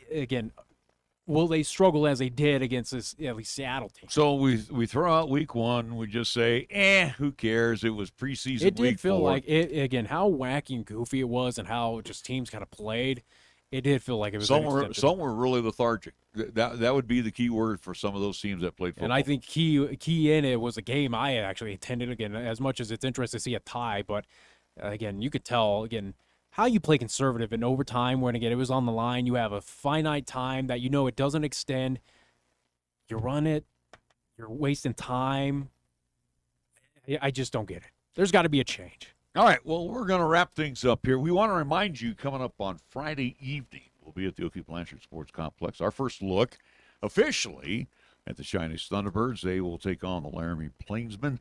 again, will they struggle as they did against this, at least Seattle team? So we throw out week 1. We just say, who cares? It was preseason It did week feel 4. like, again, how wacky and goofy it was and how just teams kind of played. It did feel like it was some were really lethargic. That would be the key word for some of those teams that played football. And I think key in it was a game I actually attended. Again, as much as it's interesting to see a tie, but again, you could tell again how you play conservative in overtime when again it was on the line. You have a finite time that you know it doesn't extend. You run it, you're wasting time. I just don't get it. There's got to be a change. All right, well, we're going to wrap things up here. We want to remind you, coming up on Friday evening, we'll be at the Oakey Blanchard Sports Complex. Our first look, officially, at the Chinese Thunderbirds. They will take on the Laramie Plainsmen.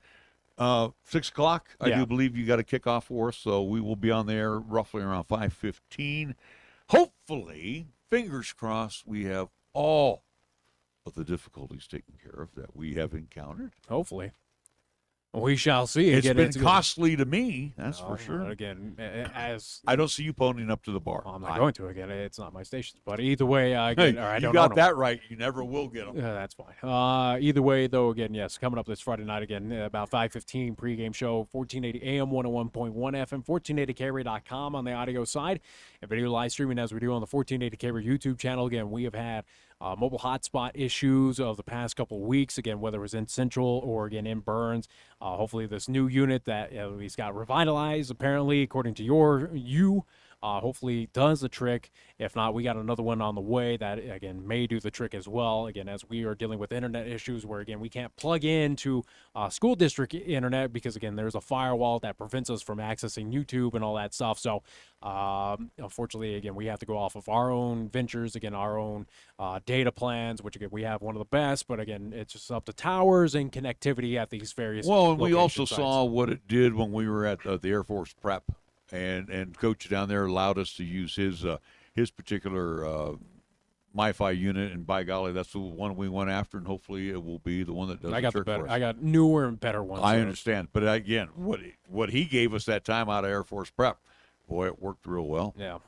6 o'clock, I do believe you got a kickoff for us, so we will be on there roughly around 5:15. Hopefully, fingers crossed, we have all of the difficulties taken care of that we have encountered. Hopefully. We shall see. It's been costly to me, that's for sure. Again, as I don't see you ponying up to the bar. I'm not going to. Again, it's not my station. But either way, you got that right. You never will get them. Yeah, that's fine. Either way, though, again, yes, coming up this Friday night again, about 5:15 pregame show, 1480 AM, 101.1 FM, 1480KRay.com on the audio side, and video live streaming as we do on the 1480KRay YouTube channel. Again, we have had mobile hotspot issues of the past couple of weeks, again, whether it was in Central or, again, in Burns. Hopefully this new unit that at least got revitalized, apparently, according to you, hopefully does the trick. If not, we got another one on the way that, again, may do the trick as well. Again, as we are dealing with internet issues where, again, we can't plug into school district internet because, again, there's a firewall that prevents us from accessing YouTube and all that stuff. So, unfortunately, again, we have to go off of our own ventures, again, our own data plans, which, again, we have one of the best. But, again, it's just up to towers and connectivity at these various and we also sites. saw what it did when we were at the Air Force Prep. And Coach down there allowed us to use his particular MiFi unit, and by golly, that's the one we went after, and hopefully it will be the one that does the trick for us. I got newer and better ones. I understand, but again, what he gave us that time out of Air Force Prep, boy, it worked real well. Yeah.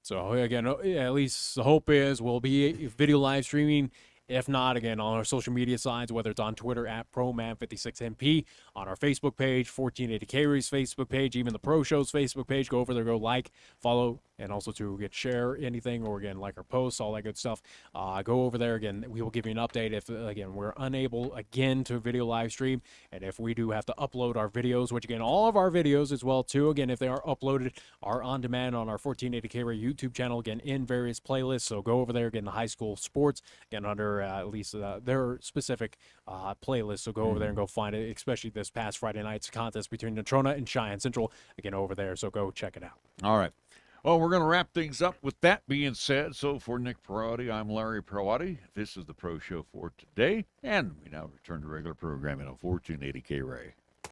So again, at least the hope is we'll be video live streaming. If not, again, on our social media sites, whether it's on Twitter at ProMan56MP, on our Facebook page, 1480KRay's Facebook page, even the Pro Show's Facebook page. Go over there, go like, follow, and also to share anything or, again, like our posts, all that good stuff. Go over there. Again, we will give you an update if, again, we're unable, again, to video live stream. And if we do have to upload our videos, which, again, all of our videos as well, too, again, if they are uploaded, are on demand on our 1480KRay YouTube channel, again, in various playlists. So go over there, again, the high school sports, again, under at least their specific playlist. So go over there and go find it, especially this past Friday night's contest between Natrona and Cheyenne Central, again, over there. So go check it out. All right. Well, we're going to wrap things up with that being said. So for Nick Proietti, I'm Larry Proietti. This is the Pro Show for today, and we now return to regular programming on 1480K Ray.